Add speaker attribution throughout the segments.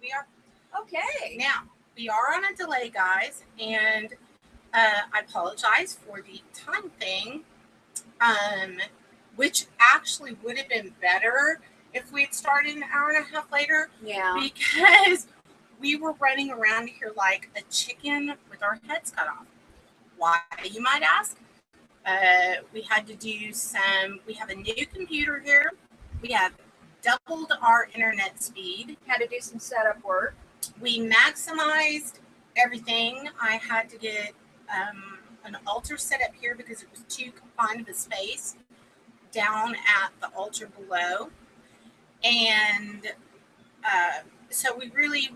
Speaker 1: We are.
Speaker 2: Okay.
Speaker 1: Now, we are on a delay, guys, and I apologize for the time thing, which actually would have been better if we had started an hour and a half later.
Speaker 2: Yeah.
Speaker 1: Because we were running around here like a chicken with our heads cut off. Why, you might ask? We had to do we have a new computer here. We have doubled our internet speed.
Speaker 2: Had to do some setup work.
Speaker 1: We maximized everything. I had to get an altar set up here because it was too confined of a space down at the altar below. And so we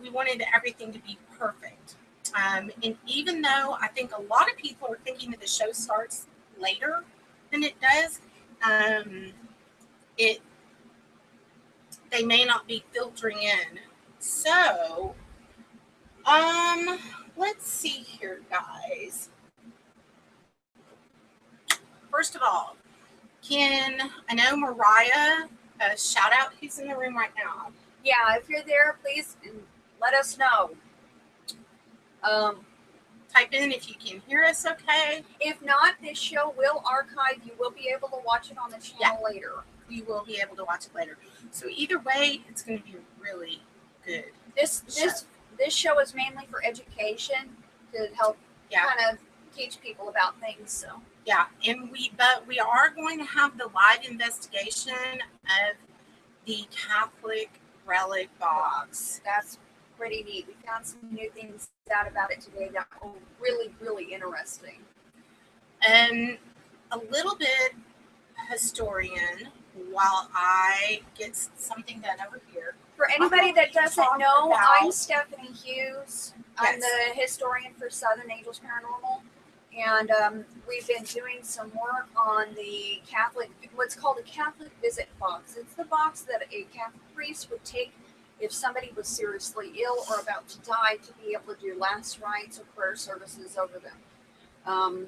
Speaker 1: wanted everything to be perfect. And even though I think a lot of people are thinking that the show starts later than it does, they may not be filtering in. So, let's see here, guys. First of all, I know Mariah, shout out who's in the room right now.
Speaker 2: Yeah, if you're there, please let us know.
Speaker 1: Type in if you can hear us okay.
Speaker 2: If not, this show will archive. You will be able to watch it on the channel later.
Speaker 1: We will be able to watch it later. So either way, it's going to be really good.
Speaker 2: This show is mainly for education to help kind of teach people about things. So
Speaker 1: yeah, and we are going to have the live investigation of the Catholic Relic box.
Speaker 2: That's pretty neat. We found some new things out about it today that were really, really interesting.
Speaker 1: And a little bit historian while I get something done over here.
Speaker 2: For anybody that doesn't know, I'm Stephanie Hughes. I'm the historian for Southern Angels Paranormal. And we've been doing some work on the what's called a Catholic visit box. It's the box that a Catholic priest would take if somebody was seriously ill or about to die, to be able to do last rites or prayer services over them.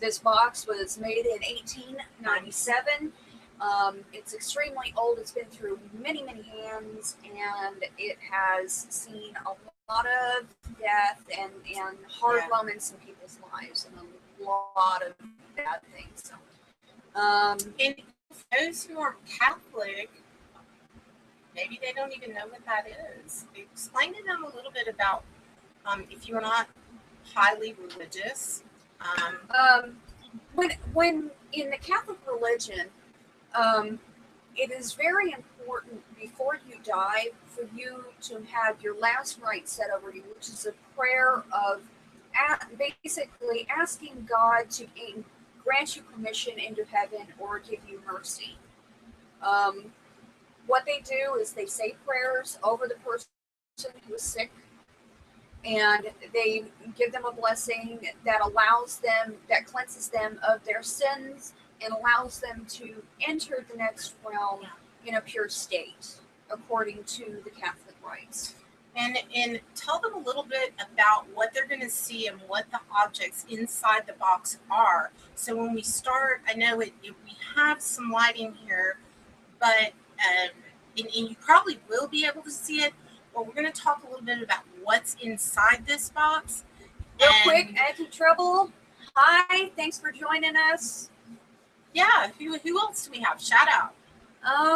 Speaker 2: This box was made in 1897. It's extremely old. It's been through many, many hands, and it has seen a lot of death and hard moments in people's lives and a lot of bad things. So,
Speaker 1: and those who are Catholic, maybe they don't even know what that is. Explain to them a little bit about if you're not highly religious.
Speaker 2: When in the Catholic religion, it is very important before you die for you to have your last rite said over you, which is a prayer of basically asking God to grant you permission into heaven or give you mercy. What they do is they say prayers over the person who is sick, and they give them a blessing that that cleanses them of their sins and allows them to enter the next realm in a pure state, according to the Catholic rites.
Speaker 1: And tell them a little bit about what they're going to see and what the objects inside the box are. So when we start, I know we have some lighting here, but and you probably will be able to see it, but we're going to talk a little bit about what's inside this box.
Speaker 2: Real quick, Anti Trouble, hi, thanks for joining us.
Speaker 1: Yeah, who else do we have? Shout out.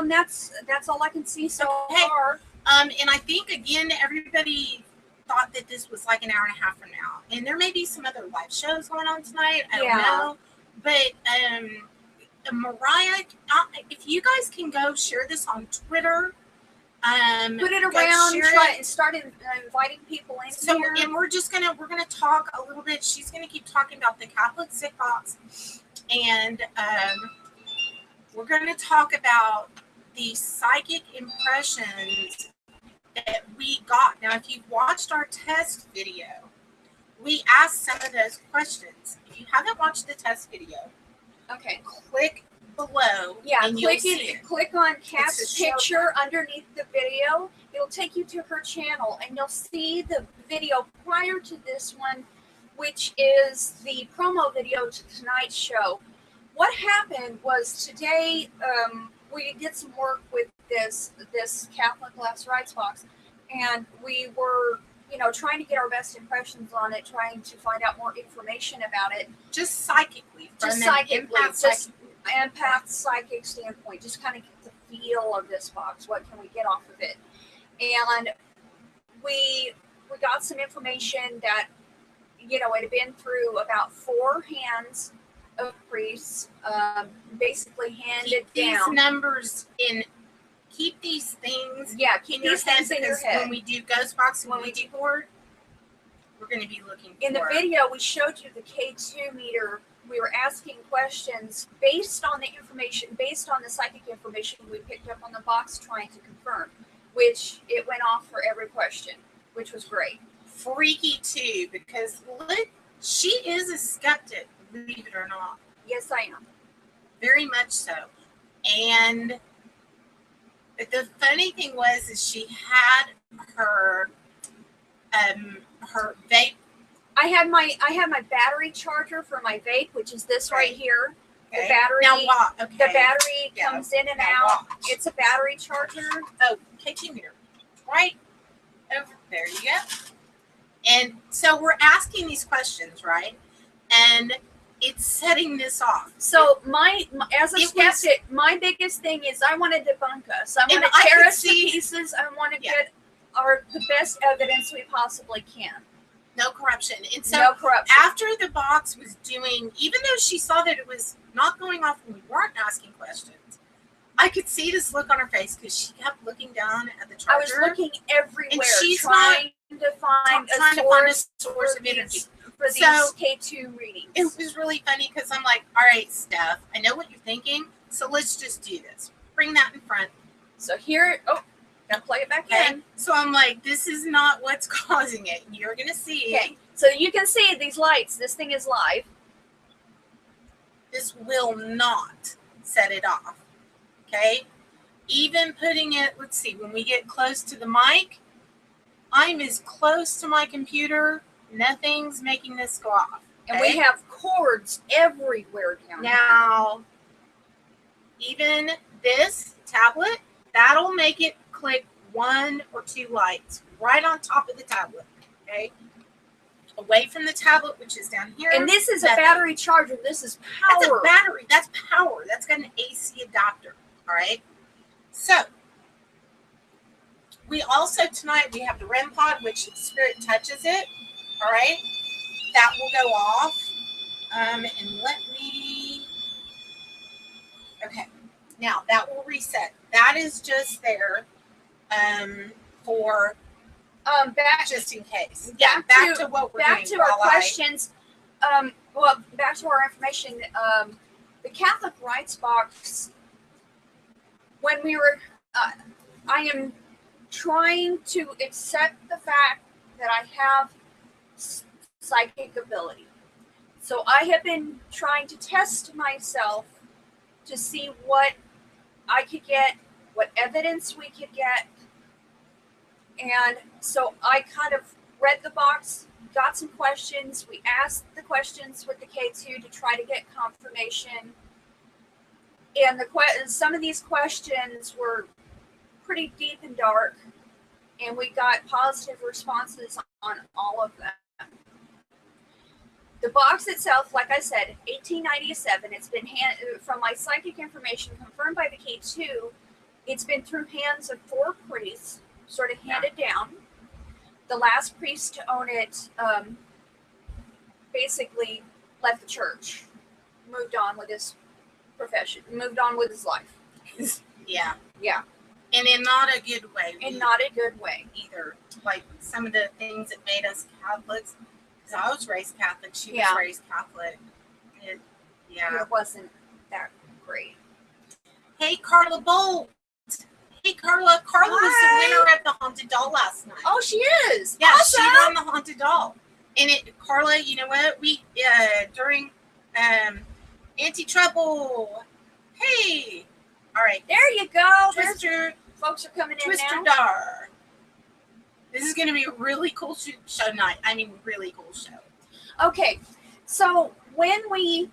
Speaker 2: That's all I can see so far.
Speaker 1: And I think again, everybody thought that this was like an hour and a half from now, and there may be some other live shows going on tonight. I don't know, but Mariah, if you guys can go share this on Twitter,
Speaker 2: put it around, and start inviting people in here.
Speaker 1: And we're gonna talk a little bit. She's gonna keep talking about the Catholic sick box, and we're gonna talk about the psychic impressions that we got. Now, if you've watched our test video, we asked some of those questions. If you haven't watched the test video, click below.
Speaker 2: Yeah,
Speaker 1: and you'll see it.
Speaker 2: Click on Kat's picture underneath the video. It'll take you to her channel, and you'll see the video prior to this one, which is the promo video to tonight's show. What happened was today we did some work with this Catholic Last Rites box, and we were, trying to get our best impressions on it, trying to find out more information about it.
Speaker 1: Just psychically.
Speaker 2: Just empath psychic standpoint. Just kind of get the feel of this box. What can we get off of it? And we got some information that, it had been through about 4 hands of priests, basically handed
Speaker 1: keep
Speaker 2: down.
Speaker 1: These numbers in. Keep these things.
Speaker 2: Yeah, keep these things in your head.
Speaker 1: When we do Ghost Box and Ouija Board, we're going to be looking
Speaker 2: in the video. We showed you the K2 meter. We were asking questions based on the information, based on the psychic information we picked up on the box, trying to confirm, which it went off for every question, which was great.
Speaker 1: Freaky too, because she is a skeptic, believe it or not.
Speaker 2: Yes, I am.
Speaker 1: Very much so. And the funny thing is she had her vape.
Speaker 2: I had my battery charger for my vape, which is this right here. Okay. The battery comes in and out. Watch. It's a battery charger.
Speaker 1: Oh, K2 meter. Right over there you go. And so we're asking these questions, right? And it's setting this off.
Speaker 2: So as a skeptic, my biggest thing is I want to debunk us. I want to tear us to pieces. I want to get the best evidence we possibly can.
Speaker 1: No corruption. And so after the box was doing, even though she saw that it was not going off when we weren't asking questions, I could see this look on her face because she kept looking down at the charger.
Speaker 2: I was looking everywhere,
Speaker 1: and she's
Speaker 2: trying to find a source
Speaker 1: of energy
Speaker 2: for these K2 readings.
Speaker 1: It was really funny because I'm like, all right, Steph, I know what you're thinking, so let's just do this. Bring that in front.
Speaker 2: So here, gotta play it back in.
Speaker 1: So I'm like, this is not what's causing it. You're gonna see.
Speaker 2: Okay. So you can see these lights. This thing is live.
Speaker 1: This will not set it off. Okay. Even putting it, let's see, when we get close to the mic, I'm as close to my computer, nothing's making this go off. Okay?
Speaker 2: And we have cords everywhere down here.
Speaker 1: Now, even this tablet, that'll make it click 1 or 2 lights right on top of the tablet. Okay. Away from the tablet, which is down here.
Speaker 2: And this is a battery charger. This is power.
Speaker 1: That's a battery. That's power. That's got an AC adapter. All right. So we also tonight we have the REM pod, which the spirit touches it. All right. That will go off. And let me. Okay. Now that will reset. That is just there for just in case. Yeah, back to what we're doing.
Speaker 2: Back to our questions. Back to our information. The Catholic Rites Box. When we were, I am trying to accept the fact that I have psychic ability. So I have been trying to test myself to see what I could get, what evidence we could get. And so I kind of read the box, got some questions. We asked the questions with the K2 to try to get confirmation. And some of these questions were pretty deep and dark, and we got positive responses on all of them. The box itself, like I said, 1897. It's been from my psychic information confirmed by the K2. It's been through hands of 4 priests, sort of handed down. The last priest to own it basically left the church, moved on with his profession, moved on with his life.
Speaker 1: Yeah.
Speaker 2: Yeah.
Speaker 1: And in not a good way.
Speaker 2: In not a good way
Speaker 1: either. Like some of the things that made us Catholics, because I was raised Catholic, she was raised Catholic. It
Speaker 2: wasn't that great.
Speaker 1: Hey, Carla Bolt. Hey, Carla. Carla was the winner of the Haunted Doll last night.
Speaker 2: Oh, she is?
Speaker 1: Yeah,
Speaker 2: awesome.
Speaker 1: She won the Haunted Doll. And Carla, you know what? We, during Anti-Trouble. Hey. All right.
Speaker 2: There you go.
Speaker 1: Twister.
Speaker 2: Folks are coming in
Speaker 1: Twister
Speaker 2: now.
Speaker 1: Dar. This is going to be a really cool show night. I mean, really cool show.
Speaker 2: Okay. So when we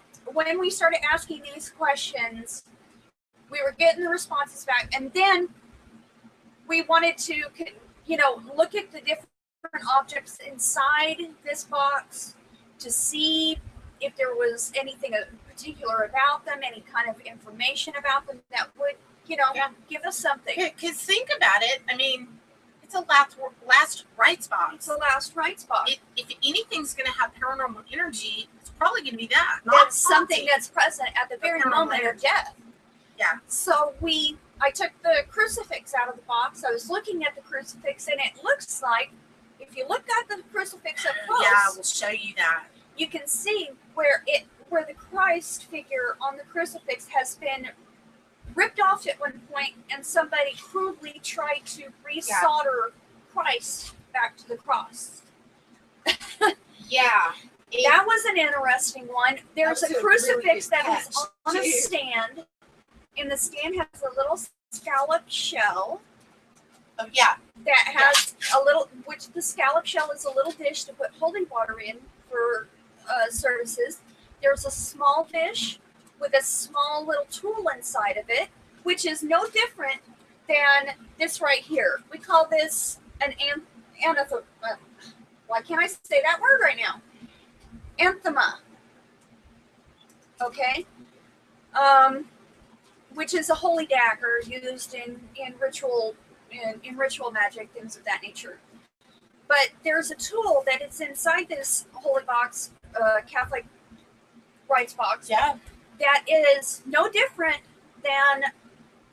Speaker 2: started asking these questions, we were getting the responses back, and then we wanted to look at the different objects inside this box to see if there was anything particular about them, any kind of information about them that would, give us something.
Speaker 1: Because think about it. I mean, it's a last rites box.
Speaker 2: It's a last rites box.
Speaker 1: If anything's going to have paranormal energy, it's probably going to be that.
Speaker 2: That's something that's present at the very moment of death.
Speaker 1: Yeah.
Speaker 2: So I took the crucifix out of the box. I was looking at the crucifix, and it looks like, if you look at the crucifix up close,
Speaker 1: yeah, we'll show you that.
Speaker 2: You can see where the Christ figure on the crucifix has been ripped off at one point, and somebody crudely tried to resolder Christ back to the cross.
Speaker 1: Yeah.
Speaker 2: That was an interesting one. There's a crucifix that is on a stand, and the stand has a little scallop shell.
Speaker 1: Oh, yeah.
Speaker 2: That has a little, which the scallop shell is a little dish to put holy water in for services. There's a small dish with a small little tool inside of it, which is no different than this right here. We call this an why can't I say that word right now? Anthema. Okay? Which is a holy dagger used in ritual magic, things of that nature. But there's a tool that is inside this holy box, Catholic rites box.
Speaker 1: Yeah.
Speaker 2: That is no different than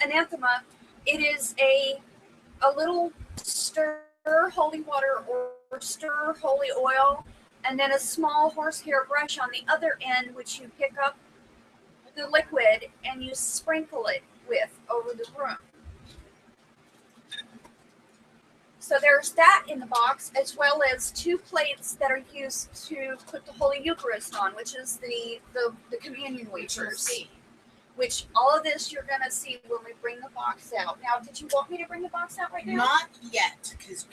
Speaker 2: an anthema. It is a little stir holy water or stir holy oil, and then a small horsehair brush on the other end, which you pick up the liquid and you sprinkle it with over the room. So there's that in the box, as well as 2 plates that are used to put the Holy Eucharist on, which is the communion wafers. Which all of this you're going to see when we bring the box out. Now, did you want me to bring the box out right now?
Speaker 1: Not yet, because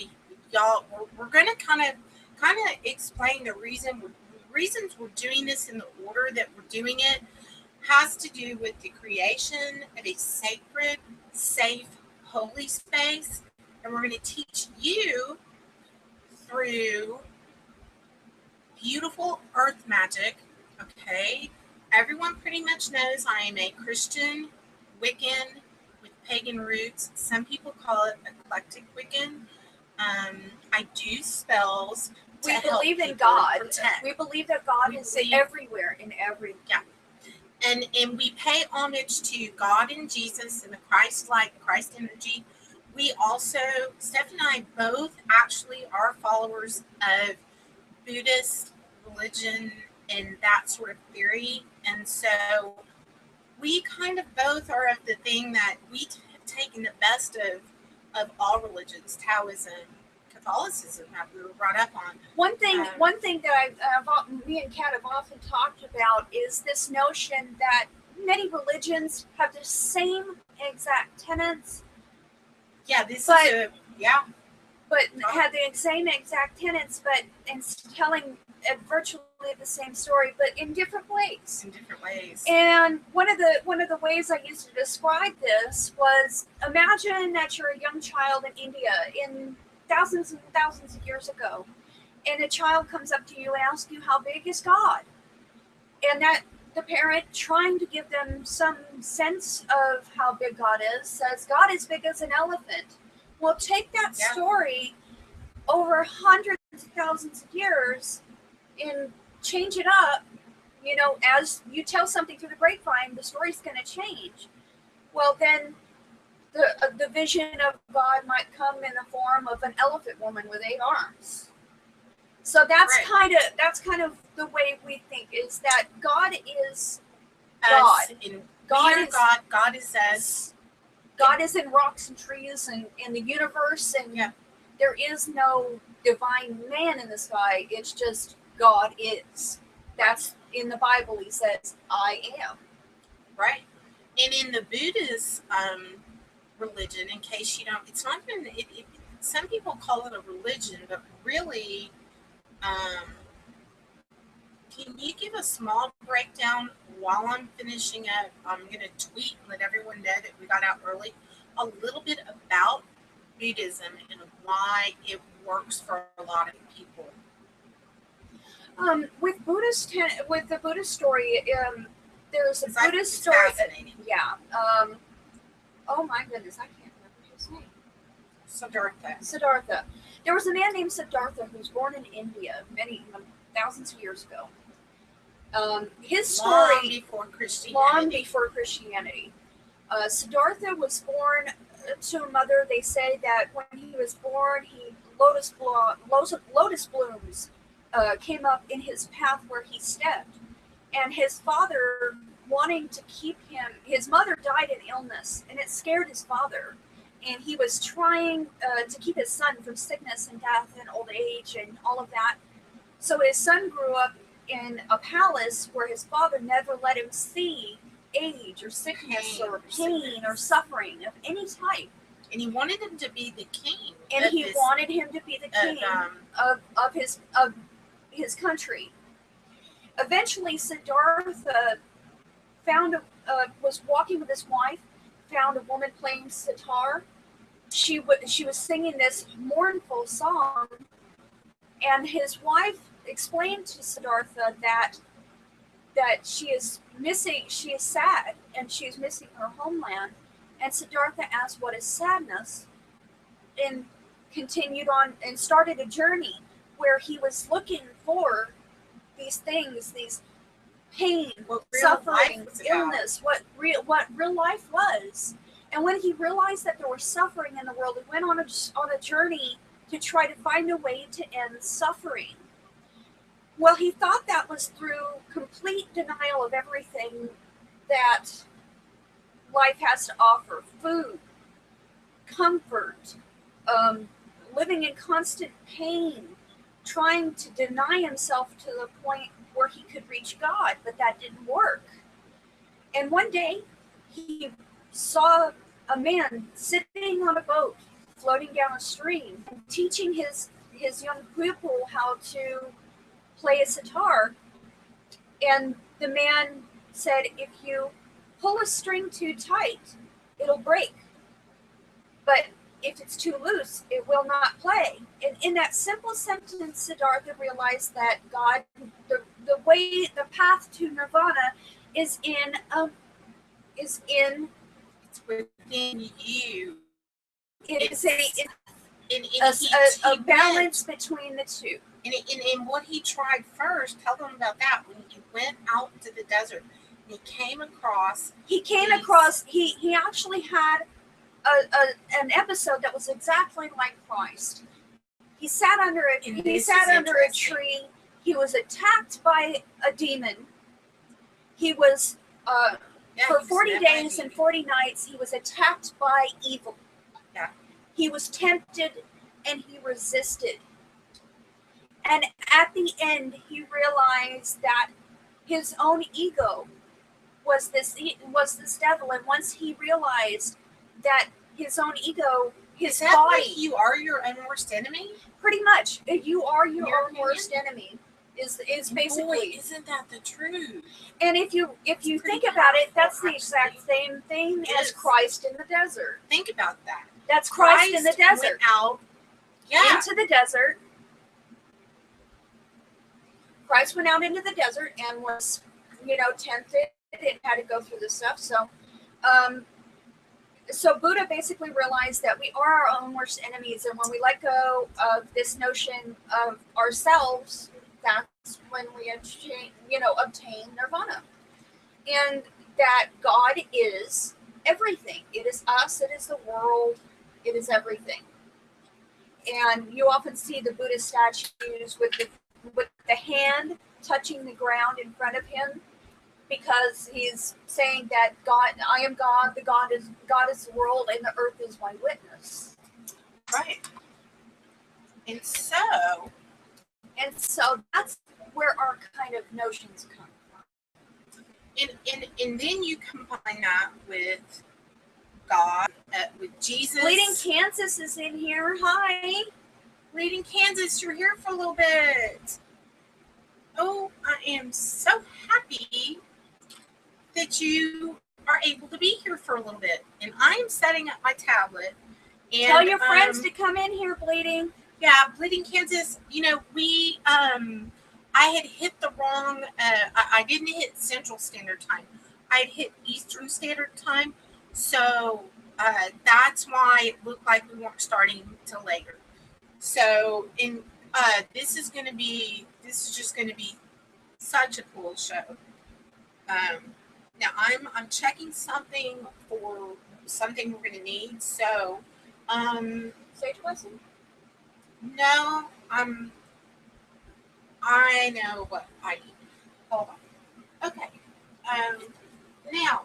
Speaker 1: we're going to kind of explain the reasons we're doing this in the order that we're doing it. Has to do with the creation of a sacred, safe, holy space. And we're going to teach you through beautiful earth magic. Okay. Everyone pretty much knows I am a Christian Wiccan with pagan roots. Some people call it eclectic Wiccan. I do spells.
Speaker 2: We believe in God. We believe that God is everywhere in every.
Speaker 1: Yeah. And we pay homage to God and Jesus and the Christ-like, Christ energy. We also, Steph and I both actually are followers of Buddhist religion and that sort of theory. And so we kind of both are of the thing that we have taken the best of all religions, Taoism, Catholicism, that we were brought up on.
Speaker 2: One thing that me and Kat have often talked about is this notion that many religions have the same exact tenets.
Speaker 1: Yeah,
Speaker 2: but had the same exact tenets, but in telling virtually the same story, but in different ways. And one of the ways I used to describe this was, imagine that you're a young child in India in thousands and thousands of years ago, and a child comes up to you and asks you, how big is God? And that the parent, trying to give them some sense of how big God is, says, God is big as an elephant. Well, take that story over hundreds of thousands of years and change it up. As you tell something through the grapevine, the story's going to change. Well, then the vision of God might come in the form of an elephant woman with 8 arms. So that's kind of the way we think, is that God is God.
Speaker 1: God is us.
Speaker 2: God is in rocks and trees and in the universe, and there is no divine man in the sky. It's just God is. That's in the Bible. He says, I am.
Speaker 1: Right. And in the Buddhist religion, in case you don't, it's not even, some people call it a religion, but really, can you give a small breakdown while I'm finishing up? I'm going to tweet and let everyone know that we got out early, a little bit about Buddhism and why it works for a lot of people.
Speaker 2: With the Buddhist story, there's a Buddhist story. Yeah. Oh my goodness, I can't remember his name. Siddhartha. There was a man named Siddhartha who was born in India many thousands of years ago. His story long before Christianity. Siddhartha was born to a mother. They say that when he was born, lotus blooms came up in his path where he stepped, and his father, wanting to keep him, his mother died in illness, and it scared his father, and he was trying to keep his son from sickness and death and old age and all of that. So his son grew up in a palace where his father never let him see age or sickness or pain or suffering of any type.
Speaker 1: And he wanted him to be the king.
Speaker 2: And he wanted him to be the king of his country. Eventually, Siddhartha was walking with his wife, found a woman playing sitar. She was singing this mournful song, and his wife explained to Siddhartha that she is sad, and she is missing her homeland. And Siddhartha asked, "What is sadness?" and continued on and started a journey where he was looking for these things, these pain, suffering, illness, what real life was. And when he realized that there was suffering in the world, he went on a journey to try to find a way to end suffering. Well, he thought that was through complete denial of everything that life has to offer: food, comfort, living in constant pain, trying to deny himself to the point where he could reach God, but that didn't work. And one day, he saw a man sitting on a boat, floating down a stream, and teaching his young pupil how to play a sitar. And the man said, "If you pull a string too tight, it'll break. But if it's too loose, it will not play." And in that simple sentence, Siddhartha realized that God, the path to nirvana is it's
Speaker 1: within you.
Speaker 2: It is a balance between the two.
Speaker 1: And what he tried first, tell them about that, when he went out to the desert, he came across. He
Speaker 2: actually had an episode that was exactly like Christ. He sat under a tree. He was attacked by a demon. He was for 40 days and 40 nights. He was attacked by evil.
Speaker 1: Yeah.
Speaker 2: He was tempted and he resisted. And at the end, he realized that his own ego was this devil. And once he realized that his own ego, his body,
Speaker 1: like you are your own worst enemy.
Speaker 2: Pretty much, you are your own worst enemy. Is basically.
Speaker 1: Boy, isn't that the truth?
Speaker 2: And if you think about it, that's the exact same thing as Christ in the desert.
Speaker 1: Think about that.
Speaker 2: That's Christ in the desert. Into the desert. Christ went out into the desert and was, tempted and had to go through this stuff. So Buddha basically realized that we are our own worst enemies, and when we let go of this notion of ourselves, that's when we obtain nirvana. And that God is everything. It is us, it is the world, it is everything. And you often see the Buddhist statues with the hand touching the ground in front of him, because he's saying that God, I am God, God is the world, and the earth is my witness.
Speaker 1: Right. And so
Speaker 2: that's where our kind of notions come from.
Speaker 1: And then you combine that with God, with Jesus.
Speaker 2: Bleeding Kansas is in here. Hi.
Speaker 1: Bleeding Kansas, you're here for a little bit. Oh, I am so happy that you are able to be here for a little bit. And I am setting up my tablet And,
Speaker 2: tell your friends to come in here, Bleeding.
Speaker 1: Yeah, Bleeding Kansas. You know, we I had hit the wrong. I didn't hit Central Standard Time. I had hit Eastern Standard Time, so that's why it looked like we weren't starting till later. So, this is just going to be such a cool show. Now I'm checking something for something we're going to need. So,
Speaker 2: Sage blessing.
Speaker 1: no, I know what I need. Hold on. Okay. Now,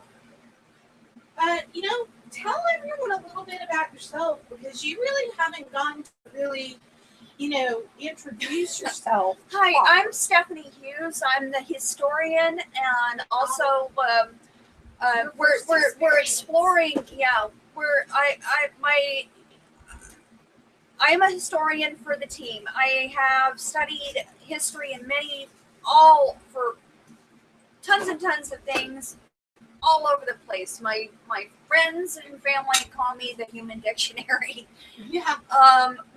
Speaker 1: tell everyone a little bit about yourself because you really haven't gotten to really, introduce yourself.
Speaker 2: Hi, I'm Stephanie Hughes. I'm the historian, and also we're exploring. Yeah, I'm a historian for the team. I have studied history and for tons and tons of things all over the place. My friends and family call me the human dictionary.
Speaker 1: Yeah.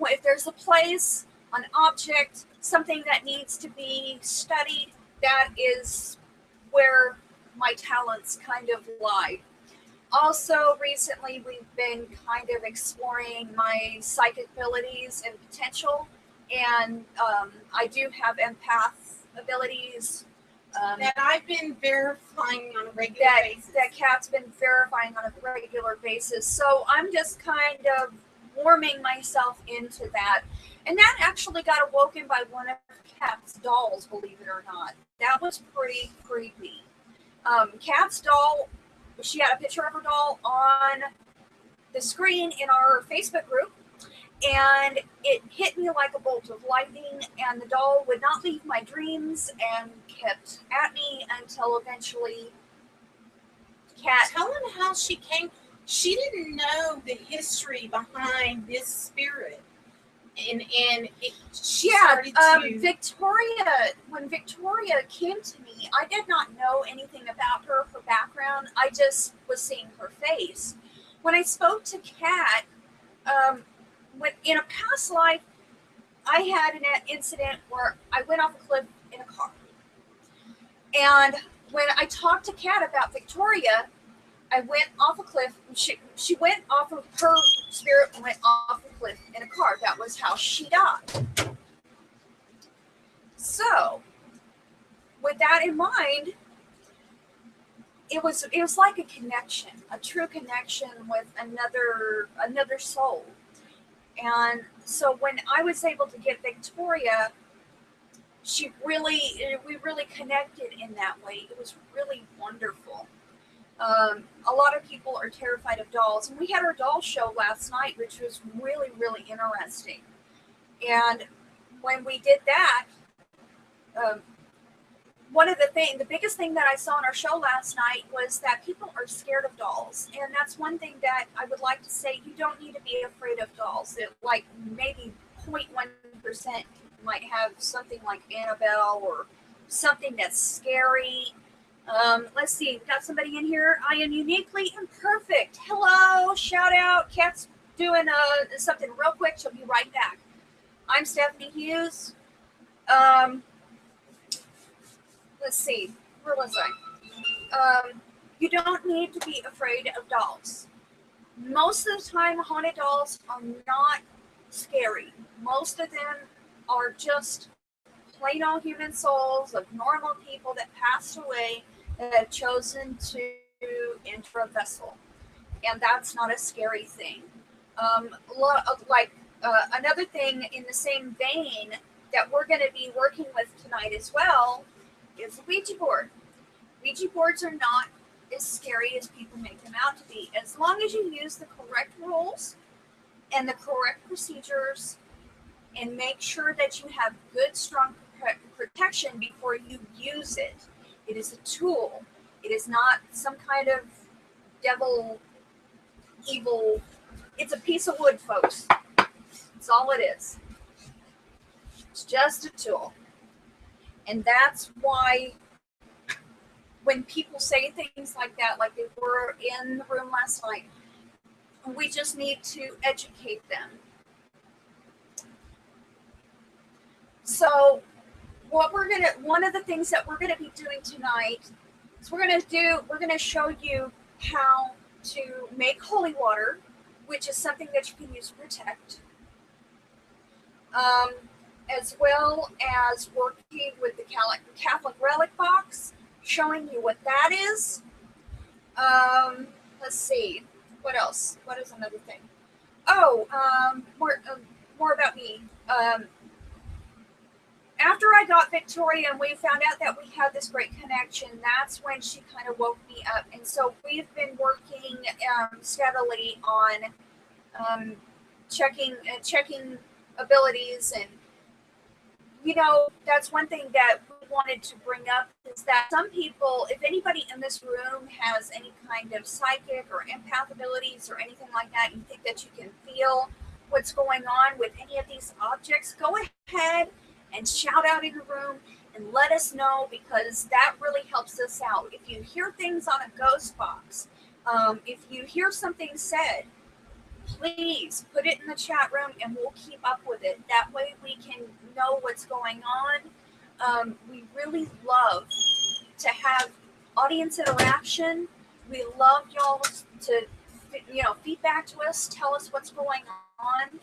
Speaker 2: If there's a place, an object, something that needs to be studied, that is where my talents kind of lie. Also, recently we've been kind of exploring my psychic abilities and potential, and I do have empath abilities.
Speaker 1: That I've been verifying on a regular basis.
Speaker 2: That Kat's been verifying on a regular basis. So I'm just kind of warming myself into that. And that actually got awoken by one of Kat's dolls, believe it or not. That was pretty creepy. Kat's doll, she had a picture of her doll on the screen in our Facebook group, and it hit me like a bolt of lightning, and the doll would not leave my dreams and kept at me until eventually Kat...
Speaker 1: Tell him how she came. She didn't know the history behind this spirit.
Speaker 2: Victoria, when Victoria came to me, I did not know anything about her background. I just was seeing her face. When I spoke to Kat, in a past life, I had an incident where I went off a cliff in a car. And when I talked to Kat about Victoria, I went off a cliff. She went off of her spirit and went off a cliff in a car. That was how she died. So, with that in mind, it was like a connection, a true connection with another soul. And so when I was able to get Victoria, we really connected in that way. It was really wonderful. A lot of people are terrified of dolls, and we had our doll show last night, which was really, really interesting. And when we did that, the biggest thing that I saw in our show last night was that people are scared of dolls. And that's one thing that I would like to say, you don't need to be afraid of dolls. That like maybe 0.1% might have something like Annabelle or something that's scary. Let's see, we've got somebody in here. I am uniquely imperfect. Hello, shout out. Kat's doing something real quick. She'll be right back. I'm Stephanie Hughes. Let's see, where was I? You don't need to be afraid of dolls. Most of the time, haunted dolls are not scary. Most of them are just plain old human souls of normal people that passed away that have chosen to enter a vessel. And that's not a scary thing. Another thing in the same vein that we're going to be working with tonight as well is the Ouija board. Ouija boards are not as scary as people make them out to be. As long as you use the correct rules and the correct procedures and make sure that you have good, strong protection before you use it. It is a tool. It is not some kind of devil, evil. It's a piece of wood, folks. That's all it is. It's just a tool. And that's why when people say things like that, like they were in the room last night, We just need to educate them. So one of the things that we're gonna be doing tonight is we're gonna show you how to make holy water, which is something that you can use to protect, as well as working with the Catholic Relic Box, showing you what that is. Let's see, what else? What is another thing? Oh, more about me. After I got Victoria and we found out that we had this great connection, that's when she kind of woke me up. And so we've been working steadily on checking abilities. And, you know, that's one thing that we wanted to bring up is that some people, if anybody in this room has any kind of psychic or empath abilities or anything like that, you think that you can feel what's going on with any of these objects, go ahead and shout out in the room and let us know, because that really helps us out. If you hear things on a ghost box, if you hear something said, please put it in the chat room and we'll keep up with it. That way we can know what's going on. We really love to have audience interaction. We love y'all to, feedback to us, tell us what's going on.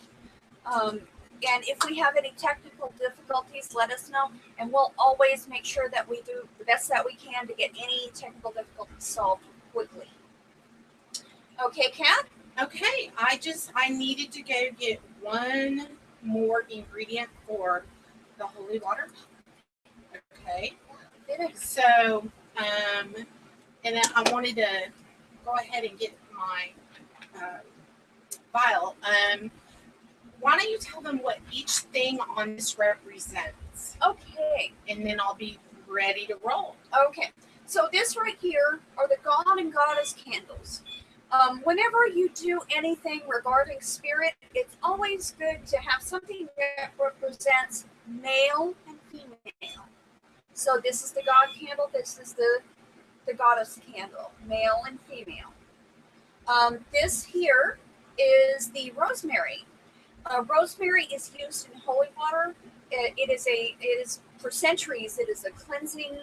Speaker 2: And if we have any technical difficulties, let us know, and we'll always make sure that we do the best that we can to get any technical difficulties solved quickly. Okay, Kat?
Speaker 1: Okay, I needed to go get one more ingredient for the holy water. Okay. So, and then I wanted to go ahead and get my vial. Why don't you tell them what each thing on this represents?
Speaker 2: Okay.
Speaker 1: And then I'll be ready to roll.
Speaker 2: Okay. So this right here are the God and Goddess candles. Whenever you do anything regarding spirit, it's always good to have something that represents male and female. So this is the God candle. This is the Goddess candle, male and female. This here is the rosemary. Rosemary is used in holy water. It is for centuries. It is a cleansing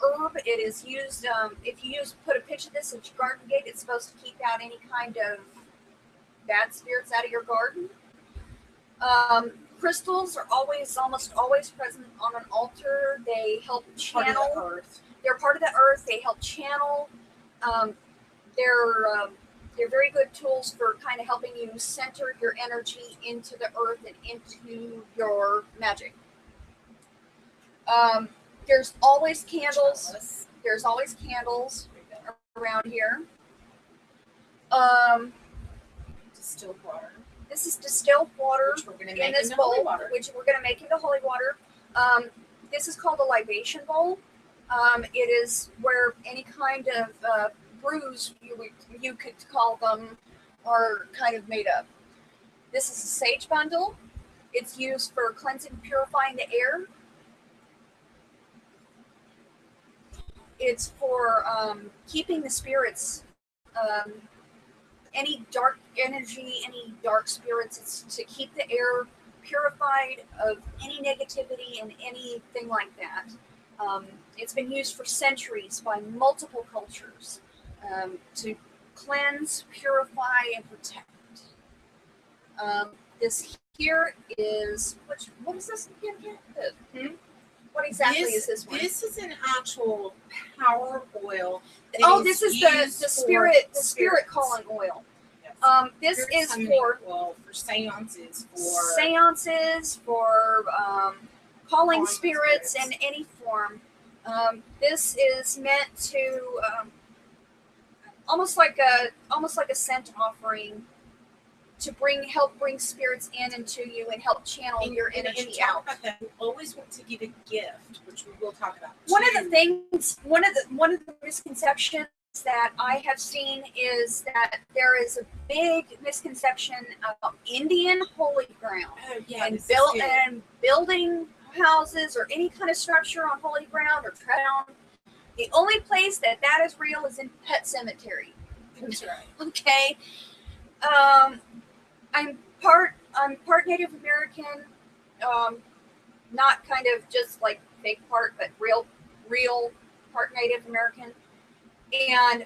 Speaker 2: herb. It is used. If you put a pitch of this at your garden gate, it's supposed to keep out any kind of bad spirits out of your garden. Crystals are almost always present on an altar. They help channel.
Speaker 1: Part of the earth.
Speaker 2: They're part of the earth. They help channel. They're very good tools for kind of helping you center your energy into the earth and into your magic. There's always candles. There's always candles around here.
Speaker 1: Distilled water.
Speaker 2: This is distilled water
Speaker 1: which we're going to make
Speaker 2: in this
Speaker 1: into
Speaker 2: bowl,
Speaker 1: holy water.
Speaker 2: which we're going to make into holy water. This is called a libation bowl. It is where any kind of brews, you could call them, are kind of made up. This is a sage bundle. It's used for cleansing, purifying the air. It's for keeping the spirits, any dark energy, any dark spirits. It's to keep the air purified of any negativity and anything like that. It's been used for centuries by multiple cultures. To cleanse, purify, and protect. This here is, what is this again? What exactly is this one?
Speaker 1: This is an actual power oil.
Speaker 2: This is the spirit calling oil. Yes. This is for
Speaker 1: seances,
Speaker 2: for calling spirits in any form. This is meant to almost like a scent offering to help bring spirits in into you and help channel your energy out.
Speaker 1: We always want to give a gift, which we will talk about.
Speaker 2: One of the misconceptions that I have seen is that there is a big misconception about Indian holy ground and building houses or any kind of structure on holy ground or ground. The only place that is real is in Pet Cemetery.
Speaker 1: That's right.
Speaker 2: Okay. I'm part Native American, not kind of just like fake part, but real part Native American. And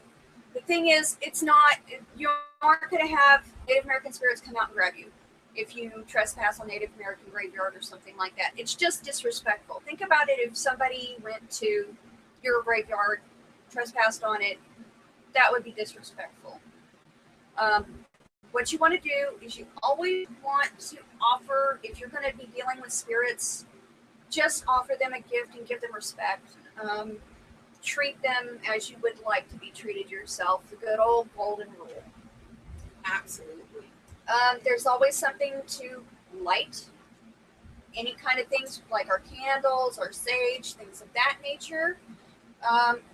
Speaker 2: the thing is, it's not, you aren't going to have Native American spirits come out and grab you if you trespass on Native American graveyard or something like that. It's just disrespectful. Think about it, if somebody went to your graveyard, trespassed on it, that would be disrespectful. What you want to do is you always want to offer, if you're going to be dealing with spirits, just offer them a gift and give them respect. Treat them as you would like to be treated yourself. The good old golden rule.
Speaker 1: Absolutely.
Speaker 2: There's always something to light. Any kind of things like our candles, our sage, things of that nature.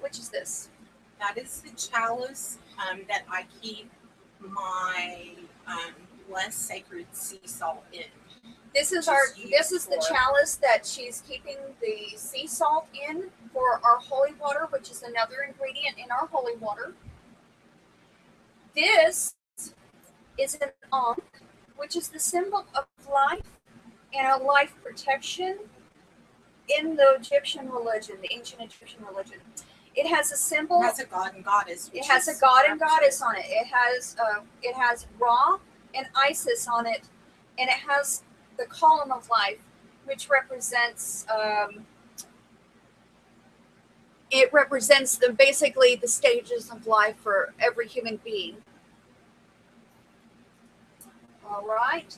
Speaker 2: Which is this?
Speaker 1: That is the chalice that I keep my less sacred sea salt in.
Speaker 2: This is the chalice that she's keeping the sea salt in for our holy water, which is another ingredient in our holy water. This is an ankh, which is the symbol of life and a life protection in the Egyptian religion, the ancient Egyptian religion. It has a symbol.
Speaker 1: It has a god and goddess.
Speaker 2: It has a god and goddess on it. It has Ra and Isis on it, and it has the column of life, which represents basically the stages of life for every human being. All right.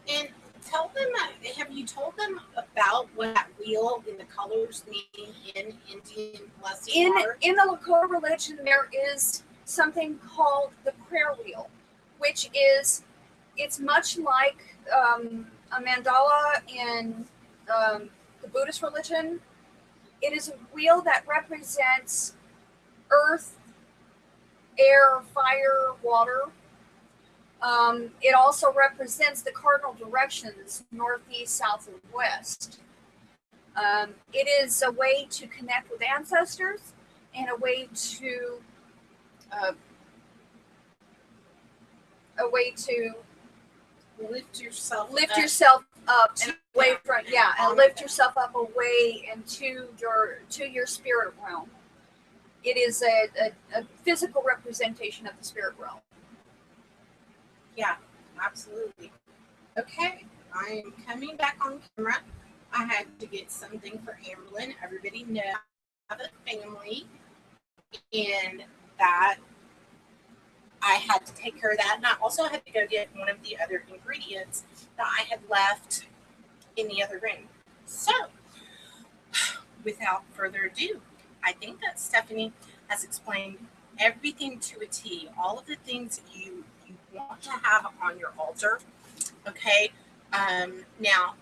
Speaker 1: And tell them, have you told them about what that wheel in the colors mean in Indian blessing water?
Speaker 2: In the Lakota religion, there is something called the prayer wheel, which is, it's much like a mandala in the Buddhist religion. It is a wheel that represents earth, air, fire, water. It also represents the cardinal directions, northeast, south, and west. It is a way to connect with ancestors and a way to
Speaker 1: lift yourself
Speaker 2: up and away from and lift yourself up away and to your spirit realm. It is a physical representation of the spirit realm.
Speaker 1: Yeah, absolutely. Okay, I am coming back on camera. I had to get something for Amberlyn. Everybody knows I have a family, and that I had to take care of that. And I also had to go get one of the other ingredients that I had left in the other room. So, without further ado, I think that Stephanie has explained everything to a T, all of the things you want to have on your altar. Okay. Now,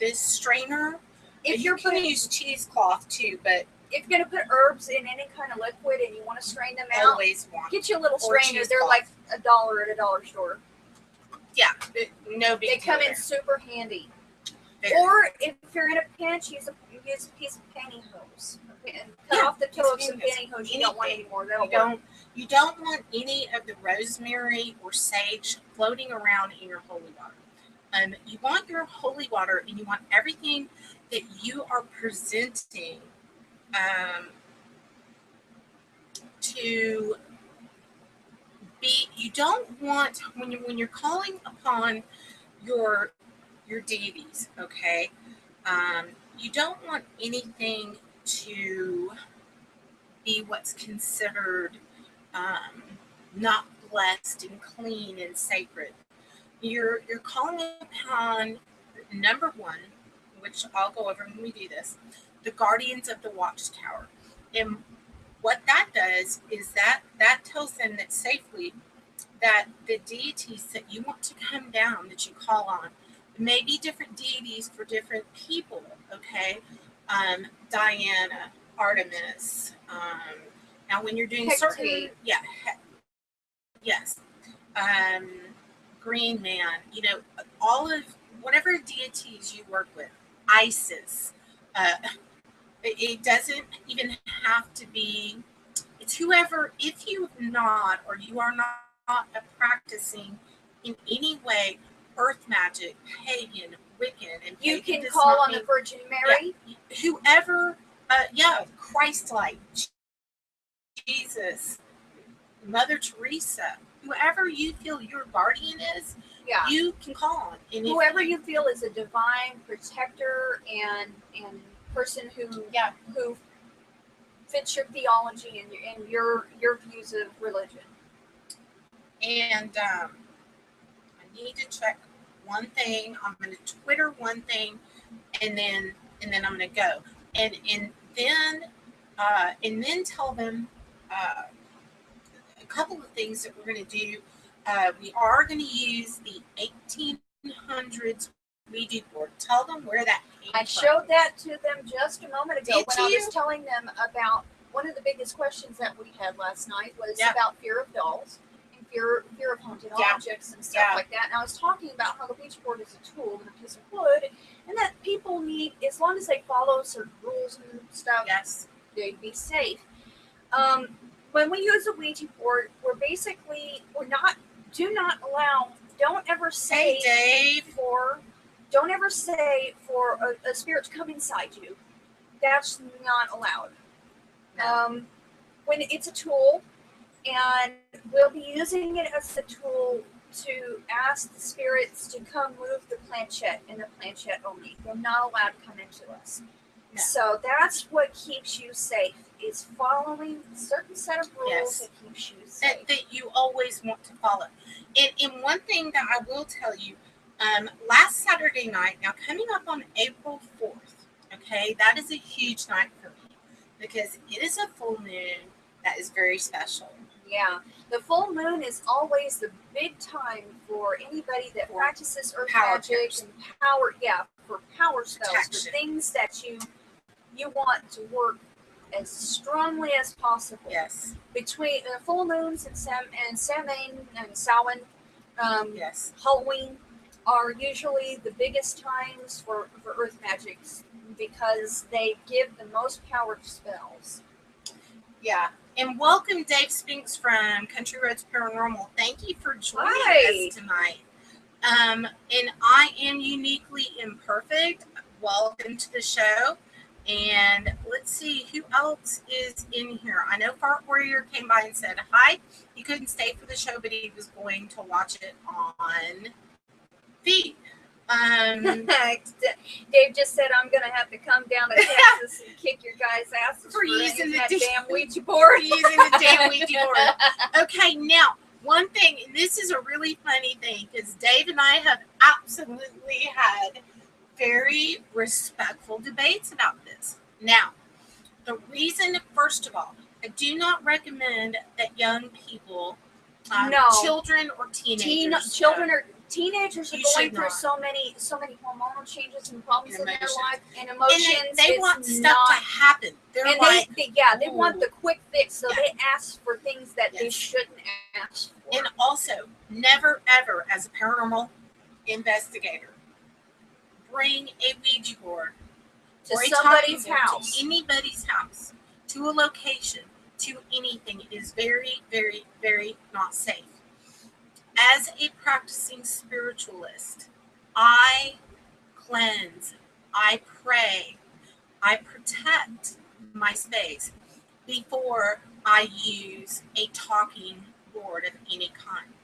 Speaker 1: this strainer, if you're going to use cheesecloth too, but
Speaker 2: if you're going to put herbs in any kind of liquid and you want to strain them out,
Speaker 1: always want
Speaker 2: get you a little strainer. They're like $1 at a dollar store.
Speaker 1: Yeah, no big deal.
Speaker 2: They come in super handy. Or if you're in a pinch, use a piece of pantyhose. Cut off the toe of some pantyhose. You don't want any more.
Speaker 1: You don't want any of the rosemary or sage floating around in your holy water. You want your holy water, and you want everything that you are presenting to be. You don't want when you're calling upon your deities. Okay, you don't want anything to be what's considered not blessed and clean and sacred. You're calling upon number one, which I'll go over when we do this, the guardians of the watchtower. And what that does is that tells them that safely that the deities that you want to come down, that you call on, may be different deities for different people. Okay, Diana, Artemis. Now, when you're doing certain, yes, Green Man, all of whatever deities you work with, Isis. It doesn't even have to be. It's whoever. If you not or you are not practicing in any way earth magic, pagan, Wiccan, and
Speaker 2: You
Speaker 1: pagan
Speaker 2: can call on the
Speaker 1: mean,
Speaker 2: Virgin Mary.
Speaker 1: whoever, Christ-like, Jesus, Mother Teresa, whoever you feel your guardian is, you can call on. And
Speaker 2: whoever you feel is a divine protector and person who fits your theology and your views of religion.
Speaker 1: And I need to check one thing. I'm going to Twitter one thing, and then I'm going to go, and then tell them a couple of things that we're going to do. We are going to use the 1800s Ouija board. Tell them where that came from.
Speaker 2: I showed that to them just a moment ago
Speaker 1: Did
Speaker 2: when
Speaker 1: you?
Speaker 2: I was telling them about one of the biggest questions that we had last night was about fear of dolls and fear of haunted objects and stuff like that. And I was talking about how the Ouija board is a tool and a piece of wood, and that people need, as long as they follow certain rules and stuff, they'd be safe. When we use a Ouija board, don't ever say for a spirit to come inside you. That's not allowed.
Speaker 1: No.
Speaker 2: When it's a tool, and we'll be using it as a tool to ask the spirits to come move the planchette and the planchette only. They're not allowed to come into us. No. So that's what keeps you safe, is following a certain set of rules that keeps you safe.
Speaker 1: That you always want to follow. And one thing that I will tell you, last Saturday night, now coming up on April 4th, okay, that is a huge night for me because it is a full moon that is very special.
Speaker 2: Yeah, the full moon is always the big time for anybody that practices earth magic and for power spells, for things that you want to work as strongly as possible.
Speaker 1: Yes.
Speaker 2: Between full moons and Samhain and Samhain, Halloween are usually the biggest times for earth magics because they give the most powered spells.
Speaker 1: Yeah. And welcome, Dave Spinks from Country Roads Paranormal. Thank you for joining us tonight. And I am uniquely imperfect. Welcome to the show. And let's see who else is in here. I know Fart Warrior came by and said hi. He couldn't stay for the show, but he was going to watch it on feed.
Speaker 2: Dave just said I'm gonna have to come down to Texas and kick your guys' asses
Speaker 1: for using the
Speaker 2: damn Ouija board.
Speaker 1: Using the damn Ouija board. Okay, now one thing, and this is a really funny thing because Dave and I have absolutely had very respectful debates about this. Now, the reason, first of all, I do not recommend that young people, children or teenagers,
Speaker 2: Teenagers are going through so many hormonal changes and problems in their life and emotions.
Speaker 1: And they want stuff to happen. They're
Speaker 2: they want the quick fix, so they ask for things that they shouldn't ask for.
Speaker 1: And also, never ever, as a paranormal investigator, bring a Ouija board
Speaker 2: to somebody's house,
Speaker 1: to anybody's house, to a location, to anything. It is very, very, very not safe. As a practicing spiritualist, I cleanse, I pray, I protect my space before I use a talking board of any kind.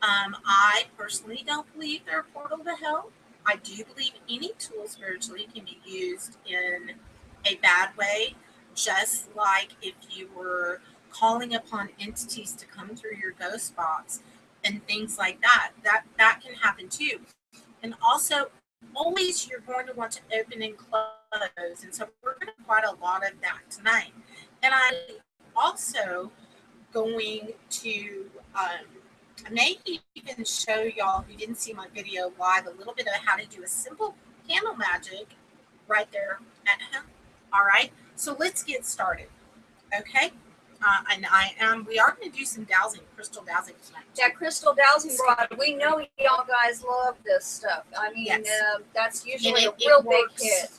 Speaker 1: I personally don't believe they're a portal to hell. I do believe any tool spiritually can be used in a bad way, just like if you were calling upon entities to come through your ghost box and things like that. That can happen too. And also, always you're going to want to open and close. And so we're going to do quite a lot of that tonight. And I'm also going to maybe even show y'all who didn't see my video live a little bit of how to do a simple candle magic right there at home. All right, so let's get started. Okay. And we are going to do some dowsing, crystal dowsing tonight.
Speaker 2: Yeah, crystal dowsing rod. We know y'all guys love this stuff. I mean, that's usually a real big hit.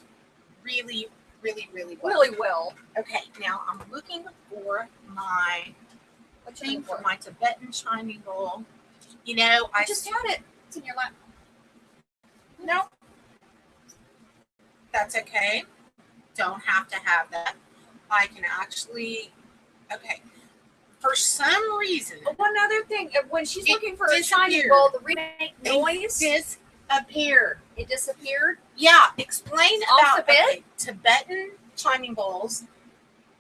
Speaker 1: Really, really, really well.
Speaker 2: Really well.
Speaker 1: Okay, now I'm looking for my thing for my Tibetan chiming bowl. You know, I
Speaker 2: just had it. It's in your lap.
Speaker 1: No. That's okay. Don't have to have that. I can actually, okay. For some reason.
Speaker 2: One other thing, when she's looking for a chiming bowl, the remake noise
Speaker 1: disappeared.
Speaker 2: It disappeared?
Speaker 1: Yeah. Explain
Speaker 2: Off
Speaker 1: about Tibetan chiming bowls,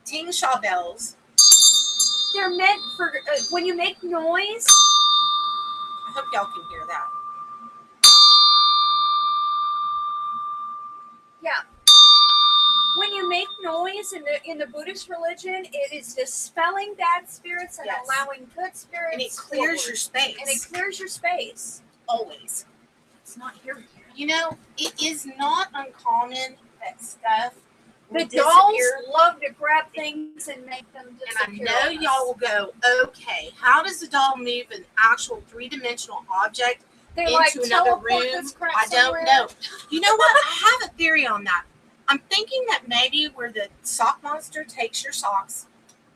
Speaker 1: ting sha bells.
Speaker 2: They're meant for when you make noise.
Speaker 1: I hope y'all can hear that.
Speaker 2: Yeah. When you make noise in the Buddhist religion, it is dispelling bad spirits and allowing good spirits.
Speaker 1: And it clears your space.
Speaker 2: And it clears your space.
Speaker 1: Always.
Speaker 2: It's not here.
Speaker 1: You know, it is not uncommon that stuff
Speaker 2: the dolls love to grab things and make them disappear.
Speaker 1: And I know y'all will go, okay, how does a doll move an actual three-dimensional object into another room? I don't know. You know what? I have a theory on that. I'm thinking that maybe where the sock monster takes your socks,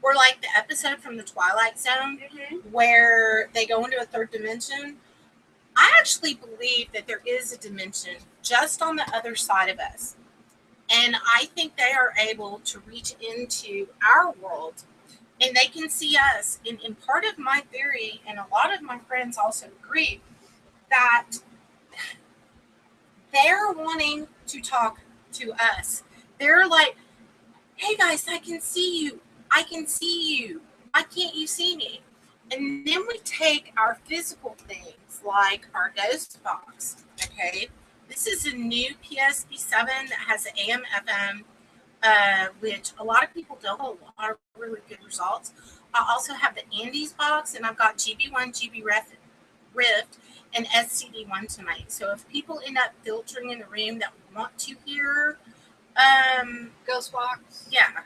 Speaker 1: or like the episode from the Twilight Zone, where they go into a third dimension. I actually believe that there is a dimension just on the other side of us. And I think they are able to reach into our world and they can see us. And part of my theory, and a lot of my friends also agree, that they're wanting to talk to us. They're like, hey guys, I can see you. I can see you. Why can't you see me? And then we take our physical things like our ghost box. Okay. This is a new PSB7 that has an AM FM, which a lot of people don't have a lot of really good results. I also have the Andes box, and I've got GB1, GB Rift, and SCD1 tonight. So if people end up filtering in the room that want to hear
Speaker 2: ghost box,
Speaker 1: yeah.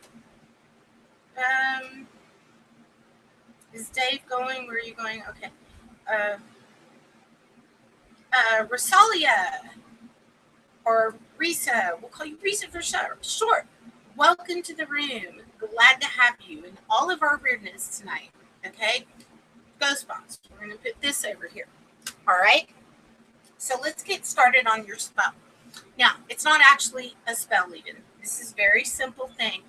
Speaker 1: Is Dave going? Where are you going? Okay. Rosalia. Or Risa, we'll call you Risa for short. Welcome to the room. Glad to have you in all of our weirdness tonight. Okay? Ghost box. We're going to put this over here. All right? So let's get started on your spell. Now, it's not actually a spell even. This is a very simple thing.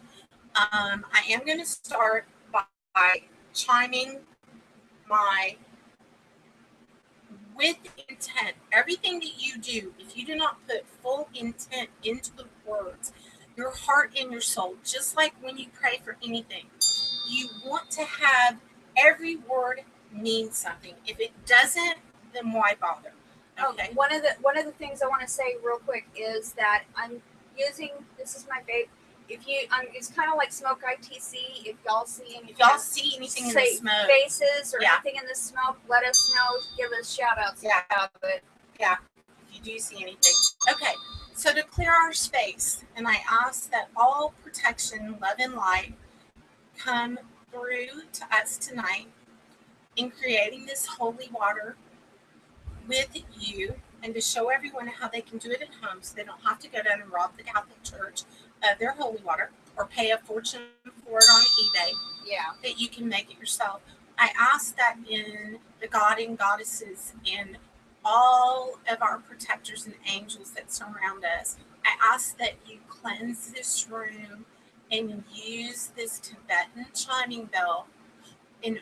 Speaker 1: I am going to start by chiming my with intent. Everything that you do, if you do not put full intent into the words, your heart and your soul, just like when you pray for anything, you want to have every word mean something. If it doesn't, then why bother? Okay.
Speaker 2: One of the things I want to say real quick is that I'm using, this is my vape. If you, it's kind of like smoke ITC. If y'all see anything,
Speaker 1: in the smoke,
Speaker 2: faces or anything in the smoke, let us know. Give us shout outs.
Speaker 1: Yeah. Yeah. If you do see anything. Okay. So to clear our space, and I ask that all protection, love, and light come through to us tonight in creating this holy water with you, and to show everyone how they can do it at home so they don't have to go down and rob the Catholic Church of their holy water or pay a fortune for it on eBay.
Speaker 2: Yeah.
Speaker 1: That you can make it yourself. I ask that in the God and goddesses and all of our protectors and angels that surround us, I ask that you cleanse this room and use this Tibetan chiming bell and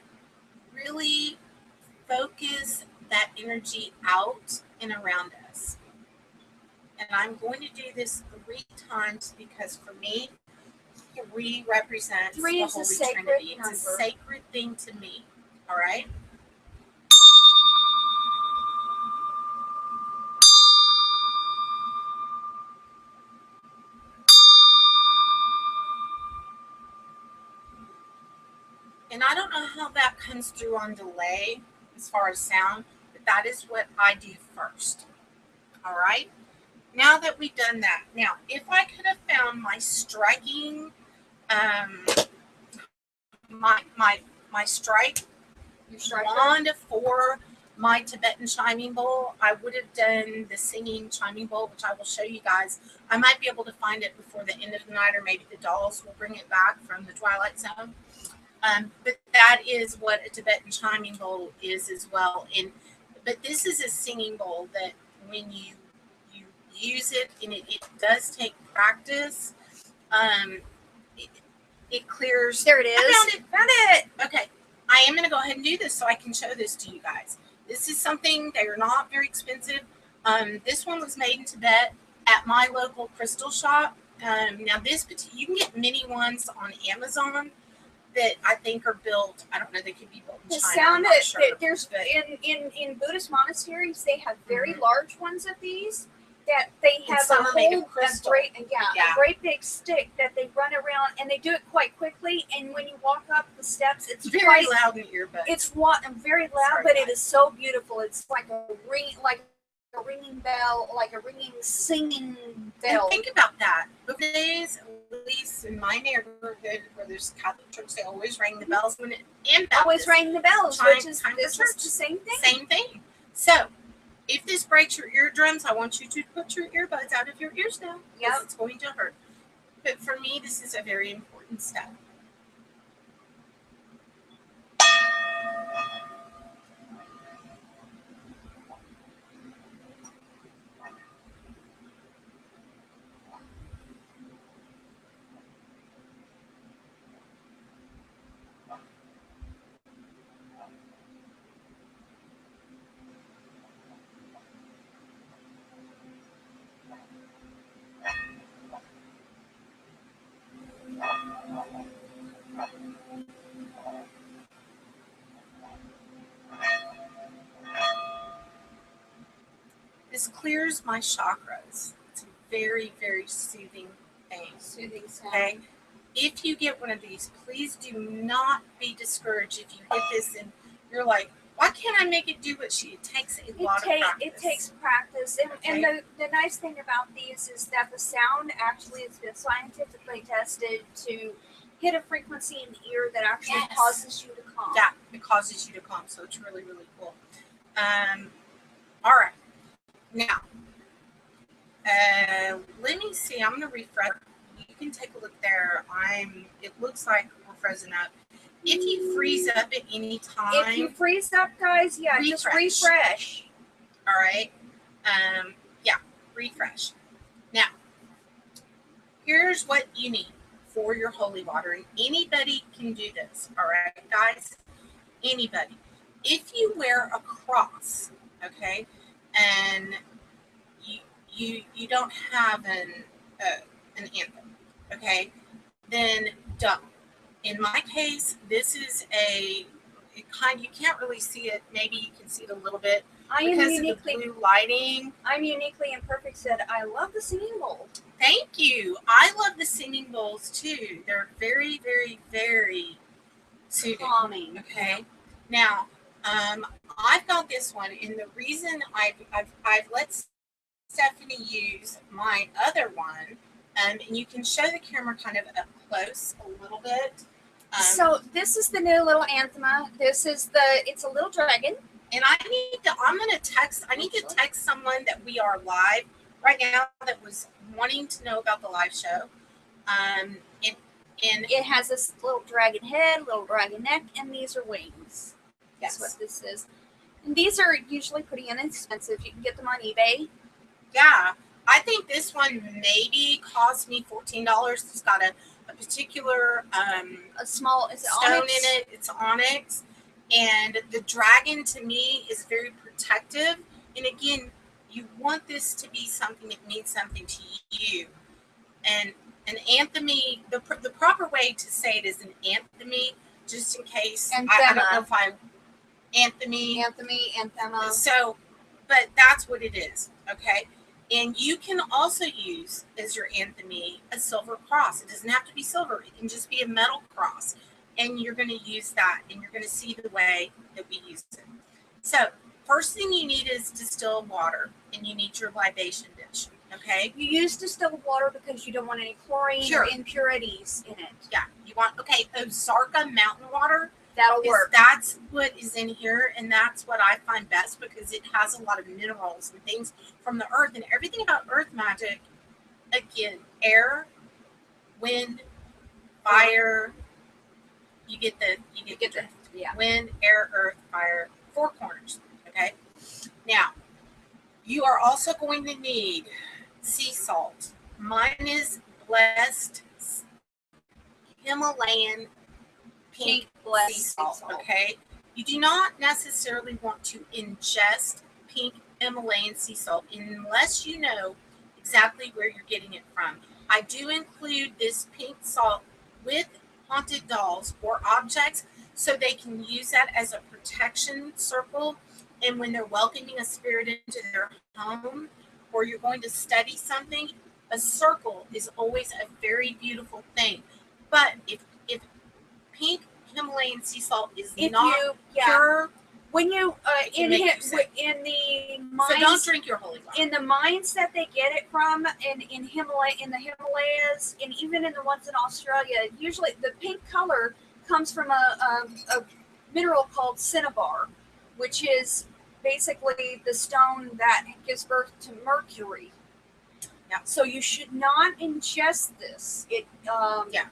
Speaker 1: really focus that energy out and around us. And I'm going to do this 3 times because for me, 3 represents the Holy Trinity. It's a sacred thing to me. All right? And I don't know how that comes through on delay as far as sound, but that is what I do first. All right? Now that we've done that, now if I could have found my striking, my strike wand for my Tibetan chiming bowl, I would have done the singing chiming bowl, which I will show you guys. I might be able to find it before the end of the night, or maybe the dolls will bring it back from the Twilight Zone. But that is what a Tibetan chiming bowl is as well. But this is a singing bowl that when you use it, and it does take practice, it clears.
Speaker 2: There it is.
Speaker 1: I
Speaker 2: Found it.
Speaker 1: Okay, I am going to go ahead and do this so I can show this to you guys. This is something, they are not very expensive. This one was made in Tibet at my local crystal shop. Now you can get mini ones on Amazon that I think are built. I don't know. They could be built in
Speaker 2: The
Speaker 1: China.
Speaker 2: sound
Speaker 1: I'm not
Speaker 2: that
Speaker 1: sure,
Speaker 2: there's
Speaker 1: but
Speaker 2: in Buddhist monasteries, they have very
Speaker 1: Mhm.
Speaker 2: large ones of these that they have
Speaker 1: some
Speaker 2: a
Speaker 1: are made
Speaker 2: whole
Speaker 1: of crystal.
Speaker 2: a great big stick that they run around, and they do it quite quickly. And when you walk up the steps, it's
Speaker 1: very
Speaker 2: quite
Speaker 1: loud in your earbuds.
Speaker 2: It's very loud, but it is so beautiful. It's like a ringing bell, like a ringing, singing bell.
Speaker 1: And think about that. Nowadays, at least in my neighborhood where there's Catholic church, they always ring the bells when it and
Speaker 2: Always ring the bells, which is this is the same thing.
Speaker 1: Same thing. So, if this breaks your eardrums, I want you to put your earbuds out of your ears now.
Speaker 2: Yep.
Speaker 1: It's going to hurt. But for me, this is a very important step. This clears my chakras. It's a very, very soothing thing.
Speaker 2: Soothing sound.
Speaker 1: Okay? If you get one of these, please do not be discouraged if you hit this and you're like, why can't I make it do what she? It takes a lot of practice.
Speaker 2: It takes practice. And the nice thing about these is that the sound actually has been scientifically tested to hit a frequency in the ear that actually causes you to calm.
Speaker 1: Yeah, it causes you to calm. So it's really, really cool. All right. Now, let me see. I'm going to refresh. You can take a look there. It looks like we're frozen up. If you freeze up at any time.
Speaker 2: If you freeze up, guys, just refresh.
Speaker 1: All right. Refresh. Now, here's what you need for your holy water. And anybody can do this. All right, guys? Anybody. If you wear a cross, okay, and you don't have an anthem, okay, then don't. In my case, this is you can't really see it. Maybe you can see it a little bit because of the blue lighting.
Speaker 2: I'm uniquely imperfect said, I love the singing bowl.
Speaker 1: Thank you. I love the singing bowls too. They're very, very, very soothing.
Speaker 2: Calming.
Speaker 1: Okay. Now, I've got this one, and the reason I've let Stephanie use my other one, and you can show the camera kind of up close a little bit.
Speaker 2: So this is the new little anthema. It's a little dragon.
Speaker 1: And I need to text someone that we are live right now that was wanting to know about the live show. And
Speaker 2: it has this little dragon head, little dragon neck, and these are wings.
Speaker 1: Yes.
Speaker 2: That's what this is. And these are usually pretty inexpensive. You can get them on eBay.
Speaker 1: Yeah. I think this one maybe cost me $14. It's got a particular
Speaker 2: a small
Speaker 1: stone
Speaker 2: onyx?
Speaker 1: in it. It's onyx. And the dragon to me is very protective. And again, you want this to be something that means something to you. And an anthemy, the proper way to say it is an anthemy, just in case. I don't know if anthema. So, but that's what it is. Okay. And you can also use as your anthemy a silver cross. It doesn't have to be silver. It can just be a metal cross. And you're going to use that, and you're going to see the way that we use it. So, first thing you need is distilled water, and you need your libation dish. Okay?
Speaker 2: You use distilled water because you don't want any chlorine or impurities in it.
Speaker 1: Yeah. You want, Osaka mountain water.
Speaker 2: That'll work.
Speaker 1: That's what is in here, and that's what I find best because it has a lot of minerals and things from the earth, and everything about earth magic, again, air, wind, fire, You get the
Speaker 2: yeah.
Speaker 1: wind, air, earth, fire, 4 corners. Okay. Now, you are also going to need sea salt. Mine is blessed Himalayan pink sea salt. Okay. You do not necessarily want to ingest pink Himalayan sea salt unless you know exactly where you're getting it from. I do include this pink salt with haunted dolls or objects so they can use that as a protection circle. And when they're welcoming a spirit into their home or you're going to study something, a circle is always a very beautiful thing. But if pink Himalayan sea salt is not pure,
Speaker 2: when you in the mines,
Speaker 1: so don't drink your holy water.
Speaker 2: In the mines that they get it from, in the Himalayas, and even in the ones in Australia, usually the pink color comes from a mineral called cinnabar, which is basically the stone that gives birth to Mercury.
Speaker 1: Yeah.
Speaker 2: So you should not ingest this. It
Speaker 1: yeah.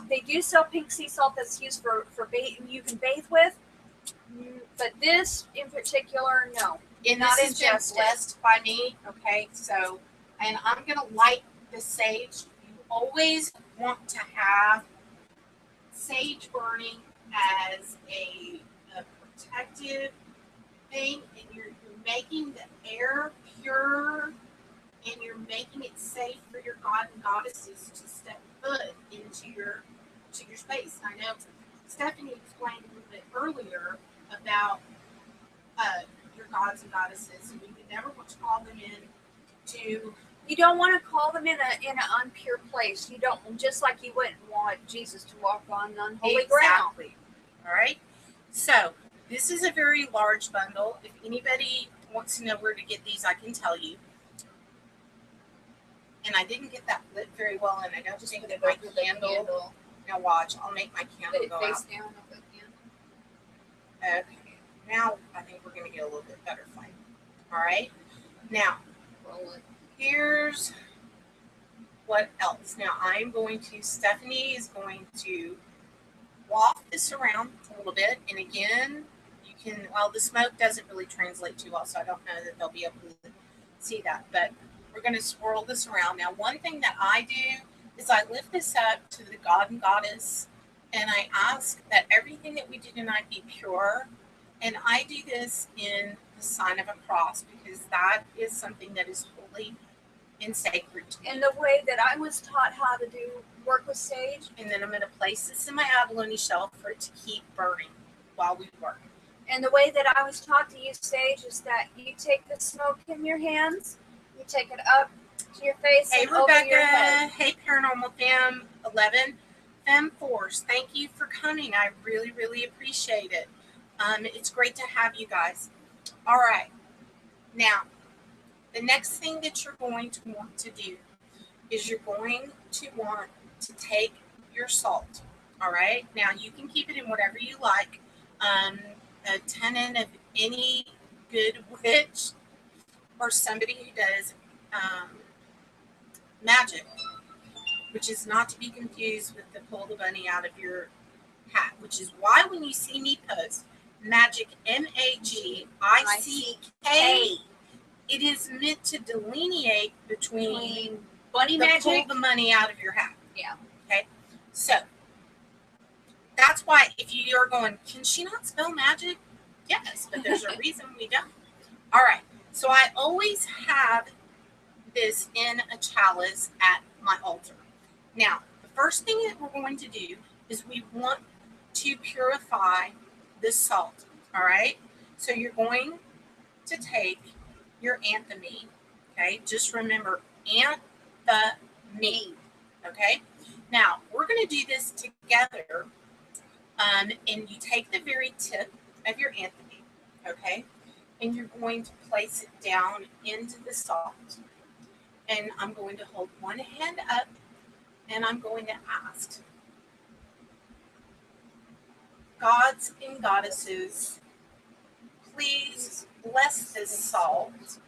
Speaker 2: They do sell pink sea salt that's used for you can bathe with, but this in particular, no.
Speaker 1: And this has been blessed by me. Okay, so, and I'm gonna light the sage. You always want to have sage burning as a protective thing, and you're making the air pure, and you're making it safe for your god and goddesses to step foot into your space. I know Stephanie explained a little bit earlier about your gods and goddesses, and you would never want to call them in to.
Speaker 2: You don't want to call them in an unpure place. You don't, just like you wouldn't want Jesus to walk on unholy ground.
Speaker 1: Exactly. All right. So this is a very large bundle. If anybody wants to know where to get these, I can tell you. And I didn't get that lit very well, and I don't just put it by the candle. Now watch, I'll make my candle go out.
Speaker 2: Down
Speaker 1: okay. Now I think we're going to get a little bit better flame. All right. Now, here's what else. Now I'm going to, Stephanie is going to waft this around a little bit. And again, you can, well, the smoke doesn't really translate too well, so I don't know that they'll be able to see that. But we're going to swirl this around. Now, one thing that I do is I lift this up to the god and goddess, and I ask that everything that we do tonight be pure. And I do this in the sign of a cross because that is something that is holy and sacred to me.
Speaker 2: And the way that I was taught how to do work with sage.
Speaker 1: And then I'm going to place this in my abalone shelf for it to keep burning while we work.
Speaker 2: And the way that I was taught to use sage is that you take the smoke in your hands, you take it up to your face and
Speaker 1: Rebecca,
Speaker 2: over your head.
Speaker 1: Hey, Paranormal Fam 11, Fem Force, thank you for coming. I really, really appreciate it. It's great to have you guys. All right. Now, the next thing that you're going to want to do is you're going to want to take your salt. All right. Now, you can keep it in whatever you like. A tenon of any good witch or somebody who does magic, which is not to be confused with the pull the bunny out of your hat, which is why when you see me post magic, MAGICK, it is meant to delineate between
Speaker 2: bunny magic,
Speaker 1: pull the money out of your hat.
Speaker 2: Yeah.
Speaker 1: Okay. So that's why if you are going, can she not spell magic? Yes, but there's a reason we don't. All right. So I always have this in a chalice at my altar. Now, the first thing that we're going to do is we want to purify the salt. All right. So you're going to take your anthony. Okay. Just remember anthony. Okay. Now we're going to do this together. And you take the very tip of your anthony. Okay. And you're going to place it down into the salt. And I'm going to hold one hand up and I'm going to ask, gods and goddesses, please bless this salt.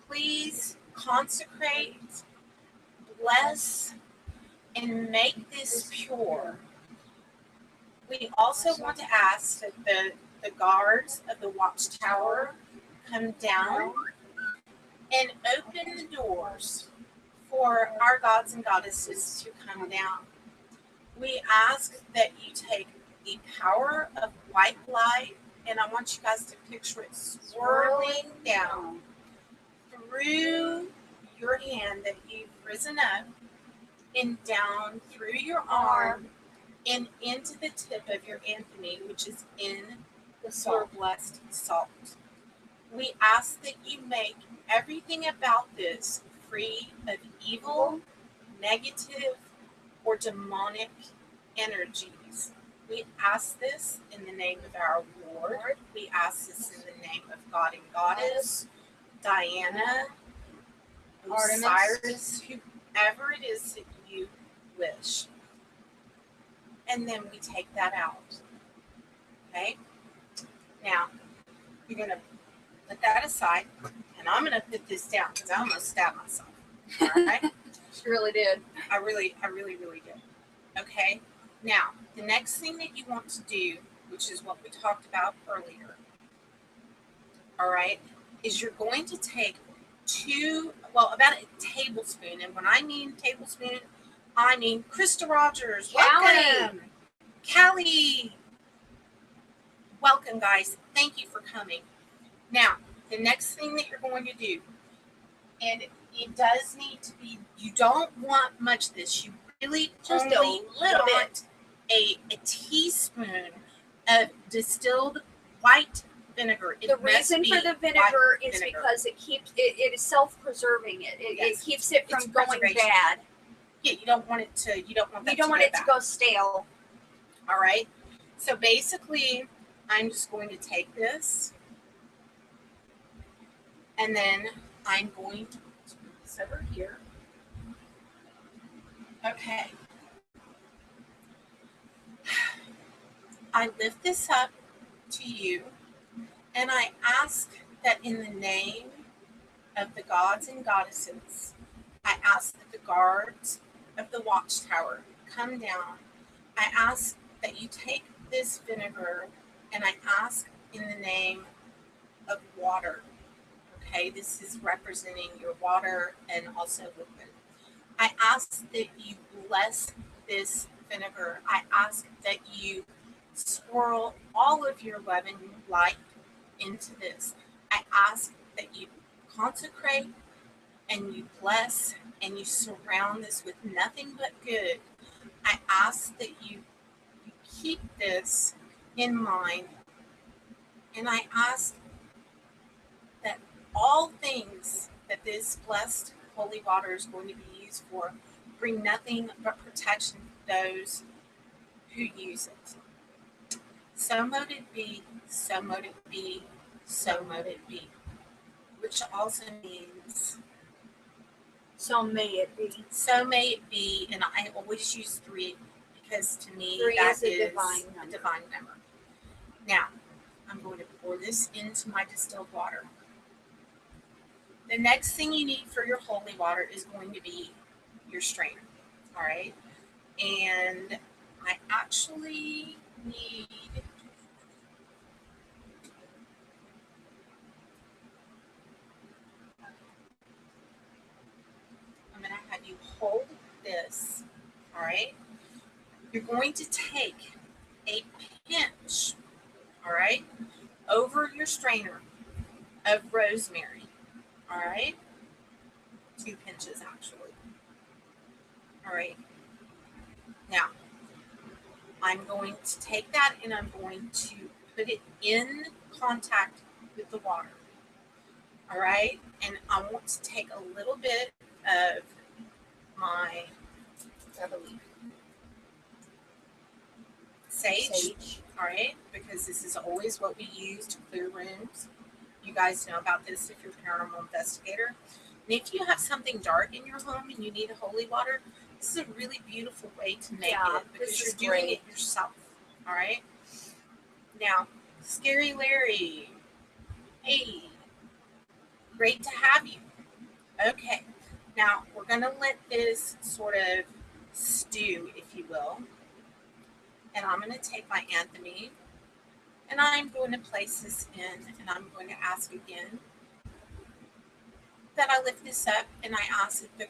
Speaker 1: Please consecrate, bless, and make this pure. We also want to ask that the guards of the watchtower come down and open the doors for our gods and goddesses to come down. We ask that you take the power of white light, and I want you guys to picture it swirling down through your hand that you've risen up and down through your arm and into the tip of your Anthony, which is in the blessed salt. We ask that you make everything about this free of evil, negative, or demonic energies. We ask this in the name of our Lord. We ask this in the name of God and Goddess, Diana, Osiris, whoever it is that you wish. And then we take that out. Okay? Now, you're going to put that aside, and I'm going to put this down because I almost stabbed myself. All right?
Speaker 2: She really did.
Speaker 1: I really did. Okay? Now, the next thing that you want to do, which is what we talked about earlier, all right, is you're going to take about a tablespoon. And when I mean tablespoon, I mean Krista Rogers. Welcome. Callie. Welcome, guys. Thank you for coming. Now, the next thing that you're going to do, and it does need to be, you don't want much of this. You really
Speaker 2: just
Speaker 1: only
Speaker 2: a little bit.
Speaker 1: A teaspoon of distilled white vinegar.
Speaker 2: The reason for the vinegar is because it is self-preserving. It keeps it from going bad.
Speaker 1: Yeah, you don't want it to
Speaker 2: go stale.
Speaker 1: All right. So basically, I'm just going to take this, and then I'm going to put this over here. Okay. I lift this up to you, and I ask that in the name of the gods and goddesses, I ask that the guards of the watchtower come down. I ask that you take this vinegar, and I ask in the name of water. Okay, this is representing your water and also liquid. I ask that you bless this vinegar. I ask that you swirl all of your loving light into this. I ask that you consecrate and you bless and you surround this with nothing but good. I ask that you keep this in mind, and I ask that all things that this blessed holy water is going to be used for bring nothing but protection to those who use it. So mote it be, so mote it be, so mote it be. Which also means
Speaker 2: so may it be.
Speaker 1: So may it be, and I always use 3 because to me
Speaker 2: three
Speaker 1: that
Speaker 2: is a divine
Speaker 1: number. Now, I'm going to pour this into my distilled water. The next thing you need for your holy water is going to be your strainer. All right? And I actually need I'm going to have you hold this. All right? You're going to take a pinch, all right, over your strainer of rosemary, all right? 2 pinches, actually. All right. Now, I'm going to take that and I'm going to put it in contact with the water, all right? And I want to take a little bit of my sage, all right, because this is always what we use to clear rooms. You guys know about this if you're a paranormal investigator. And if you have something dark in your home and you need a holy water, this is a really beautiful way to make it because you're doing it yourself, all right? Now, Scary Larry, hey, great to have you. Okay, now we're going to let this sort of stew, if you will. And I'm going to take my anthony and I'm going to place this in, and I'm going to ask again that I lift this up, and I ask that the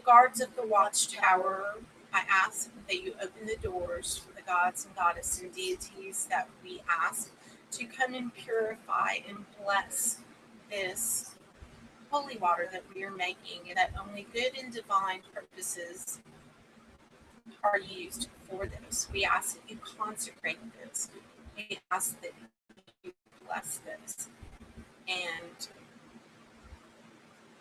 Speaker 1: guards of the watchtower, I ask that you open the doors for the gods and goddesses and deities that we ask to come and purify and bless this holy water that we are making, and that only good and divine purposes are used for this. We ask that you consecrate this. We ask that you bless this and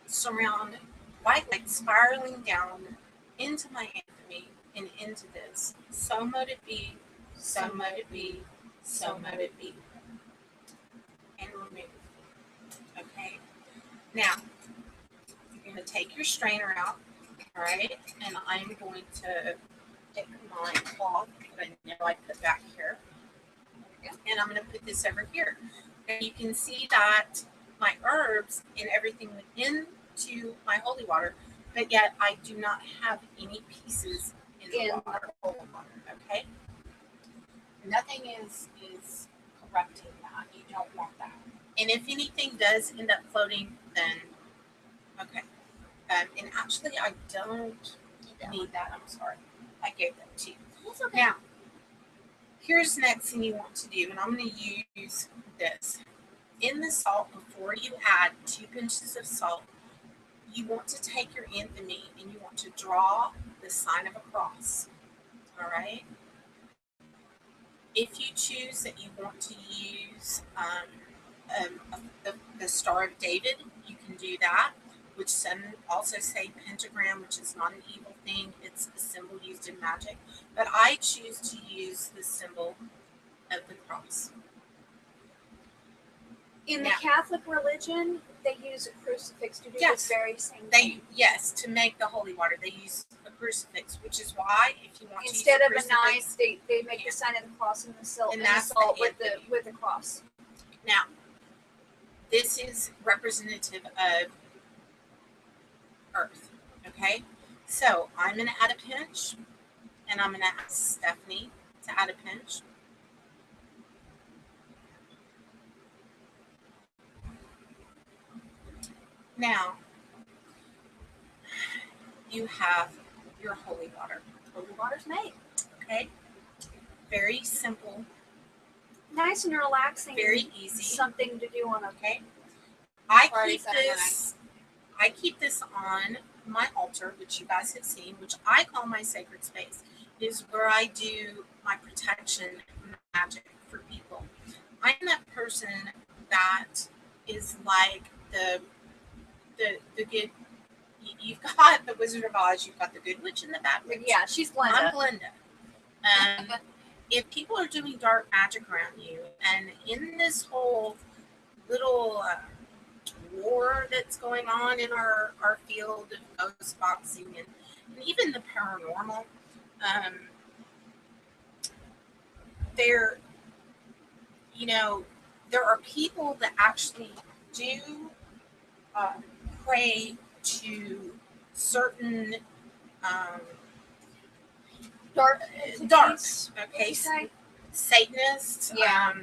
Speaker 1: surround white light spiraling down into my anthony and into this. So mote it be, so mote it be, so mote it be. And remove. Okay. Now, you're going to take your strainer out, all right? And I'm going to take my cloth that I know I put back here, and I'm going to put this over here. And you can see that my herbs and everything went into my holy water, but yet I do not have any pieces in the water. Okay? Nothing is corrupting that. You don't want that. And if anything does end up floating, then okay. And actually, I don't need that. I'm sorry. I gave that to you. That's okay. Now, here's the next thing you want to do, and I'm going to use this. In the salt, before you add 2 pinches of salt, you want to take your anthony and you want to draw the sign of a cross. All right? If you choose that you want to use the Star of David, you can do that, which some also say pentagram, which is not an evil thing. It's a symbol used in magic. But I choose to use the symbol of the cross.
Speaker 2: In the Catholic religion, they use a crucifix to do this very same thing.
Speaker 1: Yes, to make the holy water, they use a crucifix, which is why if you want
Speaker 2: instead
Speaker 1: to
Speaker 2: of a knife, they make the sign of the cross in the salt, with the cross.
Speaker 1: Now, this is representative of Earth. Okay, so I'm going to add a pinch, and I'm going to ask Stephanie to add a pinch. Now, you have your holy water.
Speaker 2: Holy water's made.
Speaker 1: Okay, very simple.
Speaker 2: Nice and relaxing.
Speaker 1: Very easy.
Speaker 2: Something to do on.
Speaker 1: Okay. I keep this on my altar, which you guys have seen, which I call my sacred space. It is where I do my protection magic for people. I'm that person that is like the good. You've got the Wizard of Oz. You've got the good witch and the bad witch.
Speaker 2: Yeah, she's Glenda.
Speaker 1: I'm Glenda. If people are doing dark magic around you, and in this whole little war that's going on in our field of ghost boxing and even the paranormal, there are people that actually do pray to certain darks. Okay, Satanists.
Speaker 2: Yeah.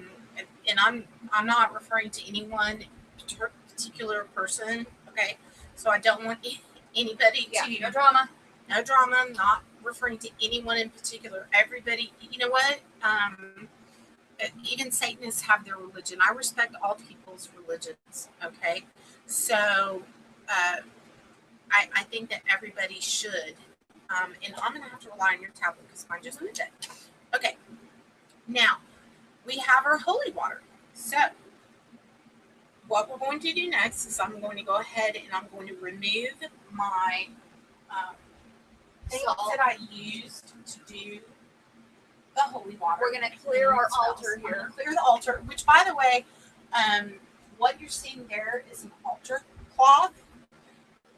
Speaker 1: And I'm not referring to any one particular person. Okay, so I don't want anybody to
Speaker 2: no drama.
Speaker 1: No drama. I'm not referring to anyone in particular. Everybody. You know what? Even Satanists have their religion. I respect all people's religions. Okay, so I think that everybody should. And I'm going to have to rely on your tablet because mine just went dead. Okay. Now, we have our holy water. So, what we're going to do next is I'm going to go ahead and I'm going to remove my things that I used to do the holy water.
Speaker 2: We're going to clear our altar here.
Speaker 1: I'm going to clear the altar, which, by the way, what you're seeing there is an altar cloth.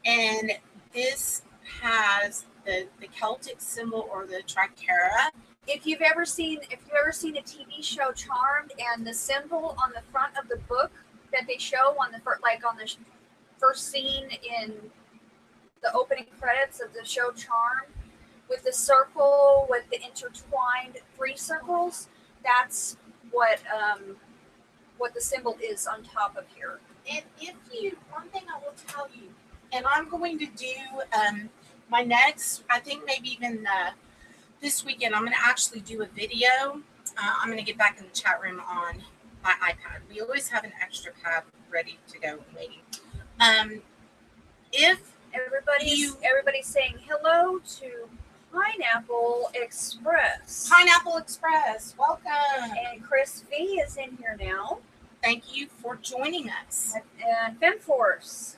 Speaker 1: And this has the Celtic symbol or the triquera.
Speaker 2: If you've ever seen a TV show Charmed, and the symbol on the front of the book that they show on the first scene in the opening credits of the show Charmed, with the circle with the intertwined 3 circles. That's what the symbol is on top of here.
Speaker 1: And one thing I will tell you, and I'm going to do my next, I think maybe even this weekend, I'm going to actually do a video. I'm going to get back in the chat room on my iPad. We always have an extra pad ready to go and waiting. If
Speaker 2: everybody's saying hello to Pineapple Express.
Speaker 1: Pineapple Express, welcome.
Speaker 2: And Chris V is in here now.
Speaker 1: Thank you for joining us.
Speaker 2: And FemForce.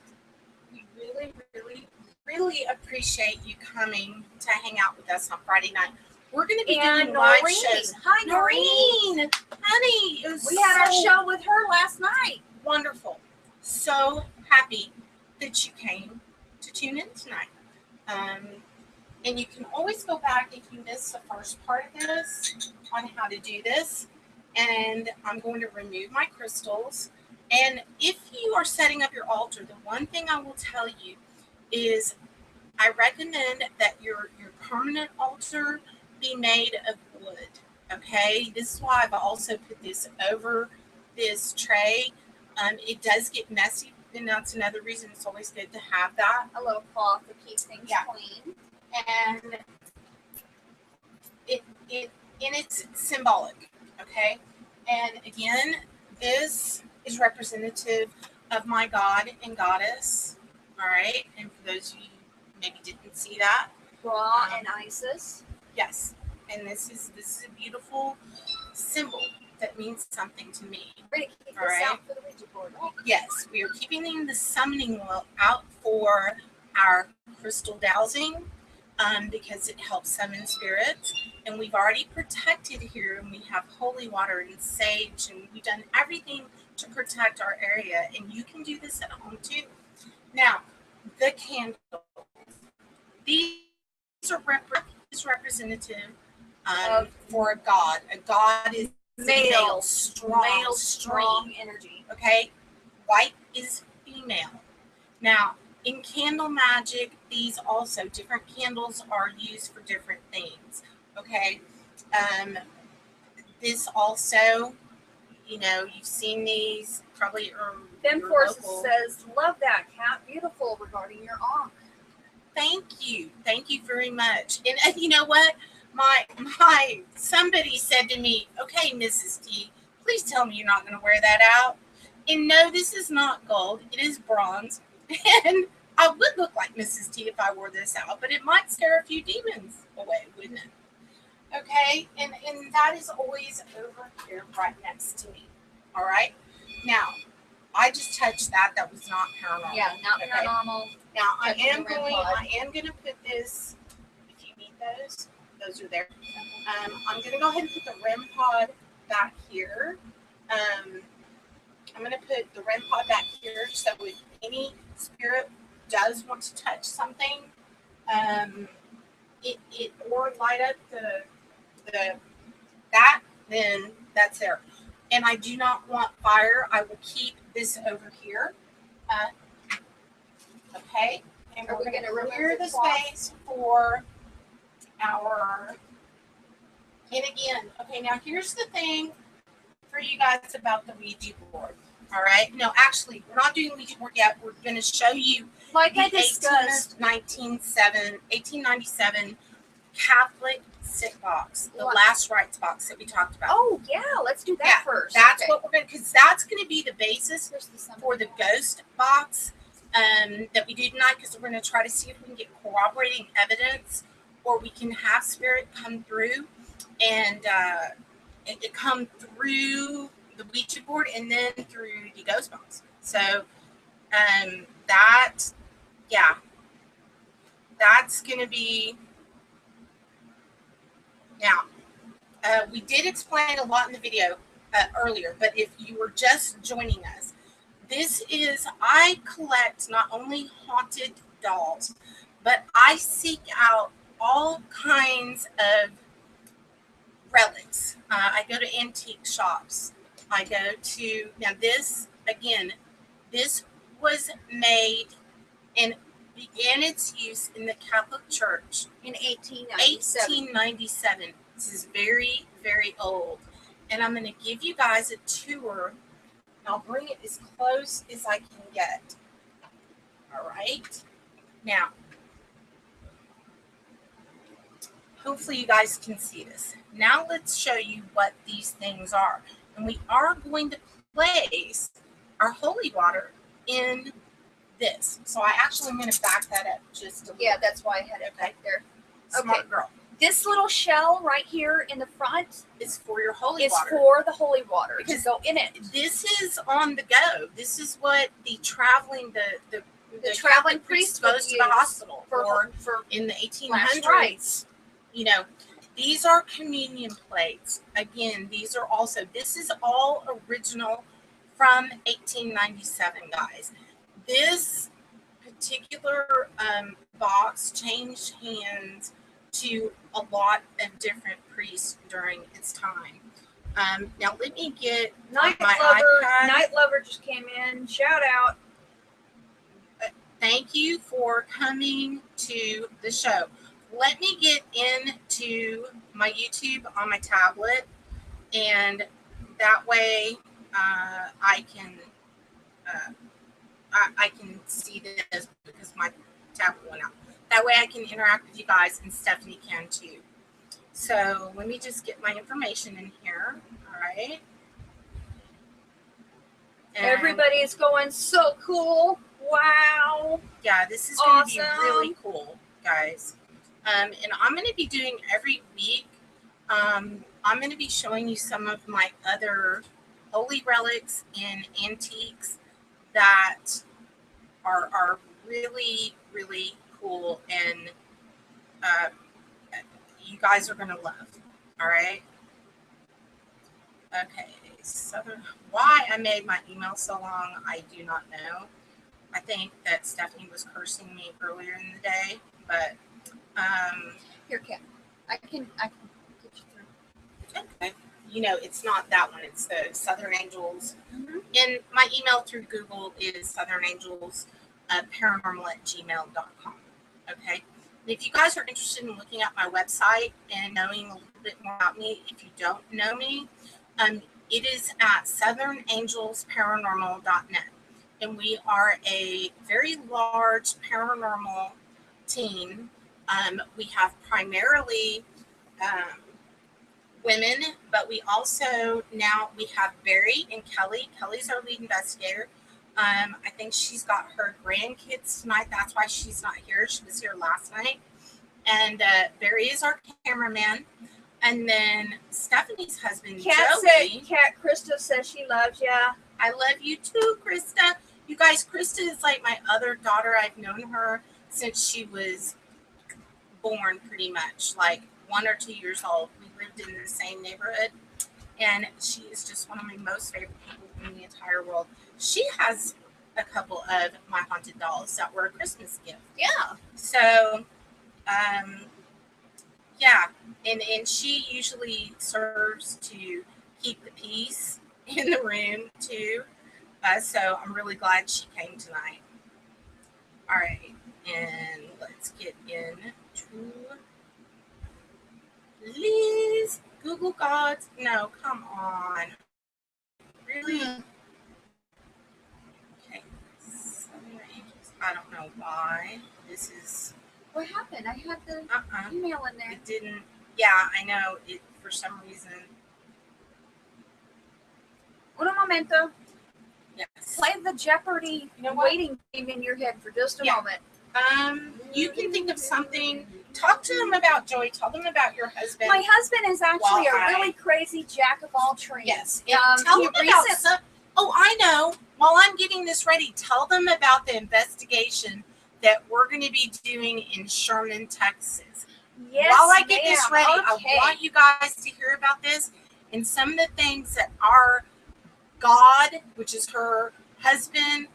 Speaker 1: We really, really, really appreciate you coming to hang out with us on Friday night. We're going to be doing live shows.
Speaker 2: Hi, Noreen.
Speaker 1: Honey,
Speaker 2: we had our show with her last night.
Speaker 1: Wonderful. So happy that you came to tune in tonight. And you can always go back if you missed the first part of this on how to do this. And I'm going to remove my crystals. And if you are setting up your altar, the one thing I will tell you is I recommend that your permanent altar be made of wood. Okay, this is why I've also put this over this tray. It does get messy, and that's another reason it's always good to have that.
Speaker 2: A little cloth to keep things clean.
Speaker 1: And it's symbolic, okay? And again, this is representative of my God and Goddess, all right? And for those of you who maybe didn't see that,
Speaker 2: Ra and Isis.
Speaker 1: Yes, and this is a beautiful symbol that means something to me.
Speaker 2: We're going to keep this out for the Ouija board, right?
Speaker 1: Yes, we are keeping the summoning wheel out for our crystal dowsing because it helps summon spirits. And we've already protected here, and we have holy water and sage, and we've done everything to protect our area. And you can do this at home too. Now, the candles. These are representative for a god. A god is male, strong
Speaker 2: energy.
Speaker 1: Okay, white is female. Now, in candle magic, these also different candles are used for different things. Okay, this also, you know, you've seen these probably.
Speaker 2: FemForce says, "Love that, Kat. Beautiful regarding your ankh."
Speaker 1: Thank you very much. And you know what? My somebody said to me, "Okay, Mrs. T, please tell me you're not going to wear that out." And no, this is not gold. It is bronze. And I would look like Mrs. T if I wore this out, but it might scare a few demons away, wouldn't it? Okay, and that is always over here right next to me. All right. Now, I just touched that. That was not paranormal.
Speaker 2: Yeah, not paranormal.
Speaker 1: Now I am going to put this. If you need those are there. I'm going to go ahead and put the REM pod back here. I'm going to put the REM pod back here so if any spirit does want to touch something, it or light up then that's there. And I do not want fire. I will keep this over here. Okay. And we're going to clear the space for our. And again, okay. Now here's the thing for you guys about the Ouija board. All right. No, actually, we're not doing Ouija board yet. We're going to show you
Speaker 2: like I discussed
Speaker 1: 1897 Catholic sit box, the last rites box that we talked about.
Speaker 2: Oh yeah, let's do that first.
Speaker 1: That's what we're going to, because that's going to be the basis for the ghost box that we do tonight. Because we're going to try to see if we can get corroborating evidence, or we can have spirit come through and come through the Ouija board and then through the ghost box. So that's going to be. Now, we did explain a lot in the video earlier, but if you were just joining us, I collect not only haunted dolls, but I seek out all kinds of relics. I go to antique shops. Now this was made, and and its use in the Catholic Church
Speaker 2: in 1897.
Speaker 1: 1897. This is very, very old. And I'm going to give you guys a tour. I'll bring it as close as I can get. All right. Now, hopefully you guys can see this. Now let's show you what these things are. And we are going to place our holy water in this. So I actually am going to back that up just a little.
Speaker 2: Yeah, that's why I had it back there.
Speaker 1: Smart girl.
Speaker 2: This little shell right here in the front
Speaker 1: is for your holy water.
Speaker 2: It's for the holy water to go in it.
Speaker 1: This is on the go. This is what the traveling the
Speaker 2: traveling priest
Speaker 1: goes to the hospital for in the 1800s.
Speaker 2: Rites.
Speaker 1: You know, these are communion plates. Again, these are also, this is all original from 1897, guys. This particular box changed hands to a lot of different priests during its time. Now let me get
Speaker 2: Night
Speaker 1: my
Speaker 2: Lover.
Speaker 1: iPad.
Speaker 2: Night Lover just came in. Shout out.
Speaker 1: Thank you for coming to the show. Let me get into my YouTube on my tablet, and that way I can see this because my tablet went out. That way I can interact with you guys, and Stephanie can too. So let me just get my information in here. All right. And
Speaker 2: everybody is going so cool. Wow.
Speaker 1: Yeah, this is going to be really cool, guys. And I'm going to be doing every week. I'm going to be showing you some of my other holy relics and antiques that are really, really cool, and you guys are going to love. All right. Okay. Why I made my email so long, I do not know. I think that Stephanie was cursing me earlier in the day, but
Speaker 2: here, Kat, I can get you through.
Speaker 1: Okay. You know, it's not that one. It's the Southern Angels.
Speaker 2: Mm-hmm.
Speaker 1: And my email through Google is southernangels@paranormal@gmail.com. Okay. And if you guys are interested in looking at my website and knowing a little bit more about me, if you don't know me, it is at southernangelsparanormal.net. And we are a very large paranormal team. We have primarily women, but we also now we have Barry and Kelly. Kelly's our lead investigator. I think she's got her grandkids tonight. That's why she's not here. She was here last night. And Barry is our cameraman. And then Stephanie's husband, Joey.
Speaker 2: Krista says she loves you.
Speaker 1: I love you too, Krista. You guys, Krista is like my other daughter. I've known her since she was born, pretty much, like 1 or 2 years old. We lived in the same neighborhood, and she is just one of my most favorite people in the entire world. She has a couple of my haunted dolls that were a Christmas gift.
Speaker 2: Yeah.
Speaker 1: So, yeah, and she usually serves to keep the peace in the room too. So I'm really glad she came tonight. All right, and let's get into Liz. Google Gods. No, come on. Really? Okay. I don't know why. This is.
Speaker 2: What happened? I had the email in there.
Speaker 1: It didn't. Yeah, I know. It for some reason.
Speaker 2: Un momento.
Speaker 1: Yes.
Speaker 2: Play the Jeopardy waiting game in your head for just a moment.
Speaker 1: You can think of something. Talk to them about Joey. Tell them about your husband.
Speaker 2: My husband is actually a really crazy jack of all trades.
Speaker 1: Yes. Tell them about some. Oh, I know. While I'm getting this ready, tell them about the investigation that we're going to be doing in Sherman, Texas.
Speaker 2: Yes,
Speaker 1: while I get this ready,
Speaker 2: okay.
Speaker 1: I want you guys to hear about this and some of the things that our God, which is her husband,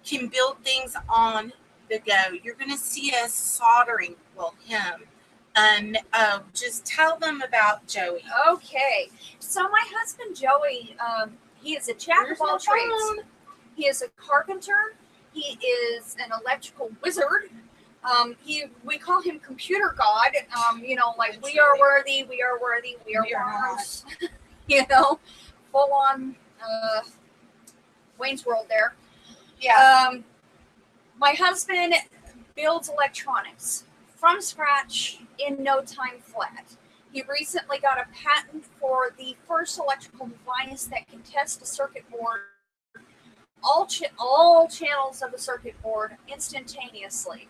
Speaker 1: can build things on the go. You're going to see us soldering, him. Just tell them about Joey.
Speaker 2: Okay. So my husband, Joey, he is a jack of all trades. He is a carpenter. He is an electrical wizard. We call him Computer God. Like we are worthy, we are worthy, we are worms. Full on Wayne's World there.
Speaker 1: Yeah.
Speaker 2: My husband builds electronics from scratch in no time flat. He recently got a patent for the first electrical device that can test a circuit board, all channels of a circuit board instantaneously.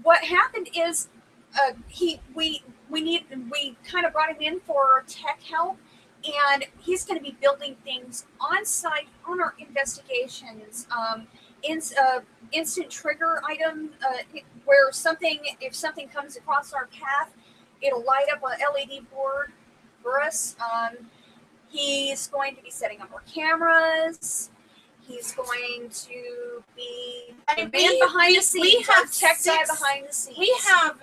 Speaker 2: What happened is we kind of brought him in for tech help, and he's going to be building things on site on our investigations. Instant trigger item where if something comes across our path, it'll light up an LED board for us. He's going to be setting up our cameras. He's going to be the man behind the scenes. We have tech guy behind the scenes.
Speaker 1: We have,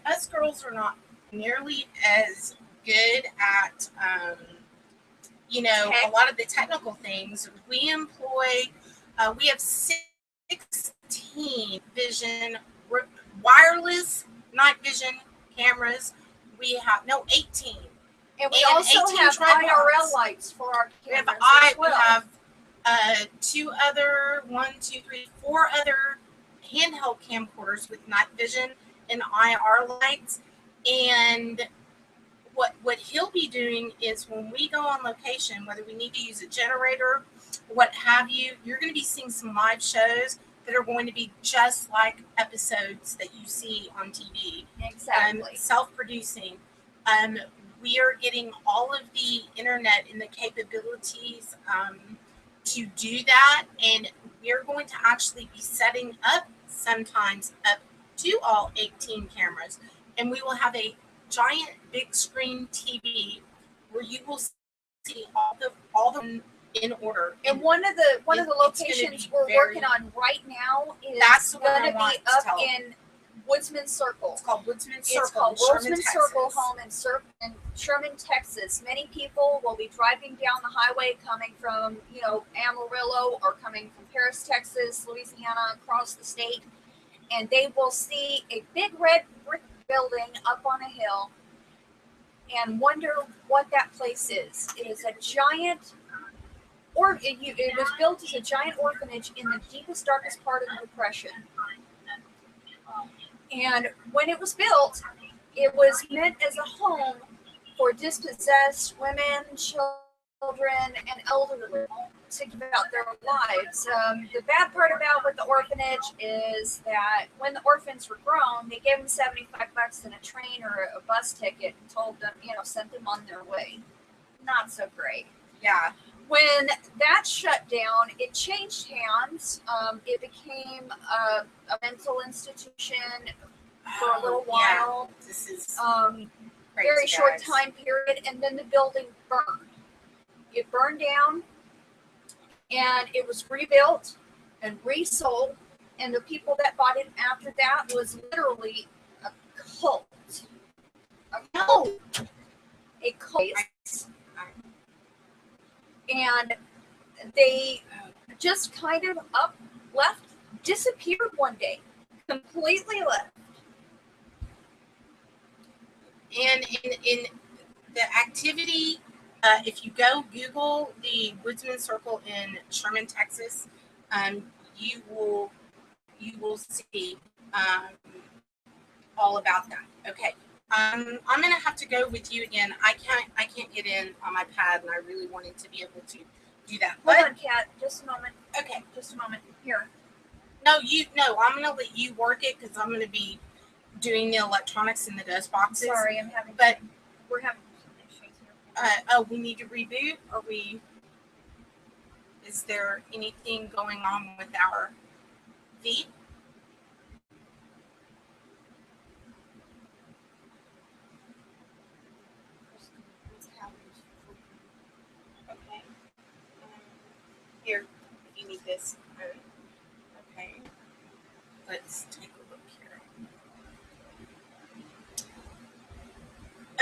Speaker 1: us girls are not nearly as good at, a lot of the technical things. We employ, we have 16 vision, wireless night vision cameras. We have, 18.
Speaker 2: And we also have IRL lights for our cameras.
Speaker 1: We have 4 other handheld camcorders with night vision and IR lights. And what he'll be doing is when we go on location, whether we need to use a generator, what have you, you're going to be seeing some live shows that are going to be just like episodes that you see on TV.
Speaker 2: Exactly.
Speaker 1: Self-producing. We are getting all of the internet and the capabilities to do that, and we're going to actually be setting up sometimes up to all 18 cameras, and we will have a giant big screen TV where you will see all the in order.
Speaker 2: And one of the locations we're working on right now is going to be up in Woodsman Circle.
Speaker 1: It's called Woodsman Circle.
Speaker 2: It's called Woodsman Circle Home in Sherman, Texas. Many people will be driving down the highway coming from, Amarillo or coming from Paris, Texas, Louisiana, across the state, and they will see a big red brick building up on a hill and wonder what that place is. It is a giant, it was built as a giant orphanage in the deepest, darkest part of the Depression. And when it was built, it was meant as a home for dispossessed women, children, and elderly to give out their lives. The bad part about with the orphanage is that when the orphans were grown, they gave them $75 in a train or a bus ticket and told them, sent them on their way. Not so great.
Speaker 1: Yeah.
Speaker 2: When that shut down, it changed hands. It became a mental institution for a little while.
Speaker 1: Yeah. This is
Speaker 2: very short time period, and then the building burned. It burned down, and it was rebuilt and resold. And the people that bought it after that was literally a cult. A cult. And they just kind of disappeared one day, completely left.
Speaker 1: And in the activity, if you go Google the Woodsman Circle in Sherman, Texas, you will see all about that. Okay. I'm gonna have to go with you again. I can't get in on my pad, and I really wanted to be able to do that.
Speaker 2: Hold on, Kat. Just a moment.
Speaker 1: Okay,
Speaker 2: just a moment. Here.
Speaker 1: No, I'm gonna let you work it because I'm gonna be doing the electronics in the dust boxes.
Speaker 2: Sorry, we're having some issues here.
Speaker 1: We need to reboot. Is there anything going on with our feed? Here, if you need this. Okay. Let's take a look here.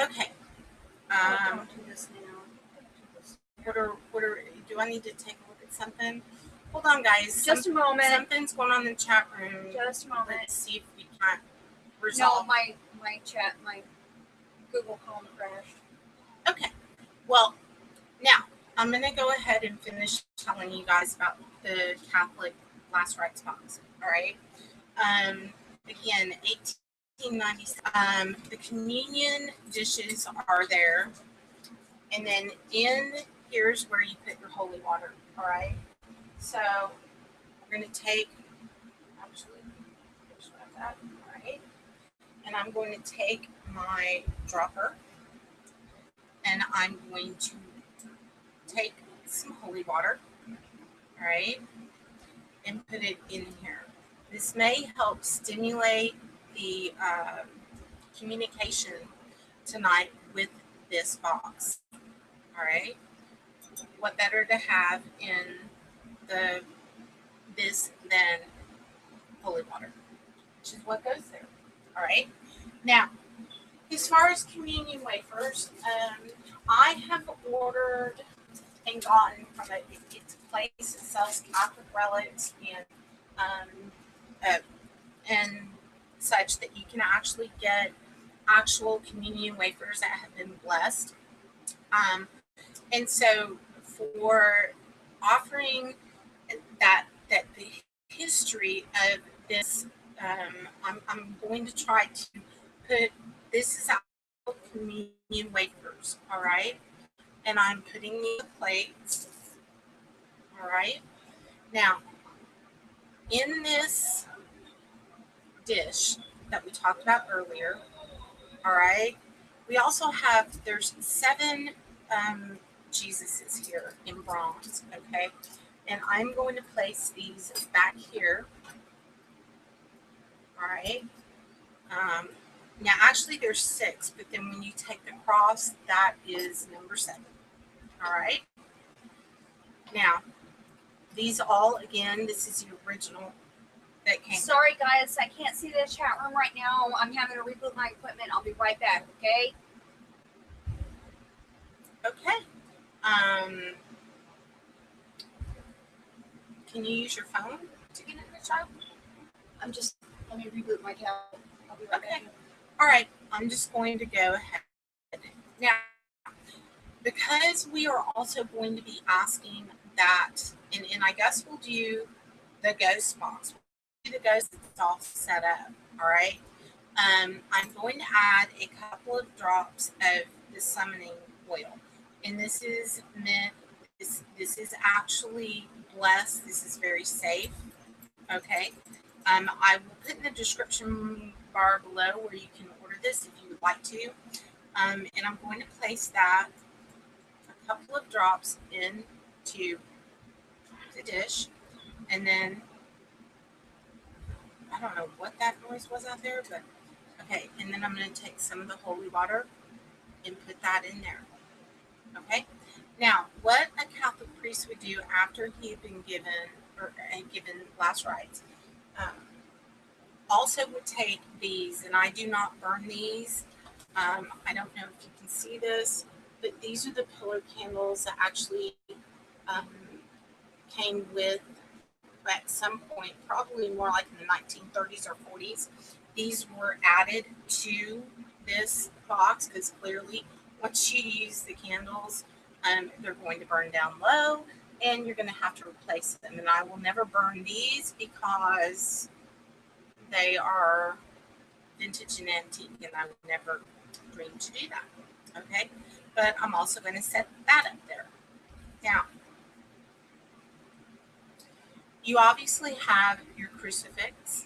Speaker 1: Okay.
Speaker 2: Don't do this now.
Speaker 1: Do I need to take a look at something? Hold on, guys.
Speaker 2: Just a moment.
Speaker 1: Something's going on in the chat room.
Speaker 2: Just a moment.
Speaker 1: Let's see if we can't resolve.
Speaker 2: No, my Google Chrome crashed.
Speaker 1: Okay. Well, now I'm going to go ahead and finish telling you guys about the Catholic last rites box. All right. Again, 1890. The communion dishes are there, and then here's where you put your holy water. All right. So we're going to take, actually, here's what I've got. All right. And I'm going to take my dropper, and I'm going to take some holy water, all right, and put it in here. This may help stimulate the communication tonight with this box, all right. What better to have in this than holy water, which is what goes there, all right. Now, as far as communion wafers, I have ordered and gotten from it's a place that sells Catholic relics and such, that you can actually get actual communion wafers that have been blessed. And so for offering that the history of this, I'm going to try to put this is actual communion wafers, all right, and I'm putting in the plates, all right. Now, in this dish that we talked about earlier, all right, we also have, there's 7 Jesuses here in bronze, okay, and I'm going to place these back here, all right. Now, actually, there's 6, but then when you take the cross, that is number 7. All right. Now, these all, again, this is the original that came.
Speaker 2: Sorry, guys, I can't see the chat room right now. I'm having to reboot my equipment. I'll be right back, okay?
Speaker 1: Okay. Can you use your phone to get in the chat?
Speaker 2: Let me reboot my tablet. I'll be right back.
Speaker 1: All right. I'm just going to go ahead. Now, because we are also going to be asking that, and I guess we'll do the ghost box. We'll do the ghost that's all set up. All right. I'm going to add a couple of drops of the summoning oil, and this is meant. This is actually blessed. This is very safe. Okay. I will put in the description bar below where you can order this if you would like to. And I'm going to place that, a couple of drops, into the dish. And then, I don't know what that noise was out there, but okay. And then I'm going to take some of the holy water and put that in there. Okay. Now, what a Catholic priest would do after he had been given last rites, also would take these, and I do not burn these. I don't know if you can see this, but these are the pillar candles that actually came with, at some point, probably more like in the 1930s or 40s. These were added to this box because clearly once you use the candles, they're going to burn down low and you're going to have to replace them. And I will never burn these because they are vintage and antique, and I would never dream to do that. Okay, but I'm also going to set that up there. Now, you obviously have your crucifix,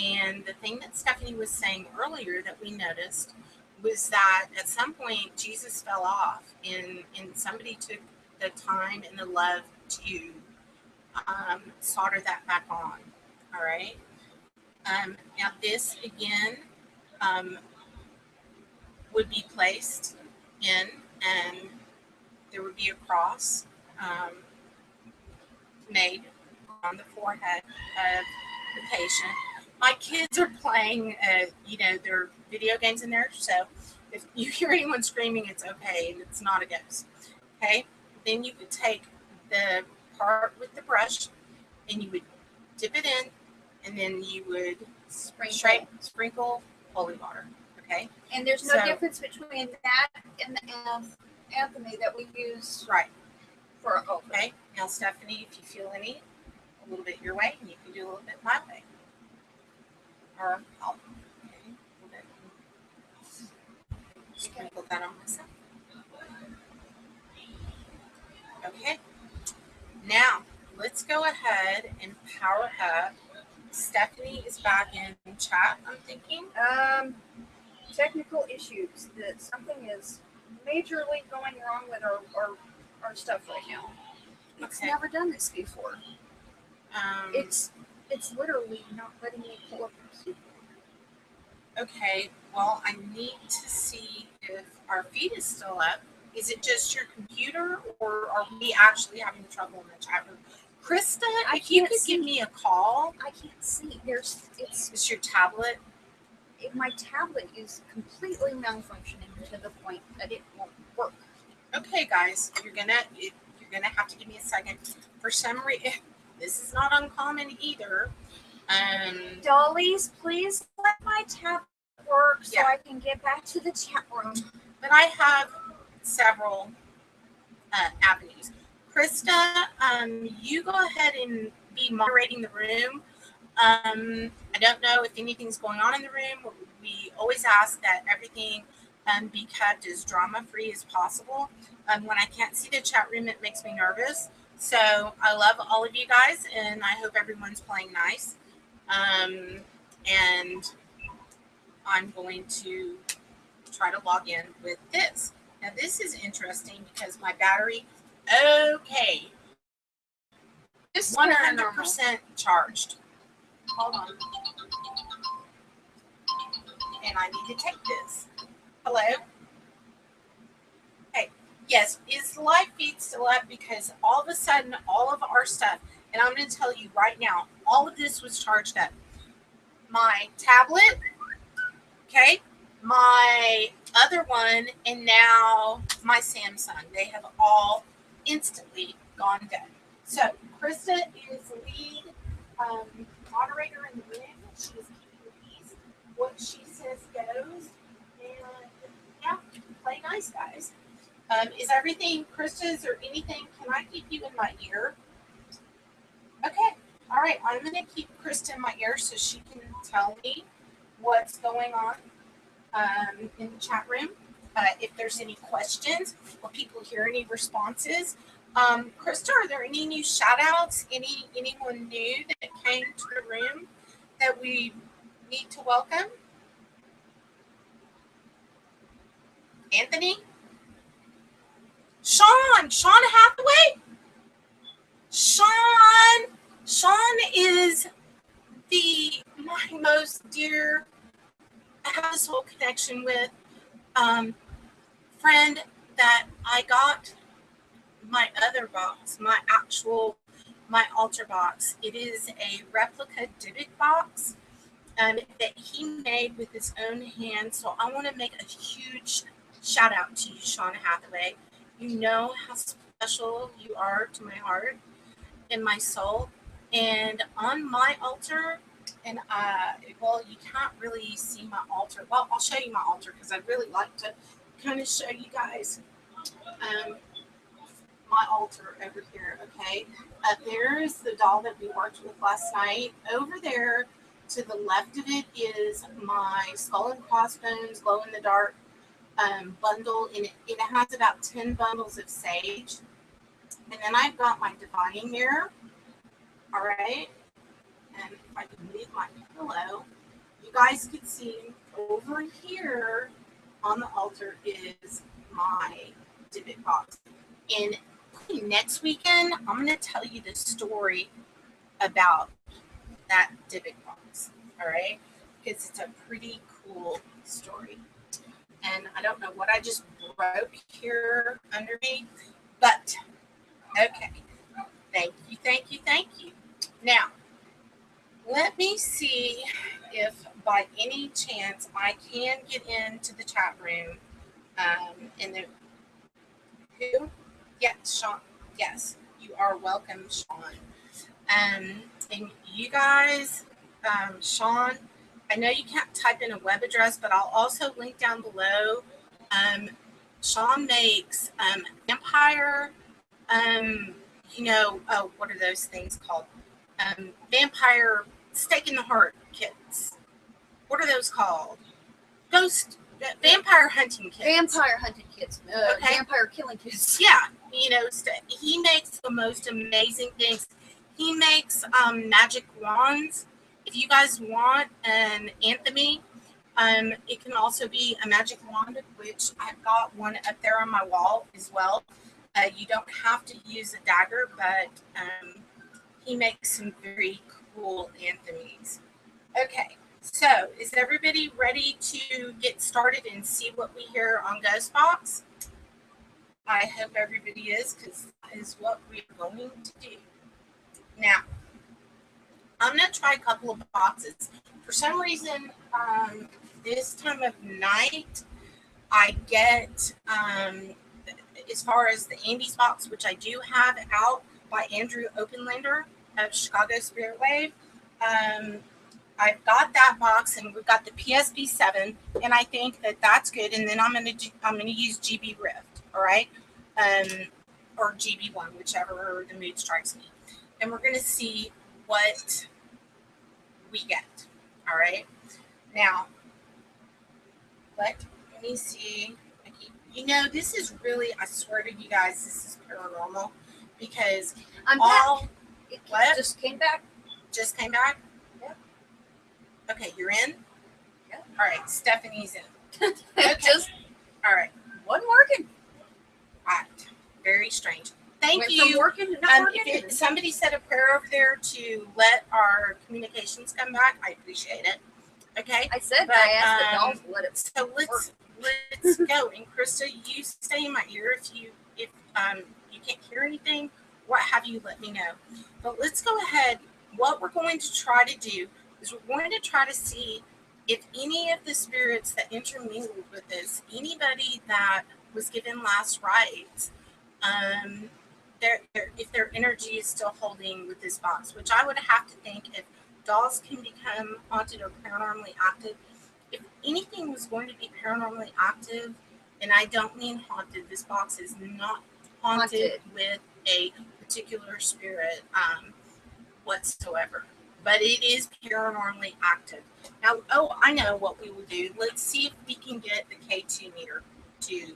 Speaker 1: and the thing that Stephanie was saying earlier that we noticed was that at some point Jesus fell off, and somebody took the time and the love to solder that back on. All right. Now this again would be placed in, and there would be a cross made on the forehead of the patient. My kids are playing, their video games in there, so if you hear anyone screaming, it's okay, and it's not a ghost. Okay, then you could take the part with the brush, and you would dip it in, and then you would sprinkle holy water. Okay.
Speaker 2: And there's no difference between that and the anthony that we use.
Speaker 1: Right.
Speaker 2: For an altar.
Speaker 1: Okay. Now, Stephanie, if you feel any, a little bit your way, and you can do a little bit my way. Or I'll sprinkle that on myself. Okay. Now, let's go ahead and power up. Stephanie is back in chat, I'm thinking.
Speaker 2: Technical issues. That something is majorly going wrong with our stuff right now. It's never done this before. It's literally not letting me pull up the keyboard.
Speaker 1: Okay, well, I need to see if our feed is still up. Is it just your computer, or are we actually having trouble in the chat room? Krista, if you could give me a call.
Speaker 2: I can't see.
Speaker 1: It's your tablet.
Speaker 2: My tablet is completely malfunctioning to the point that it won't work.
Speaker 1: Okay, guys, you're gonna have to give me a second. For some reason, this is not uncommon either.
Speaker 2: Dollies, please let my tablet work so I can get back to the chat room.
Speaker 1: But I have several avenues. Krista, you go ahead and be moderating the room. I don't know if anything's going on in the room. We always ask that everything be kept as drama-free as possible. When I can't see the chat room, it makes me nervous. So I love all of you guys, and I hope everyone's playing nice. And I'm going to try to log in with this. Now, this is interesting because my battery, this is 100% charged. Hold on. And I need to take this. Hello? Hey, yes, is the live feed still up? Because all of a sudden, all of our stuff, and I'm going to tell you right now, all of this was charged up. My tablet, okay, my other one, and now my Samsung. They have all instantly gone dead. So Krista is the lead moderator in the room. She is keeping the peace. What she says goes. And yeah, play nice, guys. Is everything, Krista, is there anything? Can I keep you in my ear? Okay. All right. I'm going to keep Krista in my ear so she can tell me what's going on in the chat room. If there's any questions or people hear any responses. Krista, are there any new shout outs? Anyone new that came to the room that we need to welcome? Anthony? Sean Hathaway? Sean is my most dear, I have this whole connection with friend that I got my other box, my altar box. It is a replica Dybbuk box that he made with his own hands. So I want to make a huge shout out to you, Sean Hathaway. You know how special you are to my heart and my soul. And on my altar, and well, you can't really see my altar. Well, I'll show you my altar because I'd really like to kind of show you guys my altar over here. Okay, there's the doll that we worked with last night. Over there to the left of it is my skull and crossbones glow in the dark bundle, and it has about 10 bundles of sage. And then I've got my divining mirror. All right, and if I can move my pillow, you guys can see over here on the altar is my Dybbuk box. And next weekend, I'm going to tell you the story about that Dybbuk box. All right, because it's a pretty cool story. And I don't know what I just broke here under me, but okay. Thank you. Now, let me see if by any chance I can get into the chat room. Who? Yes, Sean. Yes, you are welcome, Sean. And you guys, Sean, I know you can't type in a web address, but I'll also link down below. Sean makes vampire, what are those things called? Vampire stake in the heart kits. What are those called? Vampire hunting kits.
Speaker 2: Vampire hunting kits.
Speaker 1: Okay.
Speaker 2: Vampire killing kits.
Speaker 1: Yeah, he makes the most amazing things. He makes magic wands. If you guys want an anthemy, it can also be a magic wand, which I've got one up there on my wall as well. You don't have to use a dagger, but he makes some very cool anthemies. Okay, so is everybody ready to get started and see what we hear on Ghost Box? I hope everybody is, because that is what we're going to do. Now, I'm going to try a couple of boxes. For some reason, this time of night, I get, as far as the Andy's box, which I do have out by Andrew Openlander of Chicago Spirit Wave. I've got that box, and we've got the PSB 7, and I think that that's good. And then I'm going to use GB Rift, all right, or GB 1, whichever the mood strikes me. And we're going to see what we get, all right. Now, let me see. This is really, I swear to you guys, this is paranormal, because
Speaker 2: I'm back. What? Just came back.
Speaker 1: Just came back?
Speaker 2: Yep.
Speaker 1: Okay, you're in?
Speaker 2: Yep.
Speaker 1: All right, Stephanie's in. Okay.
Speaker 2: All right. Wasn't working.
Speaker 1: All right. Very strange. Thank
Speaker 2: Went
Speaker 1: you.
Speaker 2: From working to not working.
Speaker 1: If somebody said a prayer over there to let our communications come back, I appreciate it. Okay?
Speaker 2: I said, but I asked the dolls to let it.
Speaker 1: So let's go. And Krista, you stay in my ear if you can't hear anything. What have you, let me know. But let's go ahead. What we're going to try to do is we're going to try to see if any of the spirits that intermingled with this, anybody that was given last rites, if their energy is still holding with this box, which I would have to think if dolls can become haunted or paranormally active, if anything was going to be paranormally active, and I don't mean haunted, this box is not haunted. With a particular spirit whatsoever, but it is paranormally active. Now, I know what we will do. Let's see if we can get the K2 meter to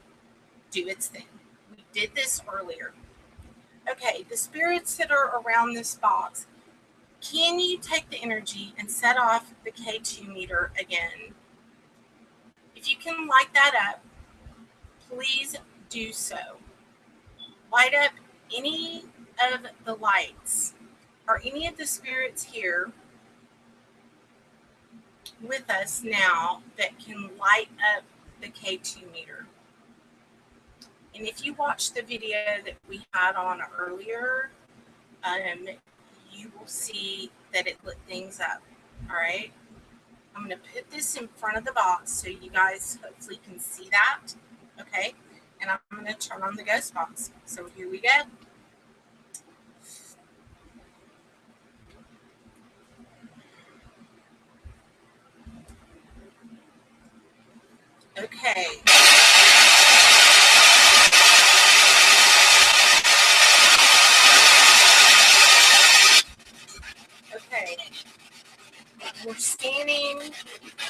Speaker 1: do its thing. We did this earlier. Okay, the spirits that are around this box, can you take the energy and set off the K2 meter again? If you can light that up, please do so. Light up any of the lights. Are any of the spirits here with us now that can light up the K2 meter? And if you watched the video that we had on earlier, you will see that it lit things up. All right. I'm going to put this in front of the box so you guys hopefully can see that. Okay. And I'm going to turn on the ghost box. So here we go. Okay. Okay. We're scanning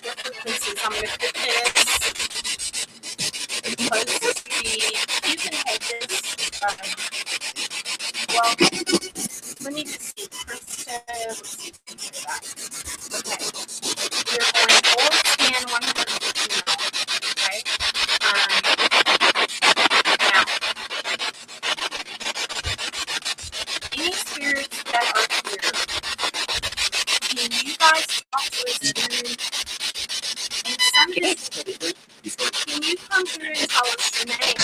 Speaker 1: different places. I'm going to put this close to the, you can hold this. Well, let me just see. Krista, let's see if we can do that. Okay. We're going to forward scan 150 now. Okay. Now, any spirits that are here, can you guys talk to a spirit? And some can you come through and tell us your name?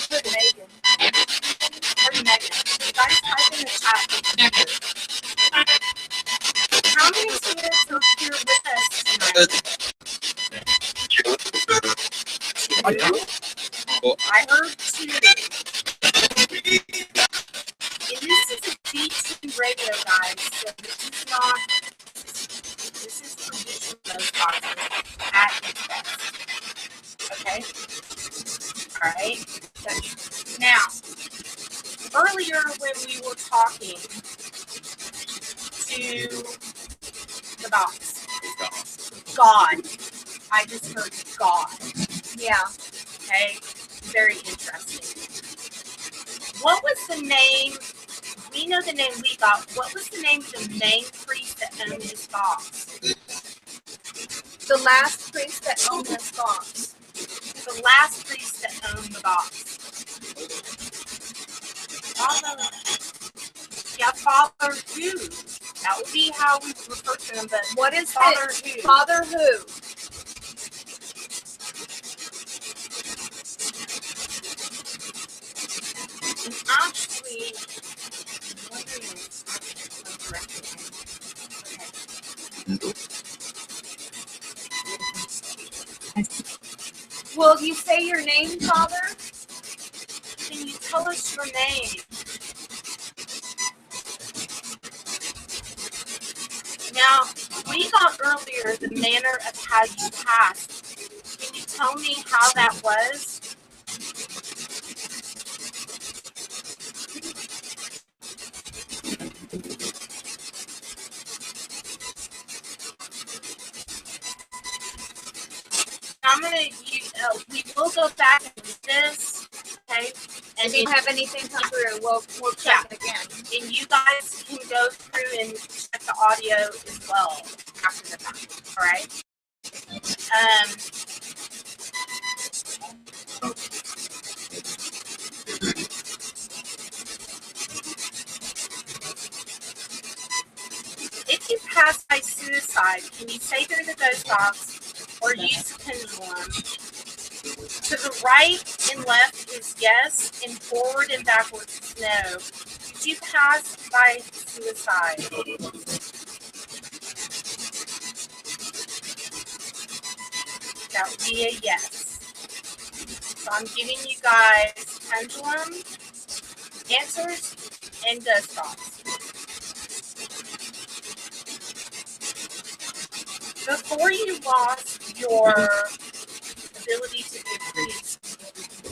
Speaker 1: Put Megan. Or Megan. You guys type in the chat. How many spirits are here with us tonight? Two. I heard two. earlier when we were talking to the box, God. I just heard God.
Speaker 2: Yeah.
Speaker 1: Okay. Very interesting. What was the name? We know the name we got. What was the name of the main priest that owned this box?
Speaker 2: The last priest that owned this box.
Speaker 1: The last priest that owned the box. Father. Yeah, Father who? That would be how we refer to him, but
Speaker 2: what is
Speaker 1: Father
Speaker 2: it?
Speaker 1: who?
Speaker 2: Father who?
Speaker 1: And actually,
Speaker 2: Will you say your name, Father?
Speaker 1: can you tell us your name? Now, we got earlier the manner of how you passed. Can you tell me how that was? I'm gonna. We will go back and do this, okay? And
Speaker 2: If you have anything come through, we'll check it again.
Speaker 1: And you guys can go through and check the audio as well after the fact. All right. If you pass by suicide, can you say through the ghost box or use pendulum? To the right and left is yes, and forward and backwards is no. Did you pass by suicide? That would be a yes. So I'm giving you guys pendulum, answers, and ghost box. Before you lost your ability to give peace,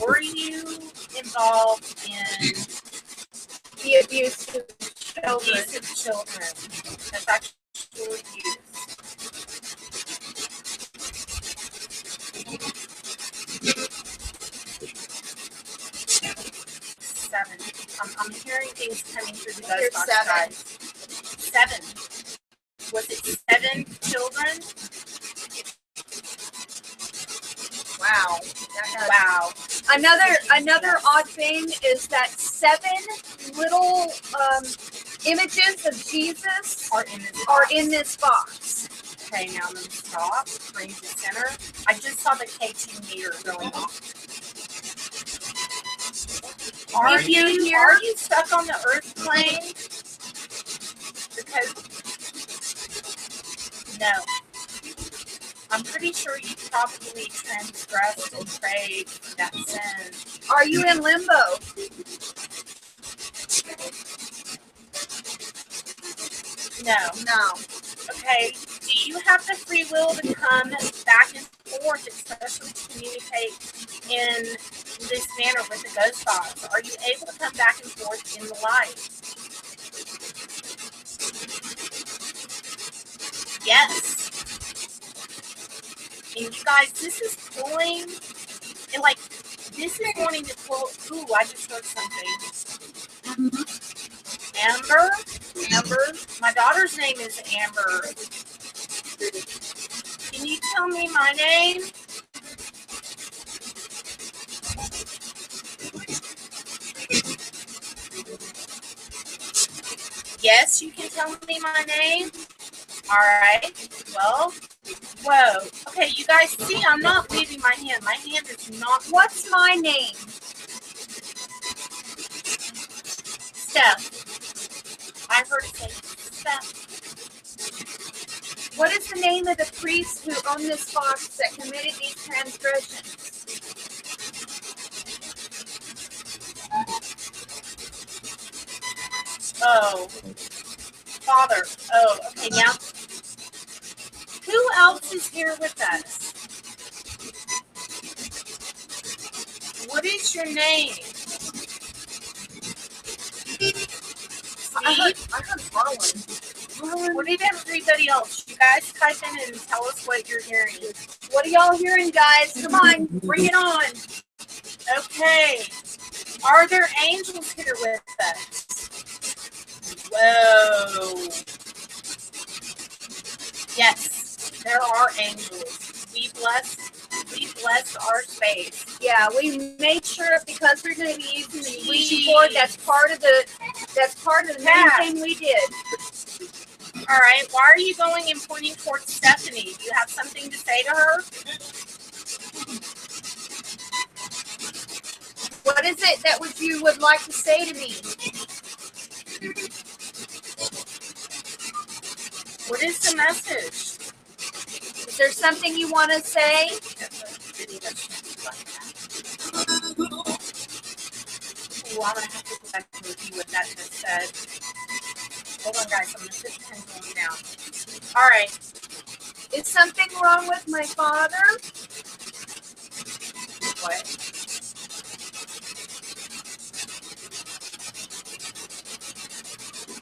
Speaker 1: were you involved in
Speaker 2: The abuse of
Speaker 1: children? That's actual abuse. Seven. I'm hearing things coming through the ghost box, guys. 7. Was it 7 children?
Speaker 2: Wow.
Speaker 1: Wow.
Speaker 2: Another odd thing is that 7 little images of Jesus
Speaker 1: Are in this box.
Speaker 2: box.
Speaker 1: Okay, now I'm going to stop. Bring to center. I just saw the K2 meter going off. Are you stuck on the earth plane? Because no. I'm pretty sure you probably transgressed and prayed for that sin.
Speaker 2: Are you in limbo?
Speaker 1: No. Okay. Do you have the free will to come back and forth, especially to communicate in this manner with the ghost box? Are you able to come back and forth in the light? Yes. And you guys, this is pulling, and like, this is wanting to pull. Ooh, I just heard something. Amber? My daughter's name is Amber. Can you tell me my name? Yes, you can tell me my name. All right. Well, whoa. Okay, you guys see, I'm not leaving my hand. My hand is not.
Speaker 2: What's my name?
Speaker 1: Steph. I heard it say Steph.
Speaker 2: What is the name of the priest who owned this box that committed these transgressions?
Speaker 1: Oh. Father. Oh, okay, now. Who else is here with us? What is your name? Steve?
Speaker 2: I heard Harlan.
Speaker 1: What did everybody else? You guys type in and tell us what you're hearing.
Speaker 2: What are y'all hearing, guys? Come on, bring it on.
Speaker 1: Okay. Are there angels here with us? Whoa. Yes, there are angels. We bless our space.
Speaker 2: Yeah, we made sure because we're going to be using the Ouija board. That's part of the main thing we did.
Speaker 1: All right. Why are you going and pointing towards Stephanie? Do you have something to say to her?
Speaker 2: What is it that you would like to say to me?
Speaker 1: What is the message?
Speaker 2: Is there something you want to say?
Speaker 1: Oh, I'm going to have to go back and review what that just said. Hold on, guys. I'm going to put the pendulum down. All right.
Speaker 2: Is something wrong with my father?
Speaker 1: What?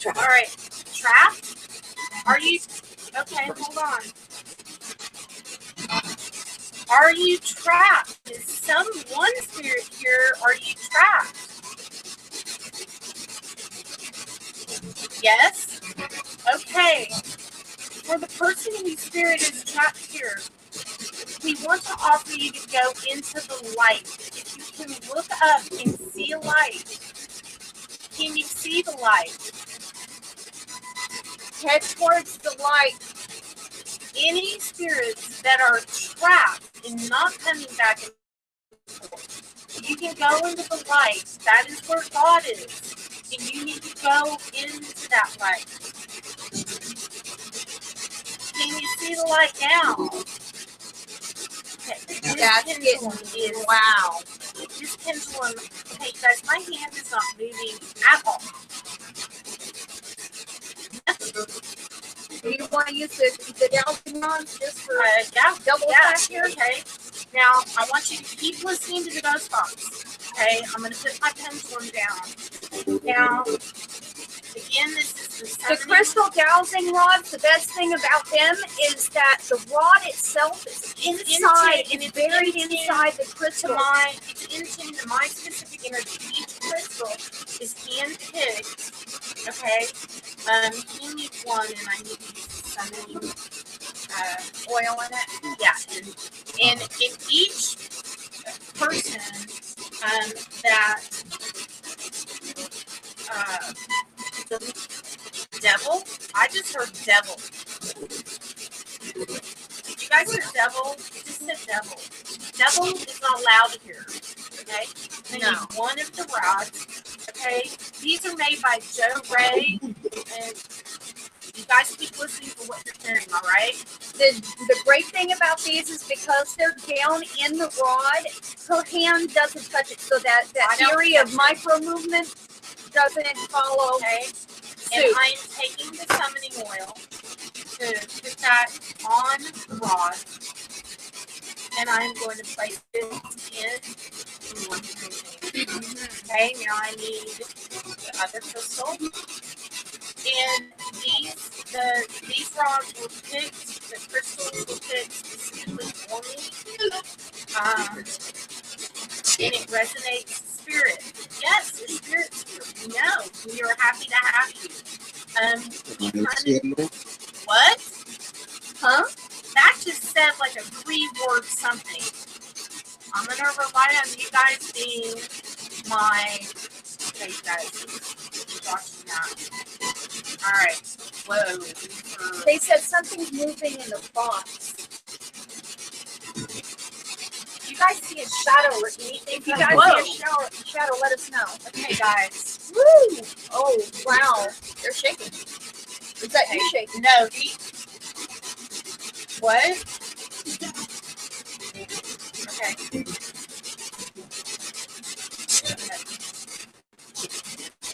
Speaker 1: All right. Trapped? Are you... Okay, hold on. Are you trapped? Is someone spirit here? Are you trapped? Yes? Okay. For the person whose spirit is trapped here, we want to offer you to go into the light. If you can look up and see a light, can you see the light?
Speaker 2: Head towards the light.
Speaker 1: Any spirits that are trapped and not coming back and forth, you can go into the light. That is where God is. And you need to go into that light. Can you see the light now? Okay.
Speaker 2: That's
Speaker 1: pendulum
Speaker 2: getting,
Speaker 1: is,
Speaker 2: wow.
Speaker 1: This pendulum, hey guys, my hand is not moving at all.
Speaker 2: Do you want to use the dowsing rods just for double
Speaker 1: yeah,
Speaker 2: back here?
Speaker 1: Okay. Now, I want you to keep listening to the Rites Box. Okay, I'm going to put my pendulum down. Now, again, this is
Speaker 2: the crystal dowsing rods. The best thing about them is that the rod itself is inside, and it's buried inside the crystal.
Speaker 1: It's in to my specific energy. Each crystal is hand-picked. Okay, you need one, and I need to use summoning oil in it. Yeah, and in each person that the devil, I just heard devil. Did you guys hear devil? It just said devil. Devil is not allowed here. Okay? They need one of the rods. Okay? These are made by Joe Ray. And you guys keep listening to what you're hearing, all right?
Speaker 2: The great thing about these is because they're down in the rod, her hand doesn't touch it, so that theory of micro movement doesn't follow.
Speaker 1: Okay? And I'm taking the summoning oil to put that on the rod, and I'm going to place it in one container. Okay, now I need the other crystal. And these rods were picked, the crystals were picked specifically for me. And it resonates spirit. Yes, there's spirits here. We know. We are happy to have you. What?
Speaker 2: Huh?
Speaker 1: That just said like a 3-word something. I'm going to rely on you guys being my... Okay, guys. Watching that. Alright. Whoa.
Speaker 2: They said something's moving in the box.
Speaker 1: You guys see a shadow or anything?
Speaker 2: If you guys see a shadow, let us know.
Speaker 1: Okay, guys.
Speaker 2: Woo! Oh, wow. They're shaking. Is that you shaking?
Speaker 1: No. What? Okay.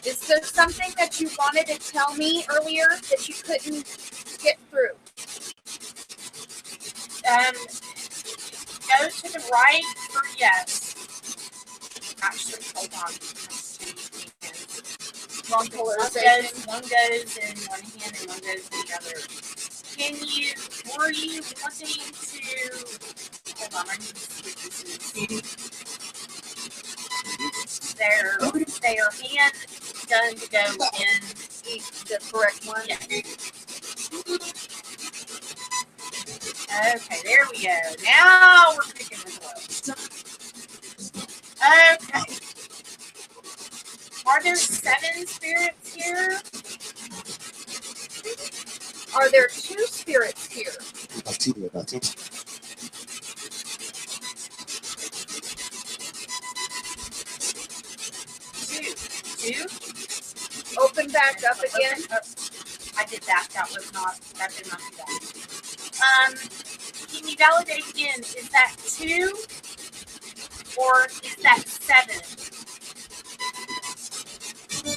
Speaker 2: Is there something that you wanted to tell me earlier that you couldn't get through?
Speaker 1: Go to the right for yes. Actually, hold on.
Speaker 2: Wrong polarization.
Speaker 1: One goes in one hand and one goes in the other. Were you wanting to, hold on, I need to see if this is their hand done to go in
Speaker 2: the correct one?
Speaker 1: Yeah. Okay, there we go. Now we're picking the glow. Okay. Are there 7 spirits here?
Speaker 2: Are there 2 spirits here?
Speaker 1: 2.
Speaker 2: Open back up again.
Speaker 1: I did that. That did not do that. Can you validate again? Is that 2 or is that 7?
Speaker 2: 2.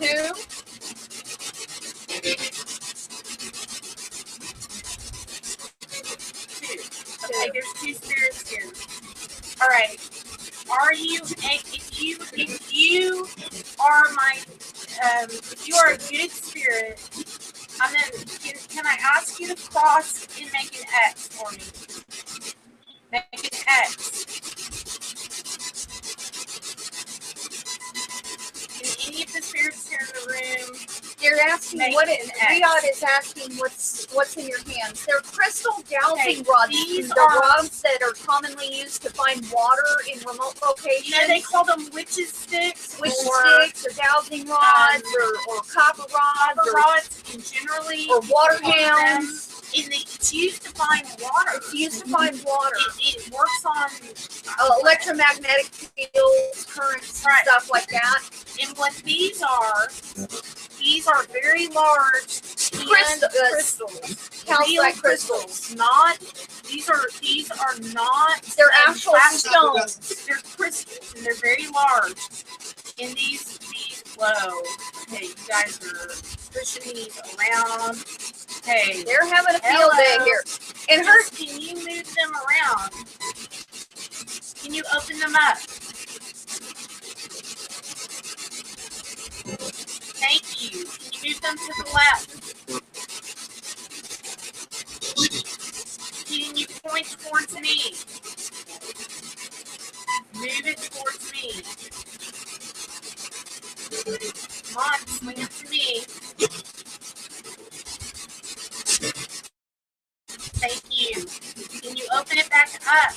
Speaker 1: Okay, there's 2 spirits here. All right. Are you? If you are if you are a good spirit, can I ask you to cross and make an X for me? Make an X. Can any of the spirits here in the room?
Speaker 2: You're asking Riyadh is asking what's in your hands. They're crystal dowsing rods. These are rods that are commonly used to find water in remote locations.
Speaker 1: Yeah, they call them witches sticks.
Speaker 2: Or dowsing rods, or copper rods.
Speaker 1: Copper rods, and generally,
Speaker 2: or water hounds.
Speaker 1: It's used to find water.
Speaker 2: It's used to find water.
Speaker 1: It works on
Speaker 2: electromagnetic fields, currents,
Speaker 1: right.
Speaker 2: Stuff like that.
Speaker 1: And what these are very large crystals.
Speaker 2: Calcite crystals.
Speaker 1: These are not.
Speaker 2: They're actual stones.
Speaker 1: They're crystals, and they're very large. And these glow. Okay, you guys are pushing these around. Hey,
Speaker 2: they're having a field day here. And
Speaker 1: can you move them around? Can you open them up? Thank you. Can you move them to the left? Can you point towards me? Move it towards me. Come on, swing it to me. Thank you. Can you open it back up?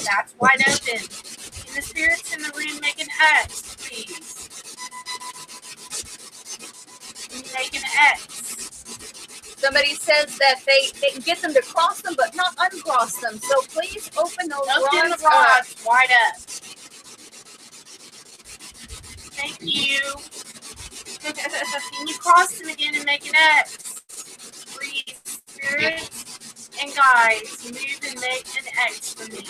Speaker 1: That's wide open. Can the spirits in the room make an X, please? Can you make an X?
Speaker 2: Somebody says that they can get them to cross them, but not uncross them. So please open those rods
Speaker 1: the rods wide up. Thank you. Can you cross them again and make an X? Please, spirits and guides, move and make an X for me.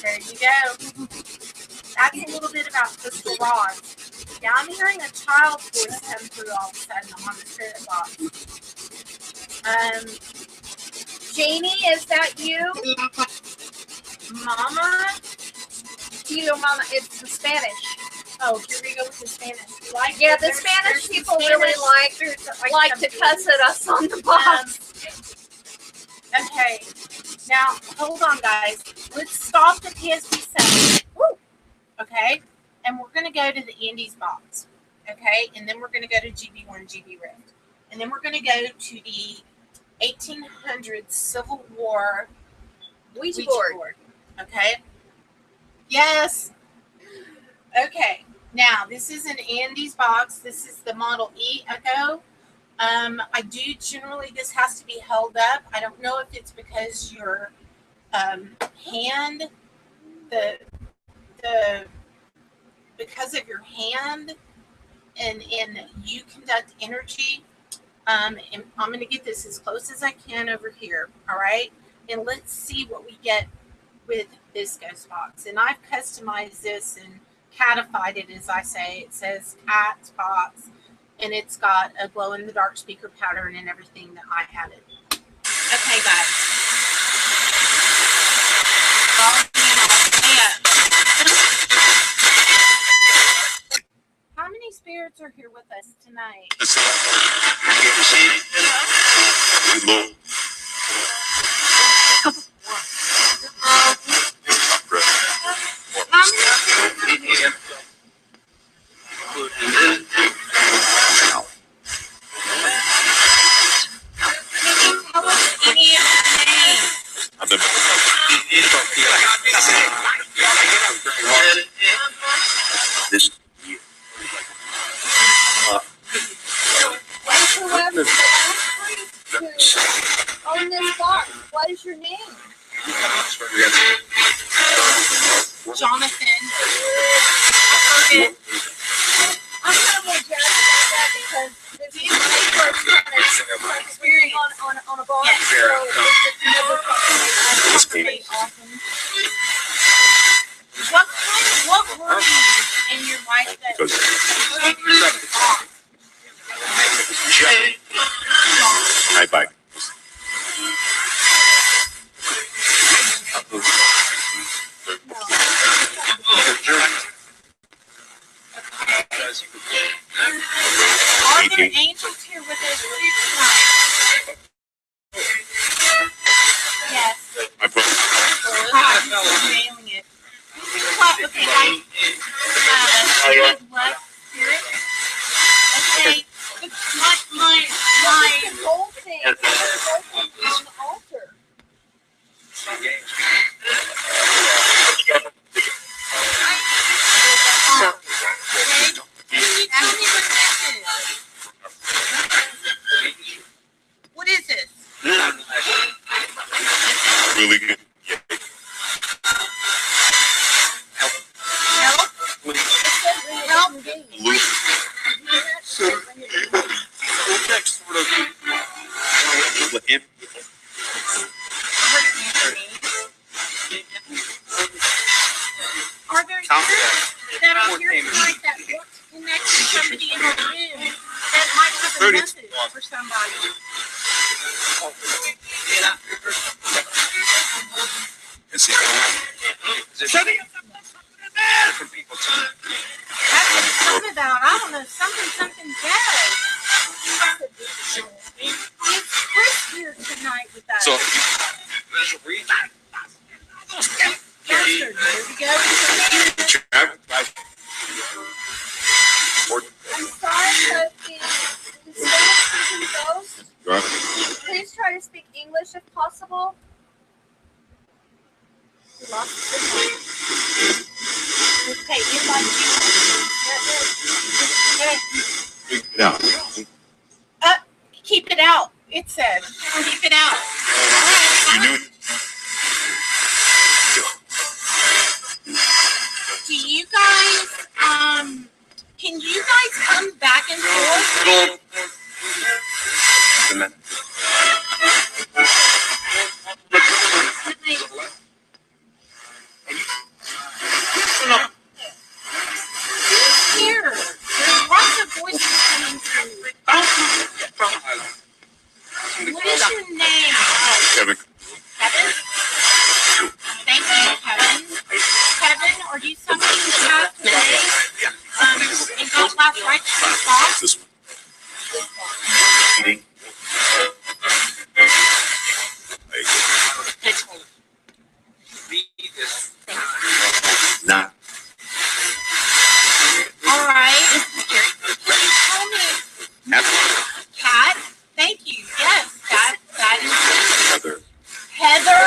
Speaker 1: There you go. That's a little bit about crystal rods. Now I'm hearing a child's voice come through all of a sudden on the spirit box.
Speaker 2: Janie, is that you?
Speaker 1: Mama?
Speaker 2: Tito Mama, it's the Spanish.
Speaker 1: Oh, here we go with the Spanish.
Speaker 2: The Spanish people really like to cuss at us on the box.
Speaker 1: Okay. Now, hold on, guys. Let's stop the PSP7. Okay? And we're going to go to the Andes box. Okay? And then we're going to go to GB1, GB Rift. And then we're going to go to the 1800s Civil War
Speaker 2: Ouija board.
Speaker 1: Okay? Yes. Okay. Now, this is an Andes box. This is the Model E Echo. I do generally, this has to be held up. I don't know if it's because your hand, because of your hand and you conduct energy. And I'm going to get this as close as I can over here. All right. And let's see what we get with this ghost box. And I've customized this and catified it, as I say. It says Kat box, and it's got a glow in the dark speaker pattern and everything that I had it. Okay, guys. altar here with us tonight.
Speaker 3: This
Speaker 2: on this box, what is your name?
Speaker 1: Jonathan.
Speaker 2: I'm kind of more jealous about that because this is my first kind of experience on a box, so it's never something like awesome.
Speaker 1: What were you in your life that
Speaker 3: right back.
Speaker 1: Are there angels here with us tonight? Yes.
Speaker 3: My brother.
Speaker 1: Nailing it. Okay, left spirit. Okay, my
Speaker 2: The whole thing is on the altar.
Speaker 1: What is this?
Speaker 3: Really good.
Speaker 1: Are there spirits that are here tonight that want to connect to somebody in the room that might have a message for somebody? That's what it's something about. I don't know. Something dead. It's Chris here tonight with us.
Speaker 3: So,
Speaker 1: Bastard, here we go.
Speaker 2: I'm sorry, but the Spanish ghost, please try to speak English if possible. We lost the signal.
Speaker 1: Okay, you like you.
Speaker 3: yeah.
Speaker 1: Keep it out. It said, keep it out.
Speaker 3: You knew it.
Speaker 1: Do you guys, can you guys come back and forth? Here, there's lots of voices coming through. What is your name?
Speaker 3: Kevin.
Speaker 1: Kevin? Thank you, Kevin. Kevin, are you something you have today? And got last right to the box?
Speaker 3: This one. Eating. Not.
Speaker 1: All right. Tell me. Kat? Thank you. Yes, that is
Speaker 3: Heather.
Speaker 1: Heather.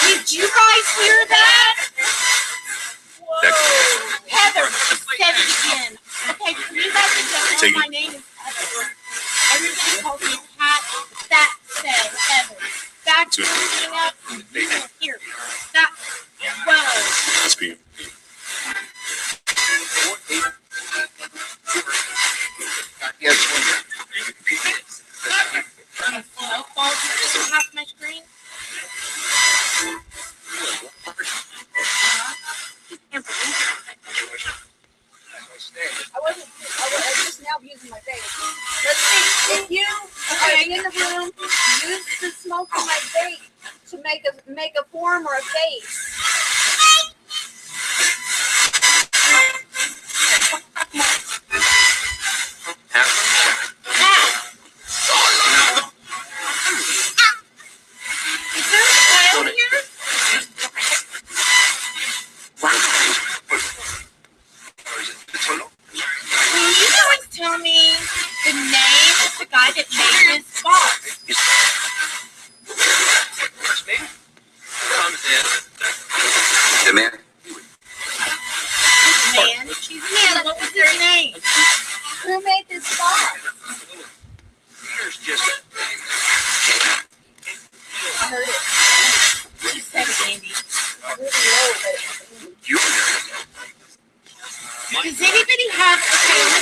Speaker 1: Did you guys hear that? Whoa. Heather, said it again. Okay, for you guys who don't know, my name is Heather. Everybody calls me Kat. That said Heather. Back to looking up, you can hear. That, whoa.
Speaker 3: Must be.
Speaker 1: Snowfall just past my screen.
Speaker 2: I was just now using my vape. Let's see, if you are in the room, use the smoke of my vape to make a form or a face.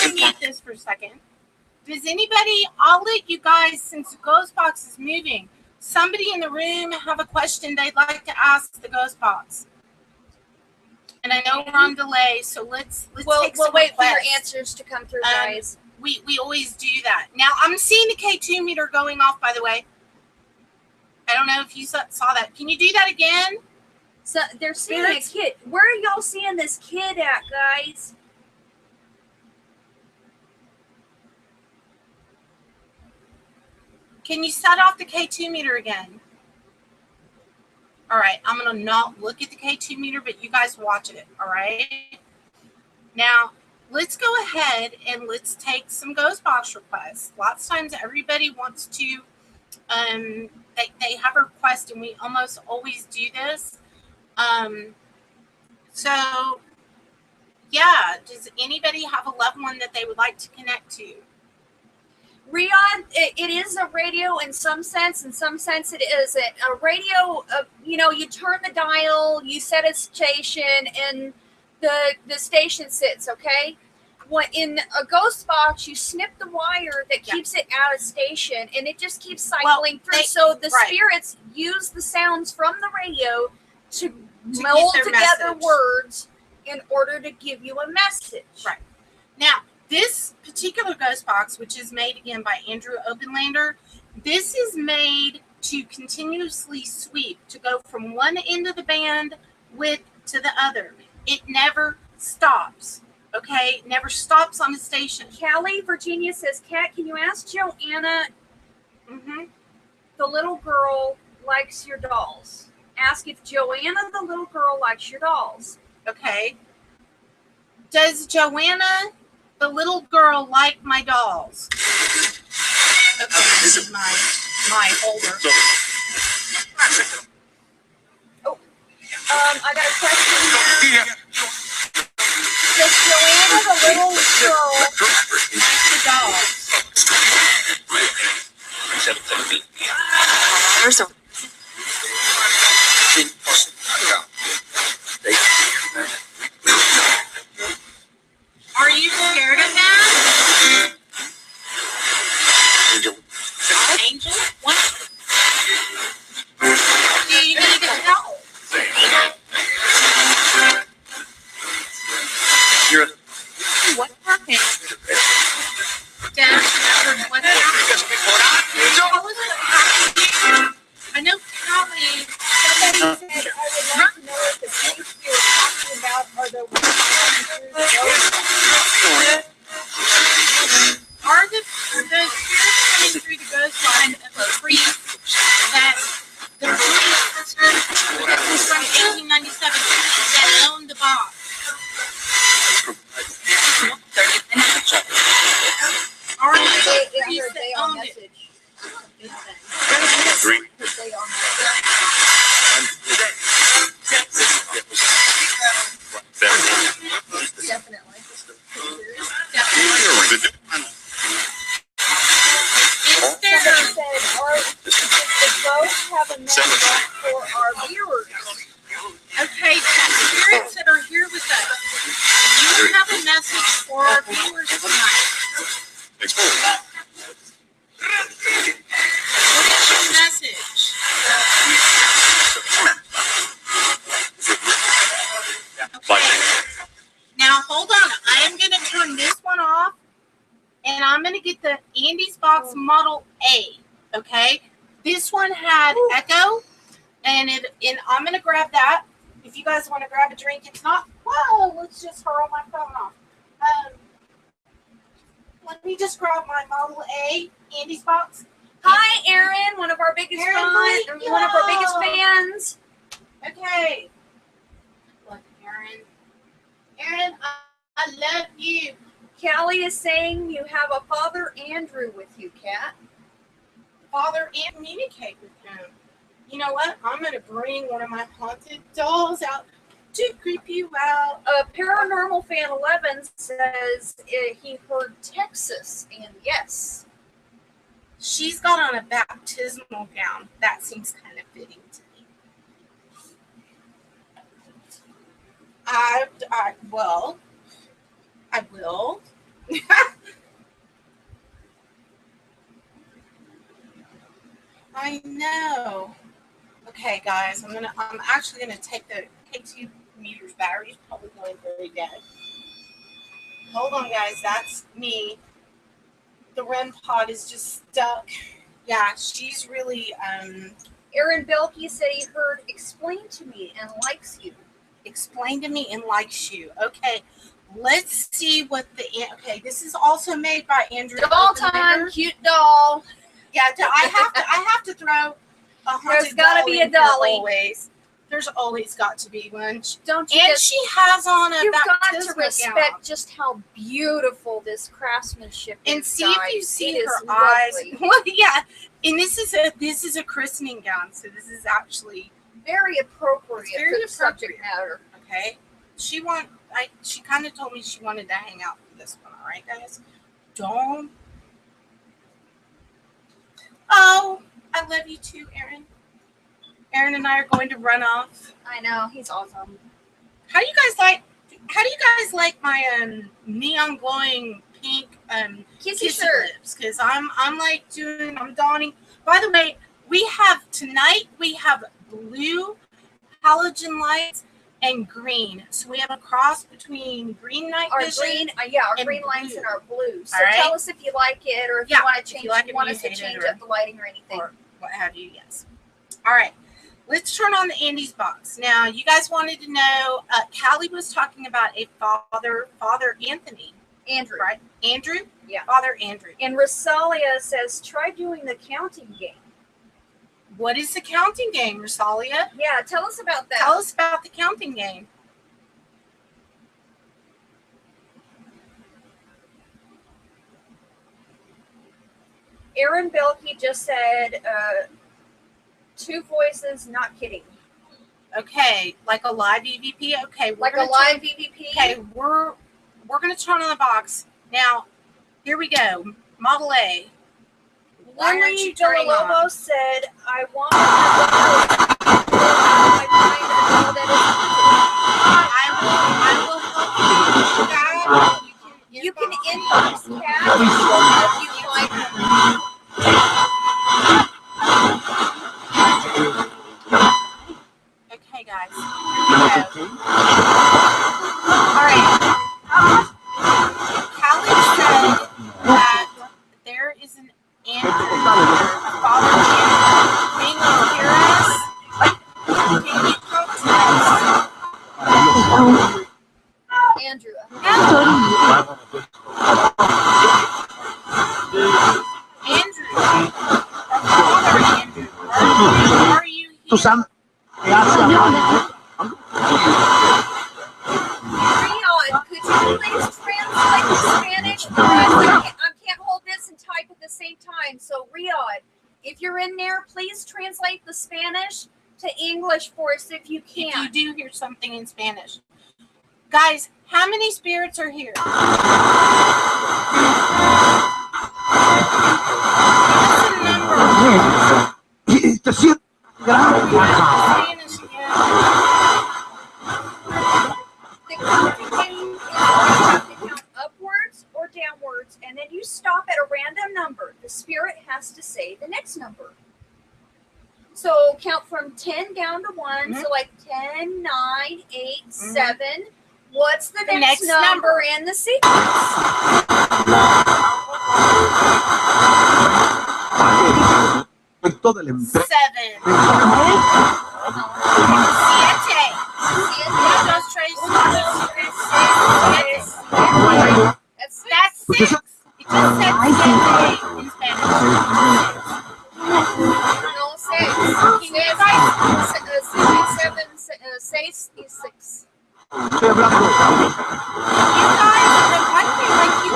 Speaker 1: to mute this for a second. Does anybody, I'll let you guys, since the ghost box is moving, somebody in the room have a question they'd like to ask the ghost box? And I know we're on delay, so let's take some
Speaker 2: We'll wait for your
Speaker 1: requests.
Speaker 2: answers to come through, guys.
Speaker 1: We always do that. Now, I'm seeing the K2 meter going off, by the way. I don't know if you saw that. Can you do that again?
Speaker 2: So they're seeing a kid. Where are y'all seeing this kid at, guys?
Speaker 1: Can you set off the K2 meter again? All right, I'm going to not look at the K2 meter, but you guys watch it, all right? Now, let's go ahead and let's take some ghost box requests. Lots of times everybody wants to, they have a request, and we almost always do this. So, yeah, does anybody have a loved one that they would like to connect to?
Speaker 2: Rion, it is a radio in some sense. In some sense, it isn't. A radio, you turn the dial, you set a station, and the station sits, okay? In a ghost box, you snip the wire that keeps it at a station, and it just keeps cycling through. So the spirits use the sounds from the radio to meld together words in order to give you a message.
Speaker 1: Right. Now, this particular ghost box, which is made again by Andrew Openlander, this is made to continuously sweep, to go from one end of the band width to the other. It never stops. Okay, never stops on the station.
Speaker 2: Callie, Virginia says, Kat, can you ask Joanna? The little girl likes your dolls. Ask if Joanna, the little girl, likes your dolls.
Speaker 1: Okay. Does Joanna, the little girl, like my dolls? Okay, this is my holder.
Speaker 2: Oh, I got a question here. Does Joanna, the little girl, like the dolls?
Speaker 4: There's a
Speaker 1: Are you scared of that? Angel? What? Do you need to help? What happened? Dad, what happened? I know Callie.
Speaker 2: Somebody said, I would like to know if the things you're talking about are the ones
Speaker 1: Are the spirits coming through the ghost line of the priest that the priest from 1897 that owned the box? Are the priests that owned it?
Speaker 2: Definitely. Somebody said, does the ghost have a message for our viewers?
Speaker 1: Okay, spirits that are here with us, you have a message for our viewers tonight. What is your message? Okay. Now, hold on. I am going to turn this one off, and I'm going to get the Andy's Box Model A, okay? This one had echo, and I'm going to grab that. If you guys want to grab a drink, it's not, whoa, let's just hurl my phone off. Let me just grab my Model A, Andy's Box.
Speaker 2: Hi, Erin, one of our biggest fans.
Speaker 1: Okay. Look, Erin, I love you.
Speaker 2: Callie is saying you have a Father Andrew with you, Kat.
Speaker 1: Father, and communicate with him. You know what? I'm going to bring one of my haunted dolls out to creep you out.
Speaker 2: Paranormal Fan 11 says he heard Texas, and yes.
Speaker 1: She's got on a baptismal gown. That seems kind of fitting to me. I will. I know. Okay, guys, I'm actually gonna take the K2 meter's battery's probably going very dead. Hold on, guys, that's me. The REM pod is just stuck. Yeah, she's really
Speaker 2: Aaron Belkey said he heard "explain to me" and likes you.
Speaker 1: Explain to me and likes you. Okay, let's see what okay, this is also made by Andrew.
Speaker 2: Doll time, cute doll.
Speaker 1: Yeah, I have to throw a haunted
Speaker 2: There's gotta
Speaker 1: doll
Speaker 2: be
Speaker 1: in
Speaker 2: a dolly.
Speaker 1: here always. There's always got to be one.
Speaker 2: Don't you?
Speaker 1: And she has on a
Speaker 2: You've got to
Speaker 1: baptismal
Speaker 2: respect
Speaker 1: gown.
Speaker 2: just how beautiful this craftsmanship is.
Speaker 1: And see if you see
Speaker 2: it
Speaker 1: her
Speaker 2: is
Speaker 1: eyes.
Speaker 2: lovely.
Speaker 1: Well, yeah, and this is a christening gown, so this is actually
Speaker 2: Very appropriate
Speaker 1: It's very
Speaker 2: for the subject
Speaker 1: appropriate.
Speaker 2: matter.
Speaker 1: okay. She kind of told me she wanted to hang out for this one. All right, guys, don't. Oh, I love you too, Aaron. Aaron and I are going to run off.
Speaker 2: I know, he's awesome.
Speaker 1: How do you guys like my neon glowing pink
Speaker 2: Kissy
Speaker 1: kissy
Speaker 2: shirt.
Speaker 1: lips? Because I'm donning. By the way, we have blue halogen lights and green. So we have a cross between green night
Speaker 2: Our
Speaker 1: vision.
Speaker 2: green,
Speaker 1: and
Speaker 2: green lights
Speaker 1: blue.
Speaker 2: and our blue. So
Speaker 1: All right.
Speaker 2: tell us if you like it, or if
Speaker 1: Yeah,
Speaker 2: you want
Speaker 1: if
Speaker 2: to change,
Speaker 1: you like it,
Speaker 2: want
Speaker 1: you
Speaker 2: us to
Speaker 1: hate it,
Speaker 2: change
Speaker 1: or-
Speaker 2: up the lighting or anything.
Speaker 1: Or what have you, yes. All right. Let's turn on the Andy's box. Now, you guys wanted to know, Callie was talking about a Father Anthony.
Speaker 2: Andrew.
Speaker 1: Right? Andrew?
Speaker 2: Yeah.
Speaker 1: Father Andrew.
Speaker 2: And Rosalia says, try doing the counting game.
Speaker 1: What is the counting game, Rosalia?
Speaker 2: Yeah, tell us about that.
Speaker 1: Tell us about the counting game.
Speaker 2: Aaron Belkey just said, 2 voices, not kidding.
Speaker 1: Okay, like a live EVP. Okay,
Speaker 2: Like a live EVP.
Speaker 1: Okay, we're gonna turn on the box now. Here we go. Model A. Why aren't
Speaker 2: Lily
Speaker 1: you turning on?
Speaker 2: Lobo said, I want to have I find that
Speaker 1: I will help you with that.
Speaker 2: you can inbox Kat if you like.
Speaker 1: Okay, guys. Here we go. All right. Callie said that there is an Andrew, a Father Andrew. Can you hear us? Can you talk to us?
Speaker 2: Andrew.
Speaker 1: Andrew. Father Andrew. Are you here?
Speaker 2: Rion, could you please translate the Spanish? I can't hold this and type at the same time. So, Rion, if you're in there, please translate the Spanish to English for us if you
Speaker 1: If you
Speaker 2: can.
Speaker 1: do hear something in Spanish. Guys, how many spirits are here? Spanish again.
Speaker 2: The counting game is you have to count upwards or downwards, and then you stop at a random number. The spirit has to say the next number. So count from 10 down to 1. So like 10, 9, 8, 7. What's the next number in the sequence?
Speaker 1: Seven. That's six. It just said siete in Spanish.
Speaker 2: No, 6. Seis is 6.
Speaker 1: You guys are like you.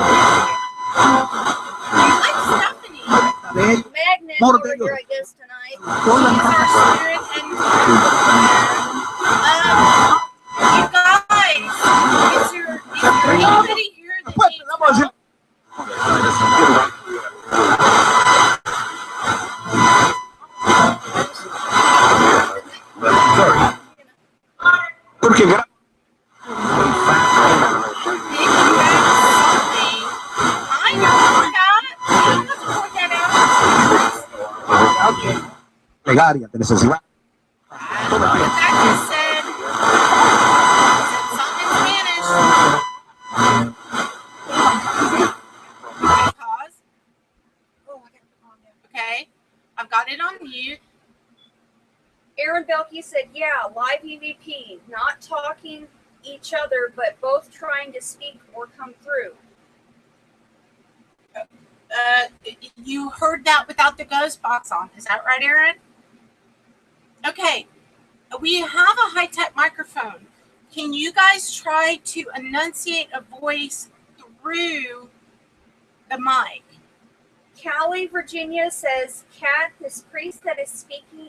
Speaker 1: You like Stephanie.
Speaker 2: Magnet over here, I guess, tonight.
Speaker 1: She's our spirit and you guys, is there anybody here that needs help? If you have something
Speaker 4: plegaria, de necesidad.
Speaker 1: I don't know what that just said. Said something in Spanish. Okay, pause.
Speaker 2: Oh, I got it on there.
Speaker 1: Okay. I've got it on mute.
Speaker 2: Aaron Belkey said, yeah, live EVP, not talking each other, but both trying to speak or come through.
Speaker 1: You heard that without the ghost box on. Is that right, Aaron? Okay. We have a high-tech microphone. Can you guys try to enunciate a voice through the mic?
Speaker 2: Callie, Virginia says, Kat, this priest that is speaking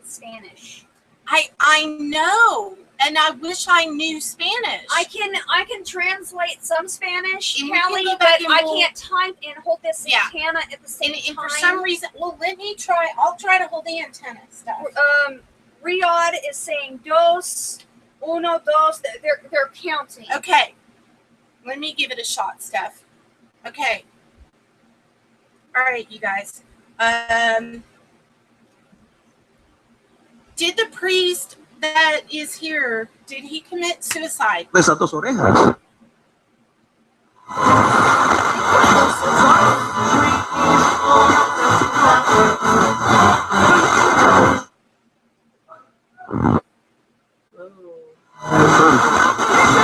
Speaker 2: Spanish.
Speaker 1: I know, and I wish I knew Spanish.
Speaker 2: I can translate some Spanish,
Speaker 1: And we can
Speaker 2: Callie,
Speaker 1: go
Speaker 2: but
Speaker 1: back and
Speaker 2: I
Speaker 1: we'll-
Speaker 2: can't type and hold this antenna at the same
Speaker 1: and
Speaker 2: time.
Speaker 1: for some reason, well, let me try. I'll try to hold the antenna stuff.
Speaker 2: Riyadh is saying dos, uno, dos. They're counting.
Speaker 1: Okay, let me give it a shot, Steph. Okay. All right, you guys. Did the priest that is here, did he commit suicide?
Speaker 4: De esas dos orejas.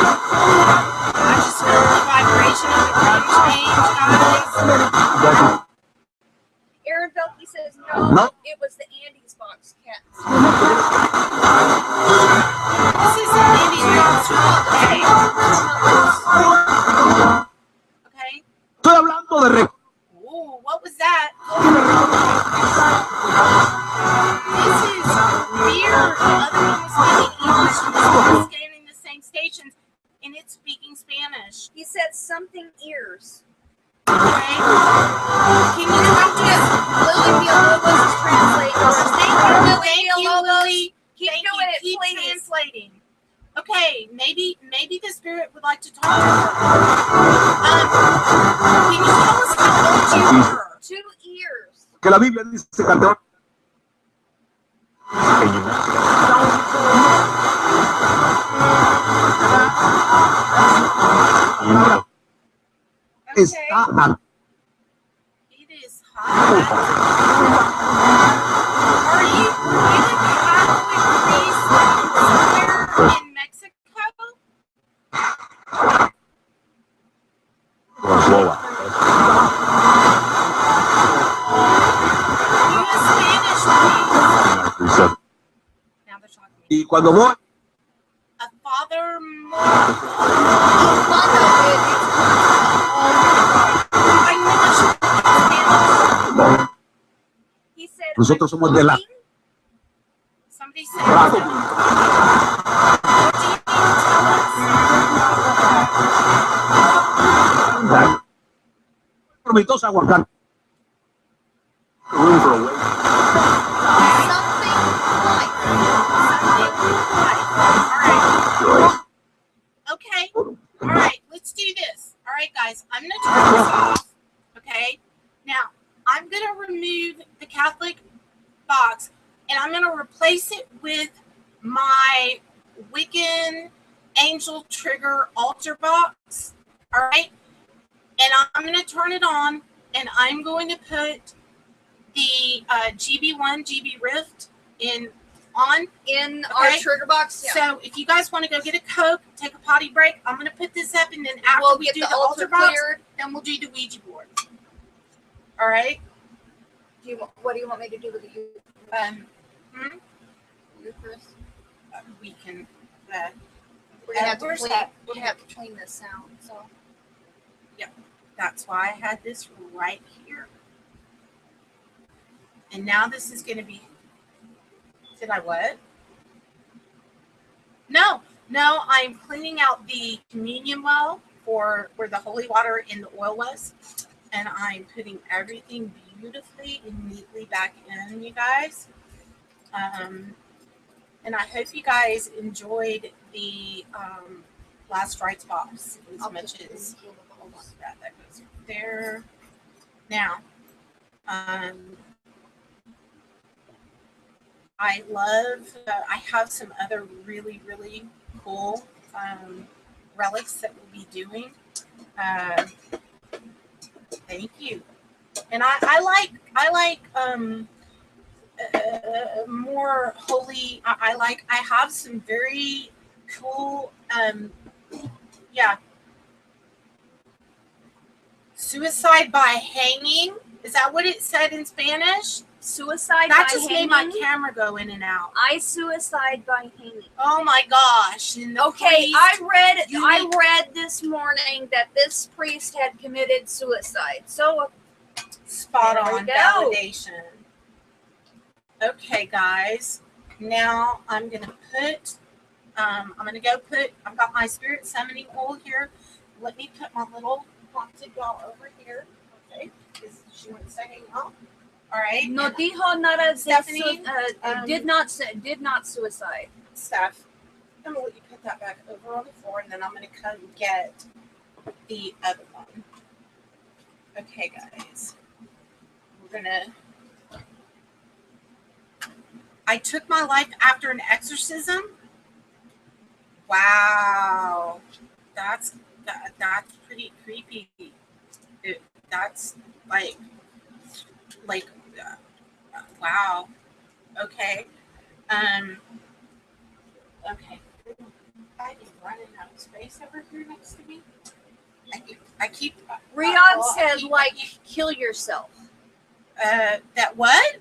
Speaker 1: I just feel the vibration of the drum change, guys.
Speaker 2: Aaron Belkey says
Speaker 4: No.
Speaker 2: no, it was the Andes box, Kat.
Speaker 1: This is an Andy's box. Okay.
Speaker 4: Estoy hablando de
Speaker 1: Ooh, what was that? This is weird. The other one was speaking English and this one was scanning the same stations and it's speaking Spanish.
Speaker 2: He said something ears.
Speaker 1: Okay. Can you talk to us?
Speaker 2: Lily Villalobos is translating.
Speaker 1: Thank you, Lily.
Speaker 2: Keep
Speaker 1: Thank
Speaker 2: doing
Speaker 1: you.
Speaker 2: it,
Speaker 1: Keep
Speaker 2: please.
Speaker 1: translating. Okay, maybe the spirit would like to talk to her. Can you tell us how old you were?
Speaker 2: 2 ears.
Speaker 4: que la Biblia dice que ante
Speaker 1: Okay.
Speaker 4: está
Speaker 1: It is hot. Are you a Catholic priest somewhere in Mexico? You a Spanish priest? Now they're talking.
Speaker 4: y cuando voy
Speaker 1: A father more. I know I should speak Spanish.
Speaker 2: He said,
Speaker 4: nosotros somos de la
Speaker 1: Somebody said so. What do you need to tell us?
Speaker 4: Prometos aguacate.
Speaker 1: Okay. All right. Let's do this. All right, guys. I'm going to turn this off. Okay. Now, I'm going to remove the Catholic box and I'm going to replace it with my Wiccan Angel Trigger altar box. All right. And I'm going to turn it on and I'm going to put the GB1 GB Rift on
Speaker 2: our trigger box. Yeah.
Speaker 1: So if you guys want to go get a Coke, take a potty break, I'm going to put this up and then after
Speaker 2: We'll
Speaker 1: we
Speaker 2: get
Speaker 1: do
Speaker 2: the
Speaker 1: the
Speaker 2: altar
Speaker 1: altar box,
Speaker 2: cleared.
Speaker 1: then we'll do the Ouija board. All right.
Speaker 2: What do you want me to do with the Eucharist?
Speaker 1: We can.
Speaker 2: We're gonna have to
Speaker 1: where's
Speaker 2: clean.
Speaker 1: that?
Speaker 2: We're gonna have to clean this out. So
Speaker 1: That's why I had this right here. And now this is going to be. Did I what? No, I'm cleaning out the communion well for where the holy water and the oil was. And I'm putting everything beautifully and neatly back in, you guys. And I hope you guys enjoyed the last Rites Box as much as that goes there. Now, I love, I have some other really, really cool relics that we'll be doing. Thank you. And I like more holy. I have some very cool, yeah, suicide by hanging. Is that what it said in Spanish?
Speaker 2: Suicide
Speaker 1: That
Speaker 2: by
Speaker 1: just
Speaker 2: hanging.
Speaker 1: made my camera go in and out.
Speaker 2: I suicide by hanging.
Speaker 1: Oh my gosh!
Speaker 2: Okay, I read this morning that this priest had committed suicide. So
Speaker 1: spot
Speaker 2: there we
Speaker 1: on
Speaker 2: go.
Speaker 1: validation. Okay, guys. Now I'm gonna put. I've got my spirit summoning oil here. Let me put my little haunted doll over here. Okay, because she wants to hang out. All right.
Speaker 2: No dijo nada.
Speaker 1: Stephanie,
Speaker 2: did not suicide.
Speaker 1: Steph, I'm gonna let you put that back over on the floor, and then I'm gonna come get the other one. Okay, guys. We're gonna. I took my life after an exorcism. Wow, that's pretty creepy. That's like wow. Okay. Okay. I am running out of space over here next to me. I keep.
Speaker 2: Riyadh said, kill yourself.
Speaker 1: That what?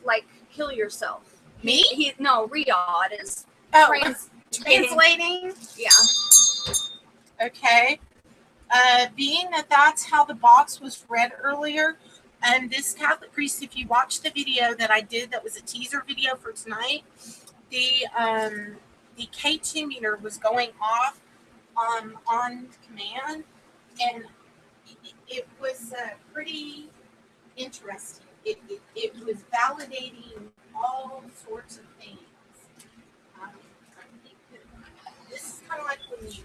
Speaker 2: Like, kill yourself.
Speaker 1: Me?
Speaker 2: Riyadh is
Speaker 1: translating.
Speaker 2: Yeah.
Speaker 1: Okay. Being that's how the box was read earlier, and this Catholic priest, if you watch the video that I did, that was a teaser video for tonight, the K2 meter was going off on command, and it was pretty interesting. It was validating all sorts of things. This is kind of like when you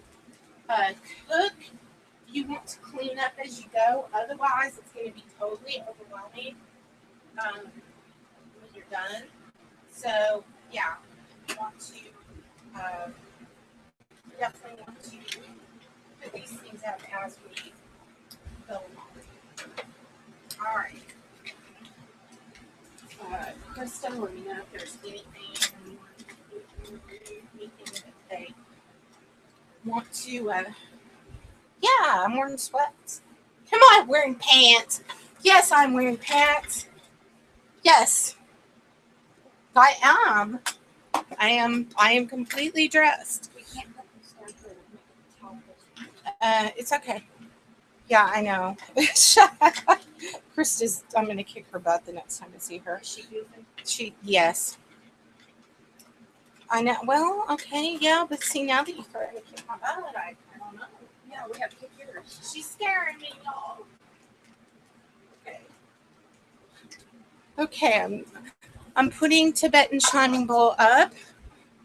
Speaker 1: cook, you want to clean up as you go. Otherwise, it's going to be totally overwhelming when you're done. So, yeah, you want to definitely want to put these things out as we go along. All right. Kristen, let me know if there's anything that they want to. Yeah, I'm wearing sweats. Am I wearing pants? Yes, I'm wearing pants. Yes, I am. I am completely dressed.
Speaker 2: We can't put this down for
Speaker 1: It's okay. Yeah, I know. Krista's. I'm gonna kick her butt the next time I see her.
Speaker 2: Is she goofing?
Speaker 1: Yes. I know. Well, okay, yeah, but see, now that you threaten to kick my butt, I don't know.
Speaker 2: Yeah, we have to kick yours.
Speaker 1: She's scaring me, y'all. Okay. Okay, I'm putting Tibetan chiming bowl up.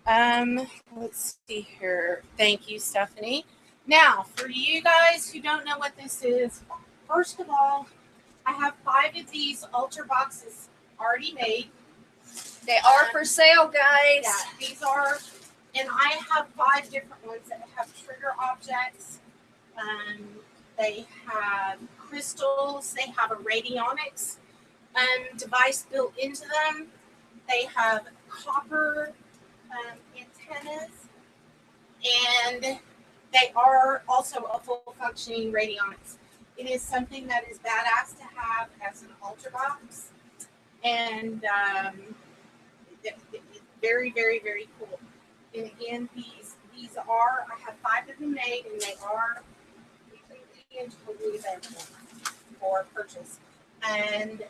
Speaker 1: Let's see here. Thank you, Stephanie. Now, for you guys who don't know what this is, first of all, I have 5 of these altar boxes already made.
Speaker 2: They are for sale, guys.
Speaker 1: Yeah, these are, and I have 5 different ones that have trigger objects. They have crystals. They have a radionics device built into them. They have copper antennas, and they are also a full functioning radionics. It is something that is badass to have as an altar box, and it's very, very, very cool. And again, these are, I have 5 of them made, and they are completely and totally available for purchase. And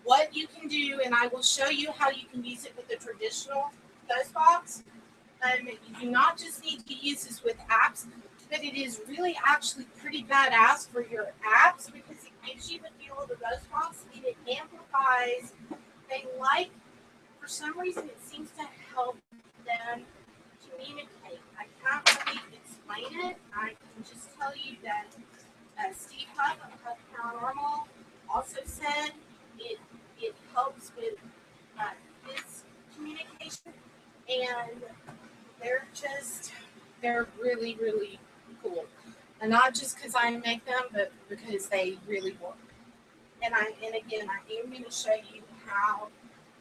Speaker 1: what you can do, and I will show you how you can use it with the traditional ghost box. You do not just need to use this with apps, but it is really actually pretty badass for your apps because it gives you the feel of the ghost box and it amplifies. For some reason, it seems to help them communicate. I can't really explain it. I can just tell you that Steve Huff of Paranormal also said it helps with his And they're really, really cool. And not just because I make them, but because they really work. And again, I am going to show you how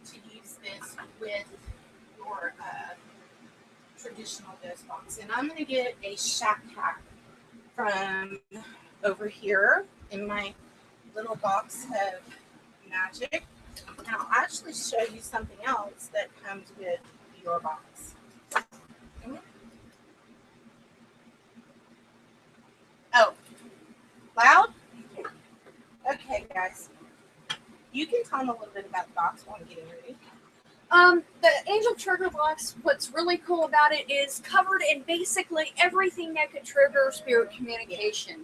Speaker 1: to use this with your traditional dose box. And I'm going to get a shack hack from over here in my little box of magic. And I'll actually show you something else that comes with your box. Oh, loud? Okay, guys. You can tell them a little bit about the box while I'm getting ready.
Speaker 2: The Angel Trigger Box, what's really cool about it is covered in basically everything that could trigger spirit communication.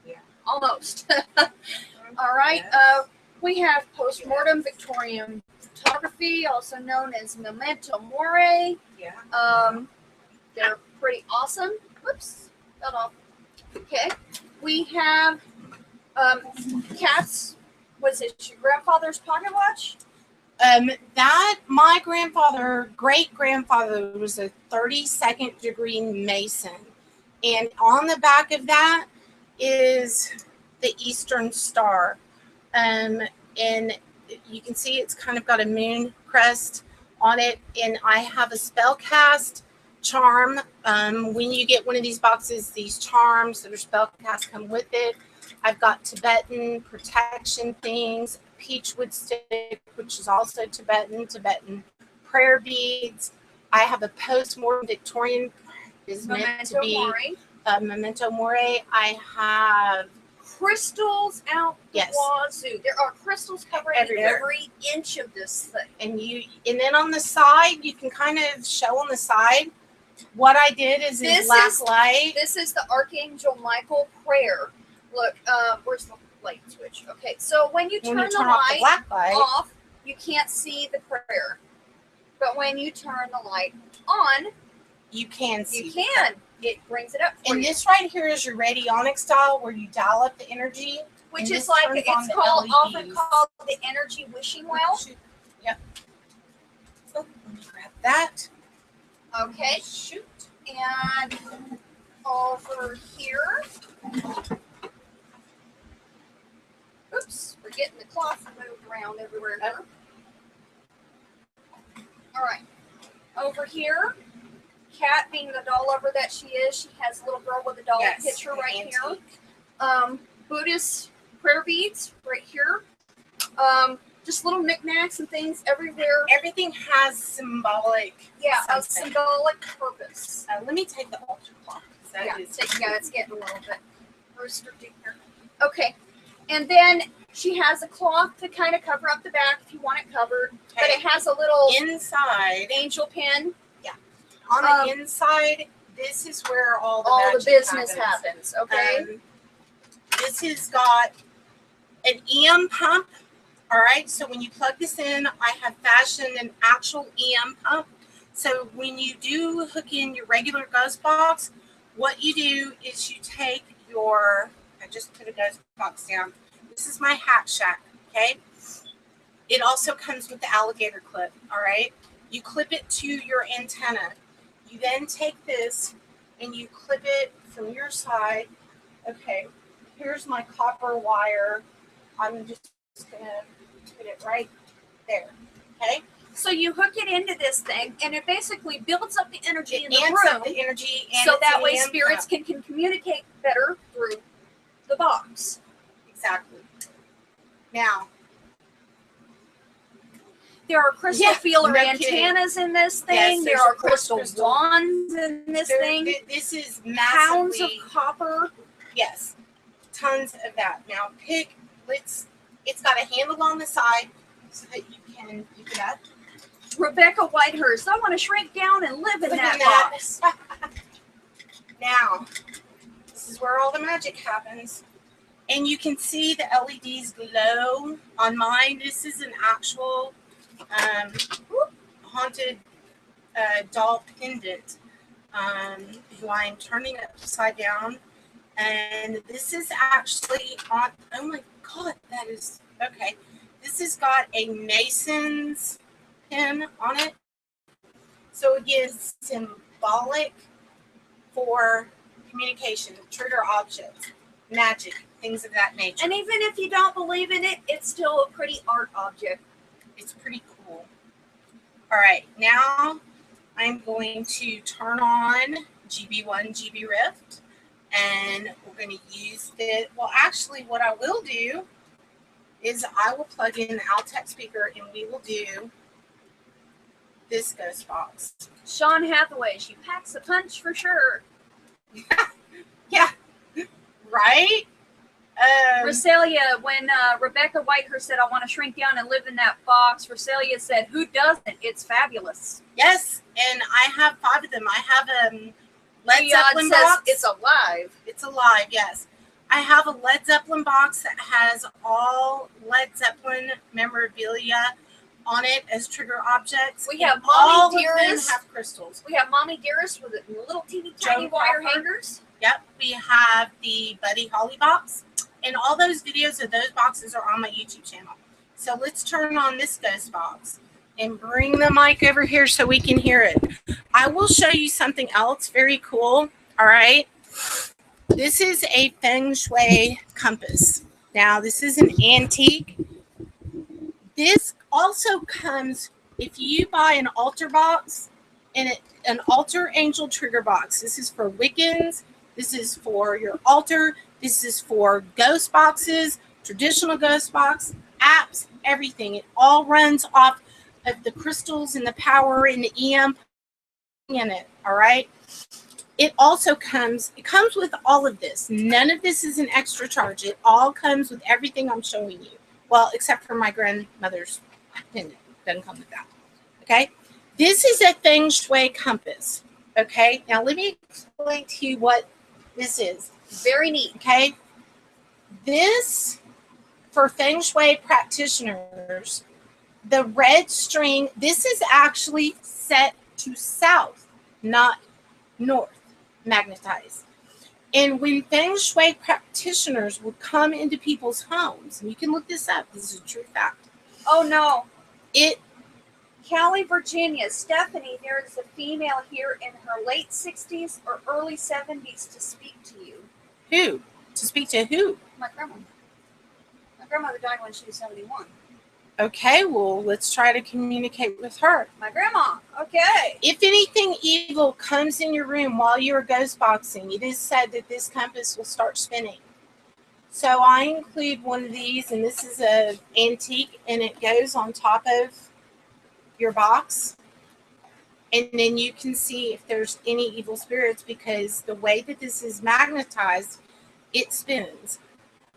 Speaker 1: Yeah.
Speaker 2: Almost. All right.
Speaker 1: Yes.
Speaker 2: We have postmortem Victorian photography, also known as memento mori.
Speaker 1: Yeah.
Speaker 2: They're pretty awesome. Whoops, fell off. Okay. We have Kat's, was it your grandfather's pocket watch?
Speaker 1: That my great grandfather was a 32nd degree Mason, and on the back of that is the Eastern Star, and you can see it's kind of got a moon crest on it. And I have a spell cast charm. When you get one of these boxes, these charms that are spell cast come with it. I've got Tibetan protection things, peachwood stick, which is also Tibetan prayer beads. I have a postmortem Victorian, is meant to be memento mori. I have
Speaker 2: crystals out the
Speaker 1: Yes.
Speaker 2: wazoo. There are crystals covering
Speaker 1: Everywhere.
Speaker 2: every inch of this thing.
Speaker 1: and then on the side, you can kind of show on the side. What I did is in
Speaker 2: This
Speaker 1: black
Speaker 2: is-
Speaker 1: light.
Speaker 2: This is the Archangel Michael prayer. Look, where's the light switch? Okay, so when you turn,
Speaker 1: When you
Speaker 2: the
Speaker 1: turn off the
Speaker 2: light
Speaker 1: black light,
Speaker 2: off, you can't see the prayer. But when you turn the light on,
Speaker 1: you can see.
Speaker 2: you can. It brings it up for
Speaker 1: And
Speaker 2: you.
Speaker 1: this right here is your radionic style, where you dial up the energy.
Speaker 2: Which
Speaker 1: and
Speaker 2: is
Speaker 1: this
Speaker 2: like,
Speaker 1: turns on
Speaker 2: it's
Speaker 1: the
Speaker 2: called often
Speaker 1: LEDs.
Speaker 2: called the energy wishing well.
Speaker 1: Shoot. Yep. Oh, let me grab that.
Speaker 2: Okay,
Speaker 1: Shoot.
Speaker 2: and over here. Oops, we're getting the cloth moved around everywhere here. All right, over here, Kat, being the doll lover that she is, she has a little girl with a doll
Speaker 1: Yes,
Speaker 2: picture right
Speaker 1: antique.
Speaker 2: here. Buddhist prayer beads right here. Just little knickknacks and things everywhere.
Speaker 1: Everything has symbolic.
Speaker 2: Yeah, a
Speaker 1: something.
Speaker 2: symbolic purpose.
Speaker 1: Let me take the altar cloth. That
Speaker 2: Yeah,
Speaker 1: is-
Speaker 2: it's getting a little bit restricting here. Okay, and then she has a cloth to kind of cover up the back if you want it covered, but
Speaker 1: Okay.
Speaker 2: it has a little
Speaker 1: Inside,
Speaker 2: angel pin.
Speaker 1: on the inside, this is where all the
Speaker 2: All the
Speaker 1: magic
Speaker 2: business
Speaker 1: happens.
Speaker 2: happens. Okay.
Speaker 1: This has got an EM pump. All right. So when you plug this in, I have fashioned an actual EM pump. So when you do hook in your regular ghost box, what you do is you take your, I just put a ghost box down. This is my hat shack. Okay. It also comes with the alligator clip. All right. You clip it to your antenna. You then take this and you clip it from your side. Okay, here's my copper wire. I'm just going to put it right there. Okay?
Speaker 2: So you hook it into this thing, and it basically builds up the energy in the
Speaker 1: amps up
Speaker 2: room,
Speaker 1: the energy, and
Speaker 2: so
Speaker 1: it's
Speaker 2: that
Speaker 1: an
Speaker 2: way
Speaker 1: amp
Speaker 2: spirits
Speaker 1: up.
Speaker 2: can communicate better through the box.
Speaker 1: Exactly. Now,
Speaker 2: There are crystal
Speaker 1: Yeah,
Speaker 2: feeler
Speaker 1: no kidding.
Speaker 2: antennas in this thing.
Speaker 1: Yes,
Speaker 2: there
Speaker 1: there's
Speaker 2: are
Speaker 1: a crystal-
Speaker 2: wands in this thing.
Speaker 1: this is
Speaker 2: Pounds
Speaker 1: massively,
Speaker 2: of copper.
Speaker 1: yes, tons of that. Now, it's got a handle on the side so that you can keep it up.
Speaker 2: Rebecca Whitehurst. I want to shrink down and live in
Speaker 1: Live
Speaker 2: that
Speaker 1: in that.
Speaker 2: box.
Speaker 1: Now, this is where all the magic happens. And you can see the LEDs glow on mine. This is an actual haunted doll pendant who I'm turning upside down. And this is actually on, oh my God, that is, okay. This has got a Mason's pin on it. So again, symbolic for communication, trigger objects, magic, things of that nature.
Speaker 2: And even if you don't believe in it, it's still a pretty art object.
Speaker 1: It's pretty cool. All right, now I'm going to turn on GB1 GB Rift, and we're going to use it. Well, actually, what I will do is I will plug in the Altec speaker, and we will do this ghost box.
Speaker 2: Sean Hathaway, she packs a punch for sure.
Speaker 1: Yeah, right?
Speaker 2: Rosalia, when Rebecca Whitehurst said, I want to shrink down and live in that box, Rosalia said, who doesn't? It's fabulous.
Speaker 1: Yes, and I have 5 of them. I have a Led
Speaker 2: Leon
Speaker 1: Zeppelin
Speaker 2: says
Speaker 1: box.
Speaker 2: it's alive.
Speaker 1: It's alive, yes. I have a Led Zeppelin box that has all Led Zeppelin memorabilia on it as trigger objects.
Speaker 2: We have
Speaker 1: all
Speaker 2: Mommy
Speaker 1: of them
Speaker 2: Dearest.
Speaker 1: have crystals.
Speaker 2: We have Mommy Dearest with little teeny tiny
Speaker 1: Joe
Speaker 2: wire
Speaker 1: Crawford.
Speaker 2: hangers.
Speaker 1: Yep, we have the Buddy Holly box. And all those videos of those boxes are on my YouTube channel. So let's turn on this ghost box and bring the mic over here so we can hear it. I will show you something else very cool. All right. This is a Feng Shui compass. Now, this is an antique. This also comes, if you buy an altar box and an altar angel trigger box. This is for Wiccans. This is for your altar. This is for ghost boxes, traditional ghost box, apps, everything. It all runs off of the crystals and the power and the EM in it. All right. It also comes with all of this. None of this is an extra charge. It all comes with everything I'm showing you. Well, except for my grandmother's pendant. Doesn't come with that. Okay. This is a Feng Shui compass. Okay. Now let me explain to you what this is.
Speaker 2: Very neat.
Speaker 1: Okay. This, for Feng Shui practitioners, the red string, this is actually set to south, not north, magnetized. And when Feng Shui practitioners would come into people's homes, and you can look this up, this is a true fact.
Speaker 2: Oh no. Cali, Virginia, Stephanie, there is a female here in her late 60s or early 70s to speak to you.
Speaker 1: Who? To speak to who?
Speaker 2: My grandma. My grandmother died when she was 71.
Speaker 1: Okay, well, let's try to communicate with her.
Speaker 2: My grandma. Okay.
Speaker 1: If anything evil comes in your room while you're ghost boxing, it is said that this compass will start spinning. So I include one of these, and this is an antique, and it goes on top of your box. And then you can see if there's any evil spirits, because the way that this is magnetized, it spins.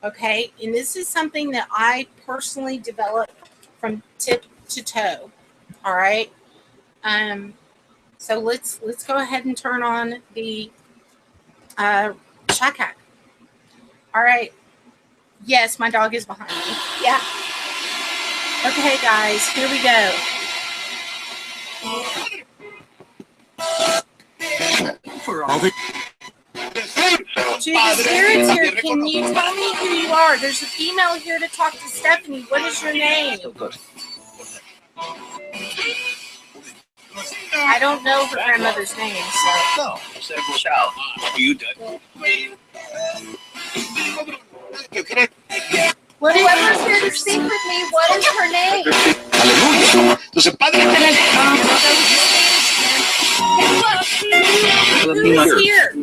Speaker 1: Okay, and this is something that I personally developed from tip to toe. All right. So let's go ahead and turn on the shack hack. All right. Yes, my dog is behind me. Yeah. Okay, guys, here we go.
Speaker 4: For all the
Speaker 1: To the spirits here, can you tell me who you are? There's a female here to talk to Stephanie. What is your name? I don't know her grandmother's name, so.
Speaker 5: No, said child. You did.
Speaker 1: What is
Speaker 2: Whoever's here to speak with me, what is her name?
Speaker 5: Aleluya. Entonces, padre,
Speaker 1: Who's here?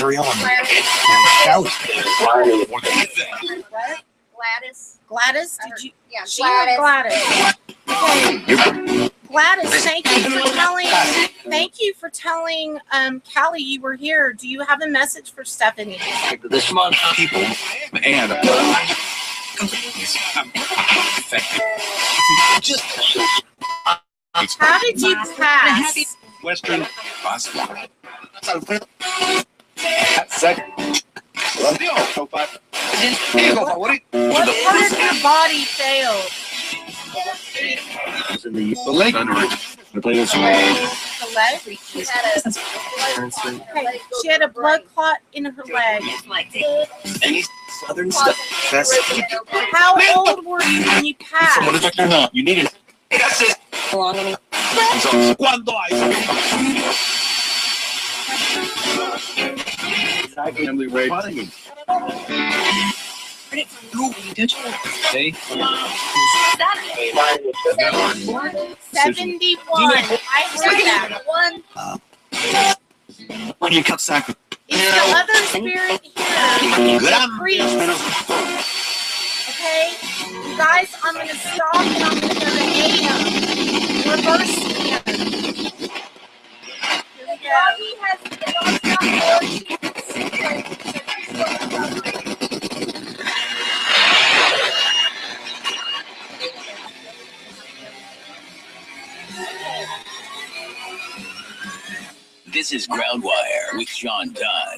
Speaker 5: carry on.
Speaker 2: Gladys.
Speaker 1: Gladys? Did you?
Speaker 2: Yeah,
Speaker 1: She or Gladys? Okay. Gladys, thank you for telling Callie you were here. Do you have a message for Stephanie?
Speaker 5: This month, people and just
Speaker 1: How did you pass?
Speaker 5: Western second.
Speaker 1: What part of your body failed?
Speaker 5: The leg.
Speaker 1: The leg? She had a blood clot in her leg.
Speaker 4: Southern stuff. That's
Speaker 1: How old were you when you passed?
Speaker 5: You need it. That's it. Cuando hay family raid. Hey.
Speaker 1: 71. I heard that.
Speaker 4: when you cut sacrifice.
Speaker 1: It's the other spirit here. The priest. Okay? You guys, I'm going to stop and I'm going to go to AM. Reverse AM. Here we go.
Speaker 6: This is Groundwire with Sean Dunn.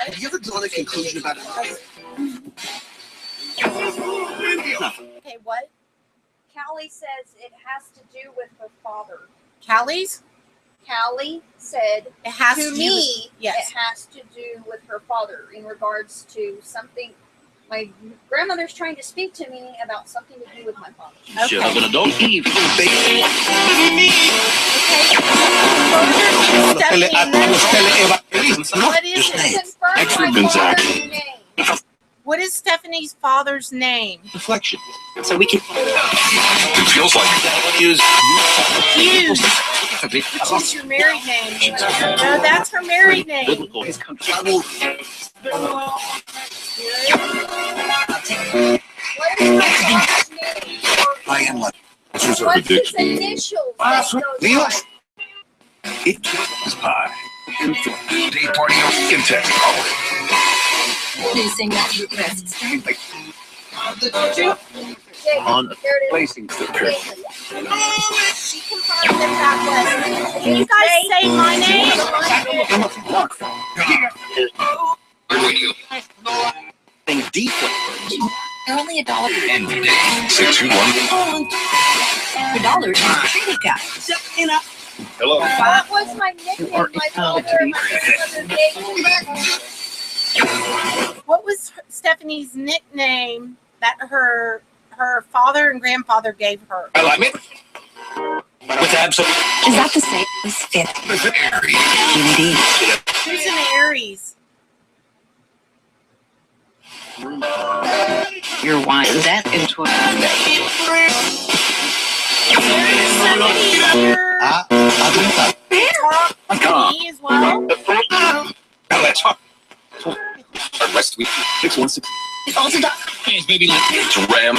Speaker 4: Have you ever drawn a conclusion about it?
Speaker 1: Okay, what?
Speaker 2: Callie says it has to do with her father.
Speaker 1: Callie's?
Speaker 2: Callie said
Speaker 1: It has
Speaker 2: to
Speaker 1: to do
Speaker 2: me,
Speaker 1: with, yes.
Speaker 2: it has to do with her father in regards to something. My grandmother's trying to speak to me about something to do with my father.
Speaker 1: Okay.
Speaker 5: Don't eat.
Speaker 1: What is it?
Speaker 2: Confirm
Speaker 5: Extra
Speaker 2: my
Speaker 5: Gonzaga.
Speaker 2: father's name.
Speaker 1: What is Stephanie's father's name?
Speaker 5: Reflection.
Speaker 4: So we can.
Speaker 5: It feels like
Speaker 1: Hughes. Which is your married name? No, that's her married name.
Speaker 5: biblical.
Speaker 2: What is my father's name?
Speaker 4: I am like.
Speaker 3: This is a
Speaker 2: What's his
Speaker 3: prediction.
Speaker 2: initials? that goes
Speaker 5: Leos.
Speaker 2: by?
Speaker 4: It kills pie.
Speaker 5: Day party in Texas.
Speaker 7: Placing that request.
Speaker 5: On
Speaker 2: There it is.
Speaker 5: placing the
Speaker 2: Jason.
Speaker 1: She confirmed that was. Can you guys say my name?
Speaker 4: Think deeply.
Speaker 7: They're only $1.
Speaker 6: And today,
Speaker 3: 621.
Speaker 7: $1.
Speaker 5: Hello.
Speaker 2: That was my nickname. My father and my grandmother gave me.
Speaker 1: What was Stephanie's nickname that her father and grandfather gave her?
Speaker 5: I like it. With absolute.
Speaker 7: Is that the same as fit? Indeed.
Speaker 1: Who's an Aries?
Speaker 7: Your wine that into
Speaker 1: Somebody here talk to me as well?
Speaker 5: Now let's talk. Rest week. 616.
Speaker 7: It's also the
Speaker 6: it's maybe like
Speaker 5: It's Ram.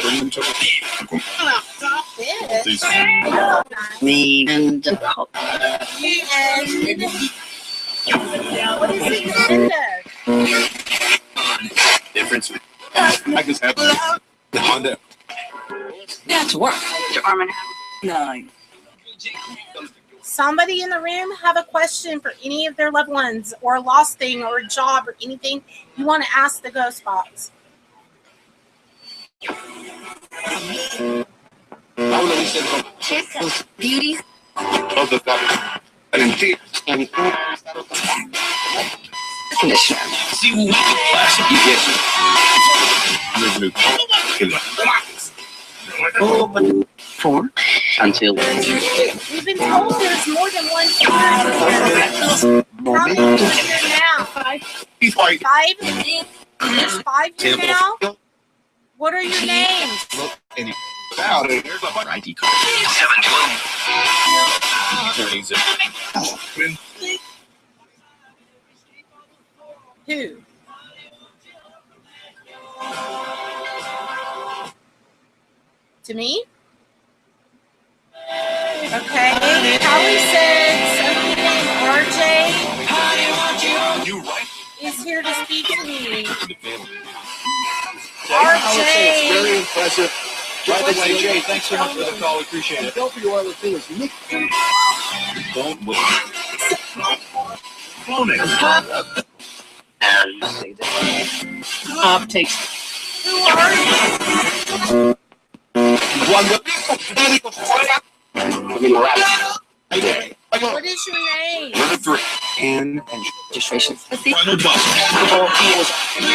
Speaker 3: Bring them to
Speaker 1: This.
Speaker 7: me and
Speaker 1: And what is it Nintendo?
Speaker 3: difference. I just have the Honda.
Speaker 7: that's work. Your arm and a half. 9.
Speaker 1: Somebody in the room have a question for any of their loved ones or a lost thing or a job or anything you want to ask the ghost box?
Speaker 7: Beauty.
Speaker 3: Of the I didn't see it.
Speaker 7: Conditioner.
Speaker 6: see what we can classic.
Speaker 3: Yes.
Speaker 7: 4. Until
Speaker 1: We've been told there's more than one spirit here. How many are here now?
Speaker 3: He's white.
Speaker 1: 5? There's 5 here now? What are your names?
Speaker 3: Out of here.
Speaker 6: ID card. 720.
Speaker 1: Who? To me? Okay. Holly said somebody named RJ
Speaker 3: You right.
Speaker 1: is here to speak to me.
Speaker 5: Very
Speaker 1: RJ.
Speaker 5: impressive. By the way, Jay, thanks so much for the call. We appreciate it. Don't you other things.
Speaker 3: Don't look.
Speaker 7: takes
Speaker 1: Who are you?
Speaker 5: One.
Speaker 1: What is your name?
Speaker 3: Number 3. And
Speaker 4: Registration.
Speaker 3: final bus.
Speaker 4: And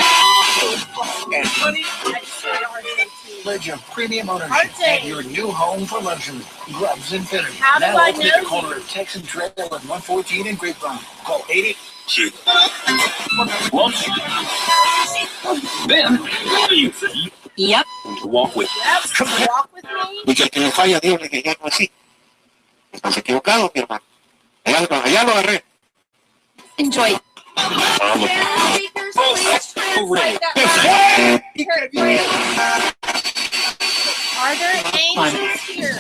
Speaker 1: I just said RJ too.
Speaker 5: Pledge of premium ownership
Speaker 1: RJ.
Speaker 5: at your new home for luxury. Grubs Infinity.
Speaker 1: How do
Speaker 5: Now
Speaker 1: I
Speaker 5: open
Speaker 1: know
Speaker 5: at the
Speaker 1: you?
Speaker 5: corner of Texan Trail and 114 in Grapevine. Call 80.
Speaker 3: shit.
Speaker 6: Once. Then.
Speaker 7: Yep.
Speaker 3: To walk with.
Speaker 1: Yep. Walk with me.
Speaker 3: Muchas que no falla, Dios, que ya no así. Estás equivocado, mi hermano. Allá lo agarré.
Speaker 7: Enjoy.
Speaker 3: Vamos.
Speaker 2: Speakers, please translate that.
Speaker 1: Are there angels here?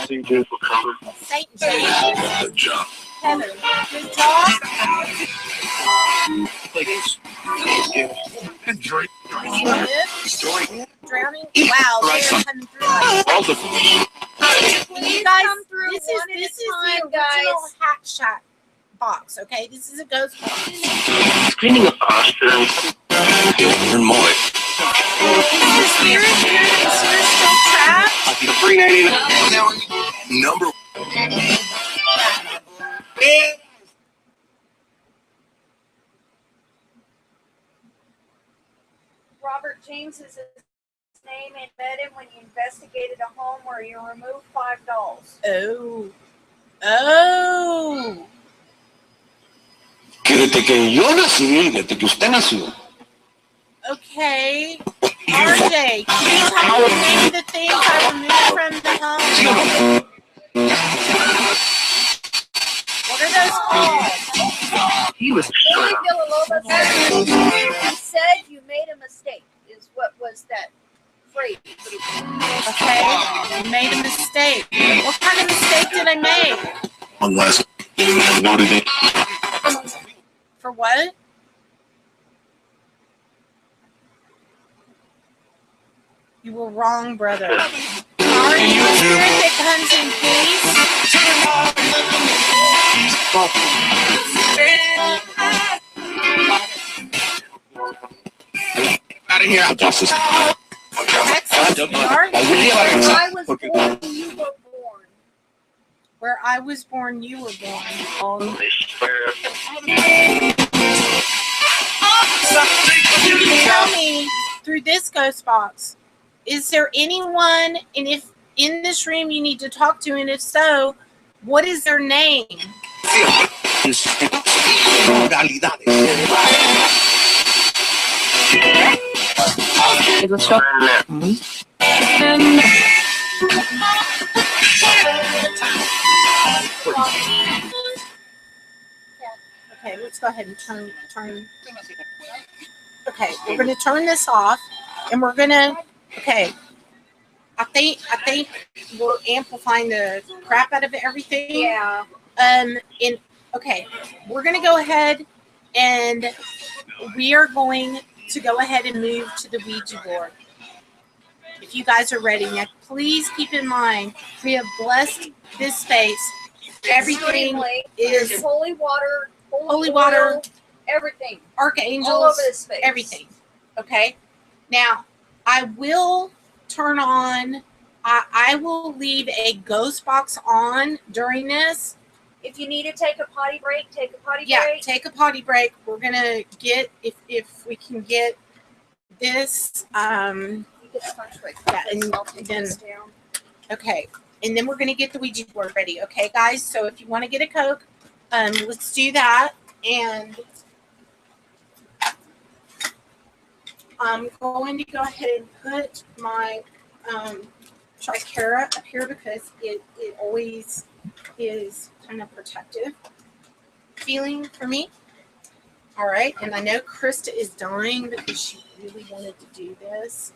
Speaker 1: Saint James.
Speaker 3: Good job.
Speaker 1: Heather. Good job.
Speaker 3: And drink.
Speaker 1: Good.
Speaker 3: Story.
Speaker 1: Drowning. Wow, they're coming through. Like,
Speaker 3: All the
Speaker 1: you guys,
Speaker 2: come through
Speaker 1: this
Speaker 2: one
Speaker 1: is
Speaker 2: at
Speaker 1: the
Speaker 2: a time,
Speaker 1: original
Speaker 2: guys.
Speaker 1: Hat Shack box. Okay, this is a ghost box.
Speaker 3: screening of us. Even more.
Speaker 1: Is the spirit here? Is there still trapped?
Speaker 3: $3.99. Number.
Speaker 2: Robert James is his name and met him when you investigated a home where you removed 5 dolls.
Speaker 1: Oh. Oh.
Speaker 3: Que desde que yo nací, desde que usted nació.
Speaker 1: Okay. RJ, can you tell me the name of the things I removed from the home? What are those called?
Speaker 3: He was.
Speaker 2: Lily Villalobos said, he said you made a mistake, is what was that phrase.
Speaker 1: Okay. You made a mistake. What kind of mistake did I make?
Speaker 3: Unless. What did they?
Speaker 1: For what? You were wrong, brother. Are you a spirit that comes in
Speaker 3: Out of here, justice.
Speaker 1: peace? We are
Speaker 2: I was born, you were born.
Speaker 1: where I was born, you were born. Tell me, through this ghost box, is there anyone, and if in this room you need to talk to, and if so, what is their name?
Speaker 7: It was so.
Speaker 1: Okay, let's go ahead and turn. Okay, we're gonna turn this off, and we're gonna. Okay, I think we're amplifying the crap out of everything.
Speaker 2: Yeah.
Speaker 1: And okay, we're gonna go ahead and we are going to go ahead and move to the Ouija board. If you guys are ready now, please keep in mind we have blessed this space. Everything
Speaker 2: There's
Speaker 1: is
Speaker 2: holy water,
Speaker 1: holy water,
Speaker 2: everything.
Speaker 1: archangels,
Speaker 2: All over this space.
Speaker 1: everything. Okay. Now I will turn on. I will leave a ghost box on during this.
Speaker 2: If you need to take a potty break, take a potty
Speaker 1: Yeah,
Speaker 2: break.
Speaker 1: take a potty break. We're gonna get if we can get this.
Speaker 2: You get the punch break.
Speaker 1: Yeah, and
Speaker 2: I'll take
Speaker 1: then-
Speaker 2: this down.
Speaker 1: Okay, and then we're gonna get the Ouija board ready. Okay, guys. So if you want to get a Coke, let's do that. And I'm going to go ahead and put my tricara up here because it always is kind of protective feeling for me. All right, and I know Krista is dying because she really wanted to do this.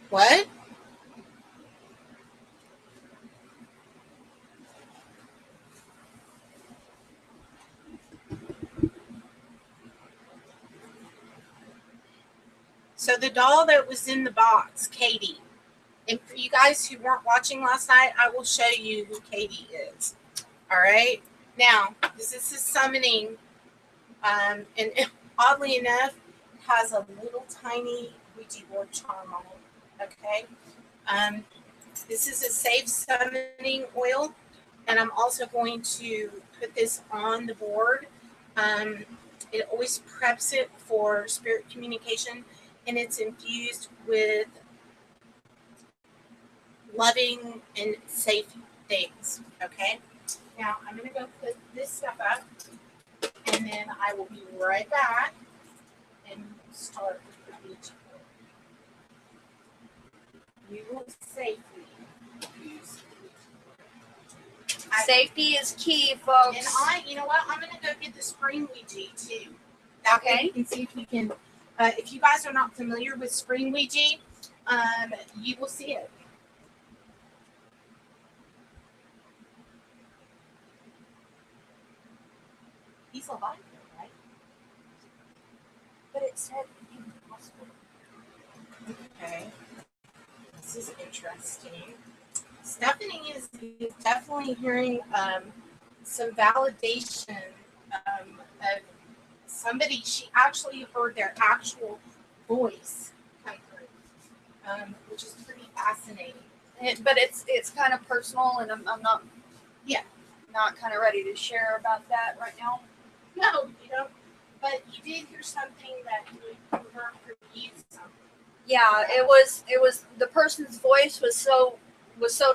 Speaker 1: What? So the doll that was in the box, Katie, and for you guys who weren't watching last night, I will show you who Katie is. All right. Now, this is his summoning, and oddly enough, has a little tiny Ouija board charm on it. Okay. This is a safe summoning oil, and I'm also going to put this on the board. It always preps it for spirit communication, and it's infused with loving and safe things. Okay. Now I'm going to go put this stuff up, and then I will be right back and start with the Ouija board. You will safely use the Ouija board.
Speaker 2: Safety is key, folks.
Speaker 1: And you know what? I'm going to go get the Spring Ouija too. That way we can see if we can. If you guys are not familiar with Spring Ouija, you will see it. He's alive, though, right?
Speaker 2: But it said impossible.
Speaker 1: Okay. This is interesting. Stephanie is definitely hearing some validation of somebody. She actually heard their actual voice come through, which is pretty fascinating.
Speaker 2: But it's kind of personal, and I'm not not kind of ready to share about that right now.
Speaker 1: No, you don't. But you did hear something that you heard for you something.
Speaker 2: Yeah, it was the person's voice was so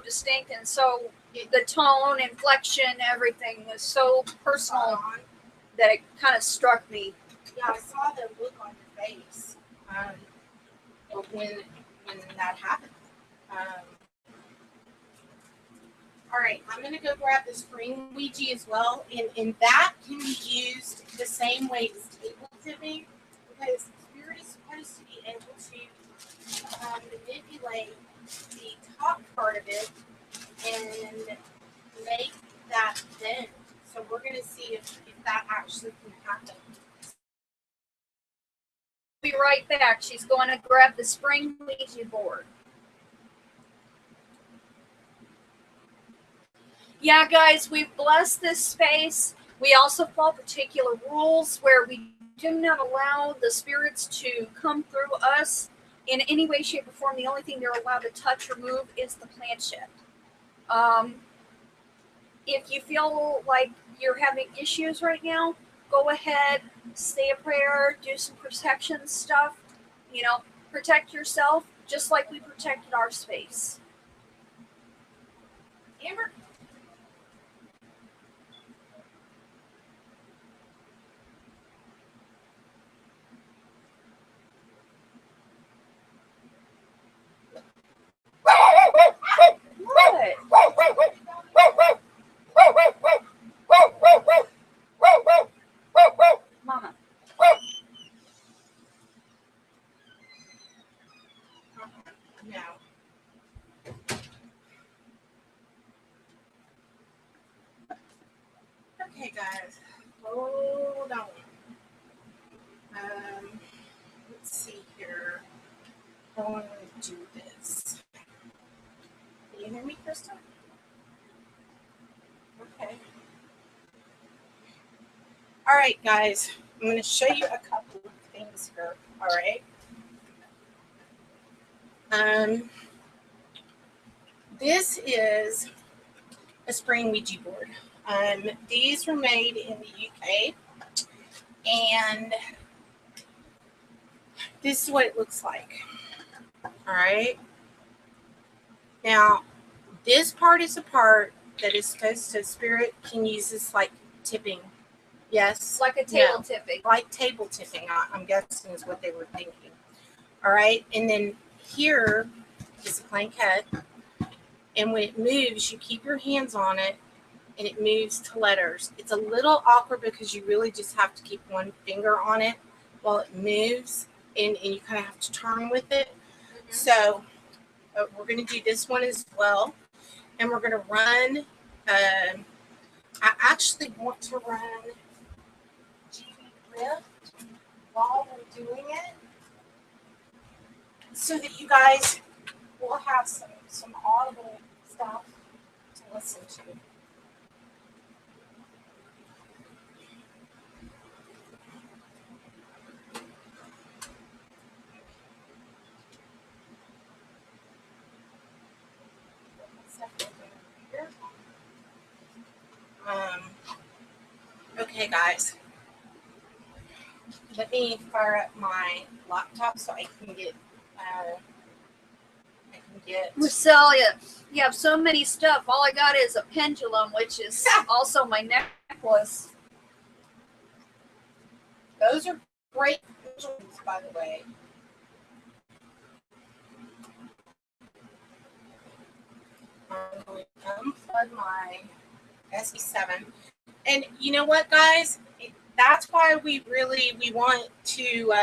Speaker 2: distinct, and so the tone, inflection, everything was so personal that it kind of struck me.
Speaker 1: Yeah, I saw the look on your face when that happened. All right, I'm going to go grab the Spring Ouija as well, and that can be used the same way as table tipping, because spirit is supposed to be able to manipulate the top part of it and make that bend. So we're going to see if that actually can happen.
Speaker 2: Be right back. She's going to grab the Spring Ouija board. Yeah, guys, we've blessed this space. We also follow particular rules where we do not allow the spirits to come through us in any way, shape, or form. The only thing they're allowed to touch or move is the planchette. If you feel like you're having issues right now, go ahead, say a prayer, do some protection stuff. You know, protect yourself just like we protected our space.
Speaker 1: Amber?
Speaker 2: What? Mama.
Speaker 1: No. Okay, guys, hold on. Let's see here. I want to do this. Can you hear me, Krista? Okay. All right, guys. I'm going to show you a couple of things here. All right. This is a Spring Ouija board. These were made in the UK, and this is what it looks like. All right. Now, this part is a part that is supposed to, spirit can use this like tipping. Yes.
Speaker 2: Like a table tipping.
Speaker 1: Like table tipping, I'm guessing is what they were thinking. All right. And then here is a plankette. And when it moves, you keep your hands on it, and it moves to letters. It's a little awkward because you really just have to keep one finger on it while it moves, and you kind of have to turn with it. Mm-hmm. So we're going to do this one as well. And we're going to run, I actually want to run GB Lift while we're doing it, so that you guys will have some audible stuff to listen to. Okay, guys. Let me fire up my laptop so I can get.
Speaker 2: Marcel, you have so many stuff. All I got is a pendulum, which is also my necklace.
Speaker 1: Those are great pendulums, by the way. I'm going to unplug my SE7. And you know what, guys? That's why we want to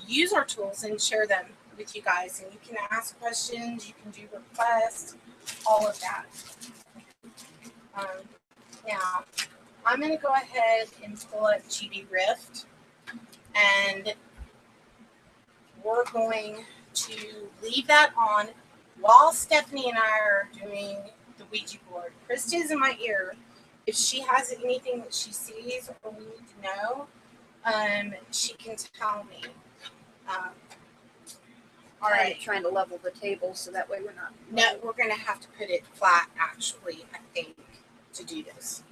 Speaker 1: use our tools and share them with you guys. And you can ask questions, you can do requests, all of that. Now, I'm going to go ahead and pull up GB Rift. And we're going to leave that on while Stephanie and I are doing the Ouija board. Krista's in my ear. If she has anything that she sees or we need to know, she can tell me. All right.
Speaker 2: Trying to level the table so that way we're not.
Speaker 1: No, we're going to have to put it flat, actually, I think, to do this.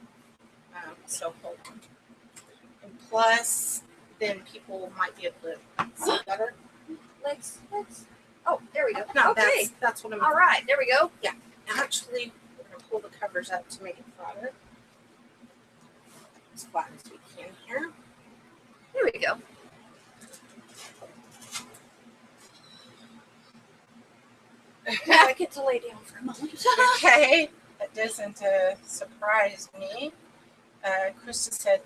Speaker 1: So hold on. And plus, then people might be able to see better.
Speaker 2: Let's. Oh, there we go.
Speaker 1: No,
Speaker 2: okay.
Speaker 1: that's what I'm.
Speaker 2: All right, there we go.
Speaker 1: Yeah. Actually, we're going to pull the covers up to make it flatter. As flat as we can here.
Speaker 2: There we go. Now I get to lay down for a moment.
Speaker 1: Okay. That doesn't surprise me. Krista said.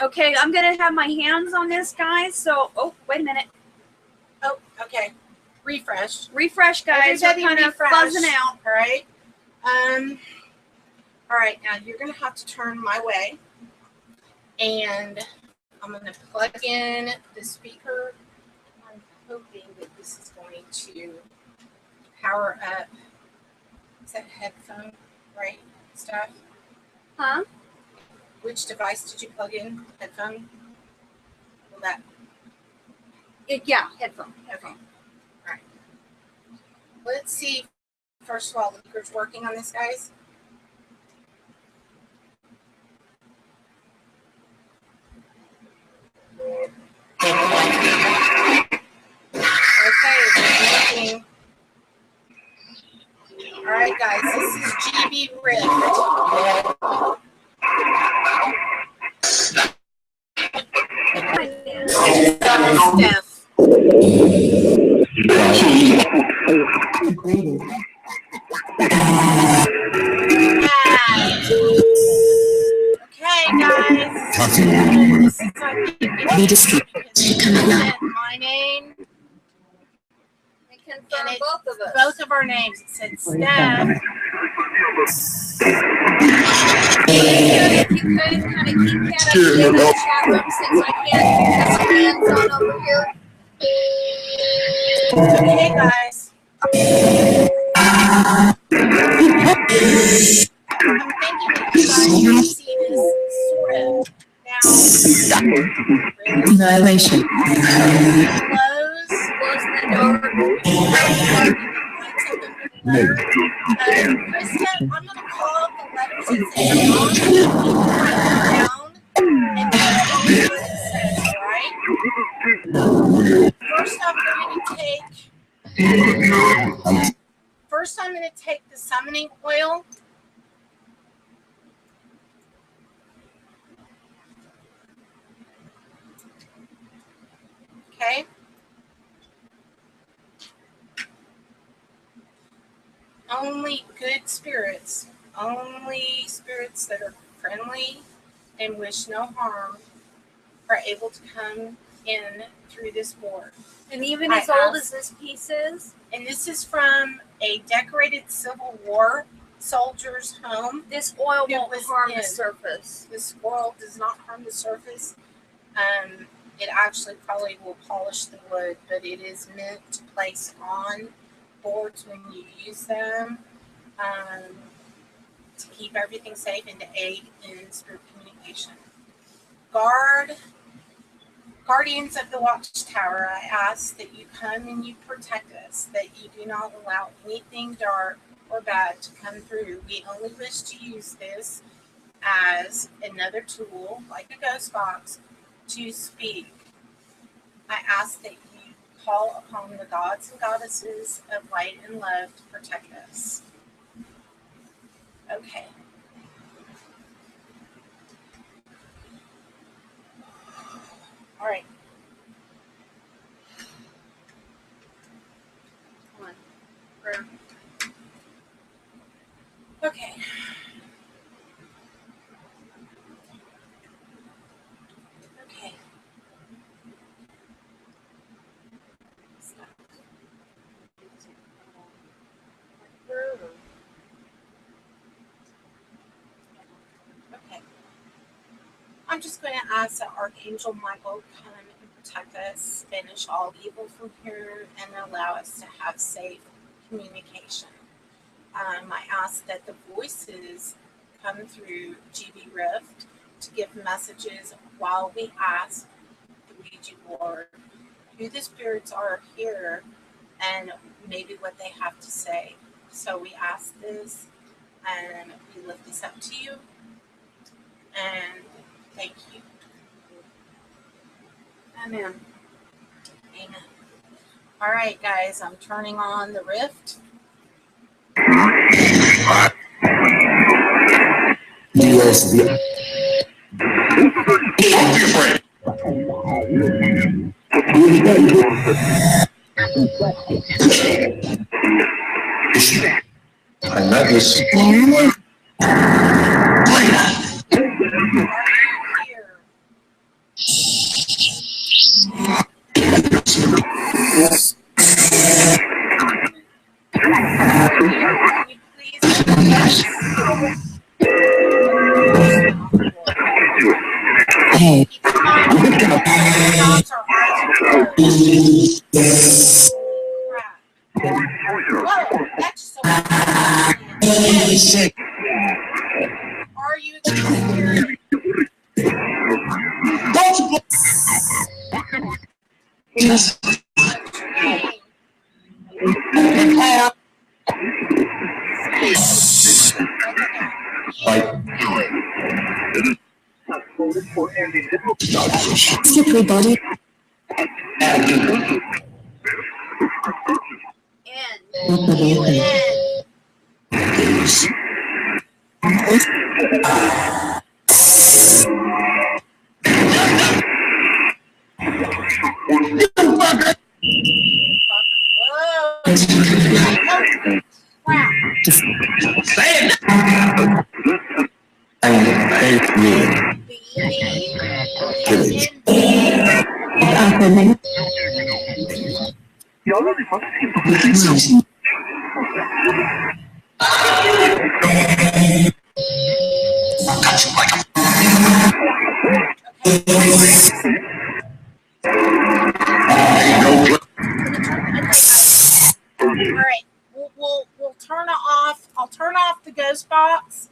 Speaker 2: Okay, I'm going to have my hands on this, guys. So, oh, wait a minute.
Speaker 1: Oh, okay. Refresh.
Speaker 2: Refresh, guys. We're kind of buzzing out.
Speaker 1: All right. All right. Now you're going to have to turn my way, and I'm going to plug in the speaker. I'm hoping that this is going to power up. Is that headphone, right? Stuff.
Speaker 2: Huh?
Speaker 1: Which device did you plug in? Headphone. Will that?
Speaker 2: Yeah, headphone.
Speaker 1: Okay. All right. Let's see. First of all, the speaker's working on this, guys. Okay, it's working. All right, guys, this is GB Rift. Steph. Okay, guys. This is
Speaker 7: Need to speak.
Speaker 1: my name.
Speaker 2: We confirm both of us.
Speaker 1: Both of our names. It said Steph.
Speaker 2: If you could kind of keep Kat up in the chat room since I can't get my hands on over here.
Speaker 1: Okay, guys. I'm thinking that you guys can see this sort of now.
Speaker 7: Annihilation.
Speaker 2: Close the door.
Speaker 1: Krista, I'm going to call up the letters that say wrong, and you write them down, and then tell me what it says, alright? First, I'm going to take the summoning oil. Okay. Only good spirits, only spirits that are friendly and wish no harm are able to come in through this board.
Speaker 2: And even as old as this piece is?
Speaker 1: And this is from a decorated Civil War soldier's home.
Speaker 2: This oil won't harm the surface.
Speaker 1: This oil does not harm the surface. It actually probably will polish the wood, but it is meant to place on boards when you use them to keep everything safe and to aid in spirit communication. Guardians of the Watchtower, I ask that you come and you protect us, that you do not allow anything dark or bad to come through. We only wish to use this as another tool, like a ghost box, to speak. I ask that you call upon the gods and goddesses of light and love to protect us. Okay. All right. Come on. Prayer. Okay. Okay. Okay. I'm just going to ask that Archangel Michael come and protect us, banish all evil from here, and allow us to have safe communication. I ask that the voices come through GB Rift to give messages while we ask the Ouija board who the spirits are here and maybe what they have to say. So we ask this and we lift this up to you and thank you. Amen. Amen. All right, guys, I'm turning on the rift.
Speaker 3: USB. I met this.
Speaker 1: Here.
Speaker 3: Hey.
Speaker 1: Are you experiencing?
Speaker 3: Yes. Slippery body.
Speaker 1: We'll turn off. I'll turn off the ghost box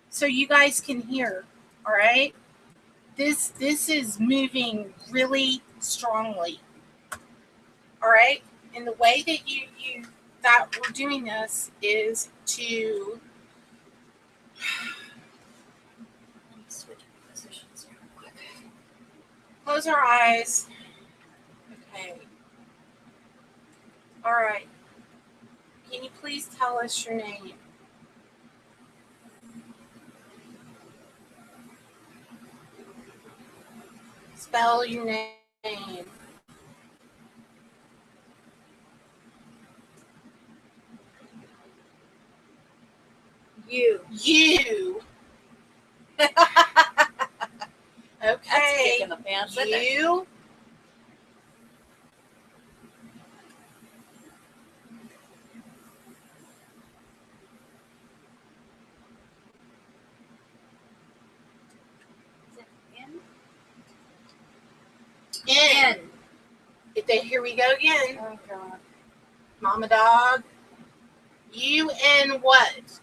Speaker 1: so you guys can hear. All right. This is moving really strongly. All right. And the way that that we're doing this is to close our eyes. Okay. All right. Can you please tell us your name? Spell your name.
Speaker 2: You.
Speaker 1: Okay.
Speaker 2: In the pants,
Speaker 1: You. In. Here we go again.
Speaker 2: Oh, God.
Speaker 1: Mama dog. You and what?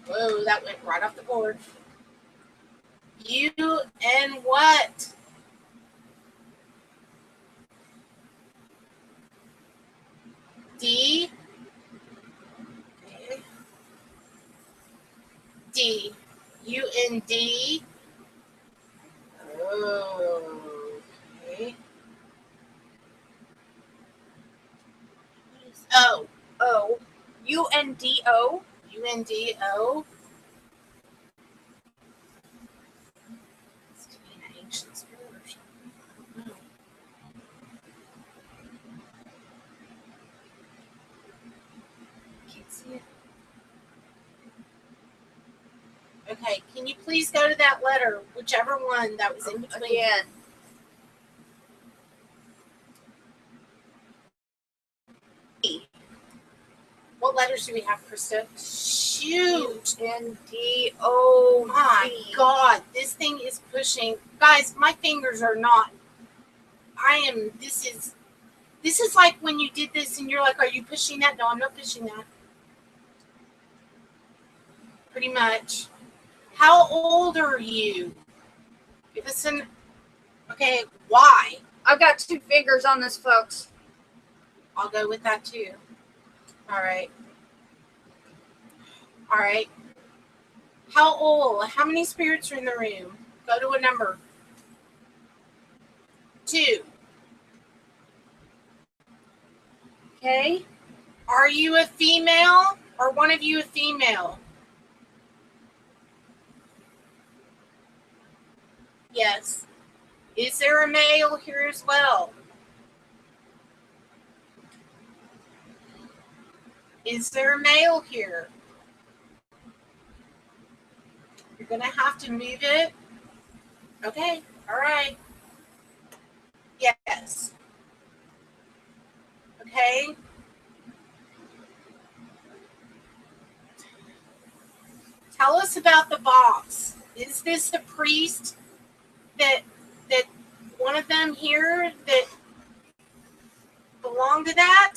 Speaker 1: Whoa, that went right off the board. You and what? D. Okay. D. Oh, okay. O.
Speaker 2: O. UNDO.
Speaker 1: UNDO. This could be an ancient spirit or something. Can't see it. Okay, can you please go to that letter, whichever one that was in between?
Speaker 2: Again.
Speaker 1: What letters do we have, Krista? Shoot!
Speaker 2: UNDO.
Speaker 1: My God, this thing is pushing. Guys, my fingers are not. This is like when you did this and you're like, are you pushing that? No, I'm not pushing that. Pretty much. How old are you? Give us okay, why?
Speaker 2: I've got 2 fingers on this, folks.
Speaker 1: I'll go with that too. All right. All right. How old? How many spirits are in the room? Go to a number. 2.
Speaker 2: Okay.
Speaker 1: Are you a female or one of you a female? Yes. Is there a male here as well? Is there a male here? You're going to have to move it. Okay. All right. Yes. Okay. Tell us about the box. Is this the priest that one of them here that belonged to that?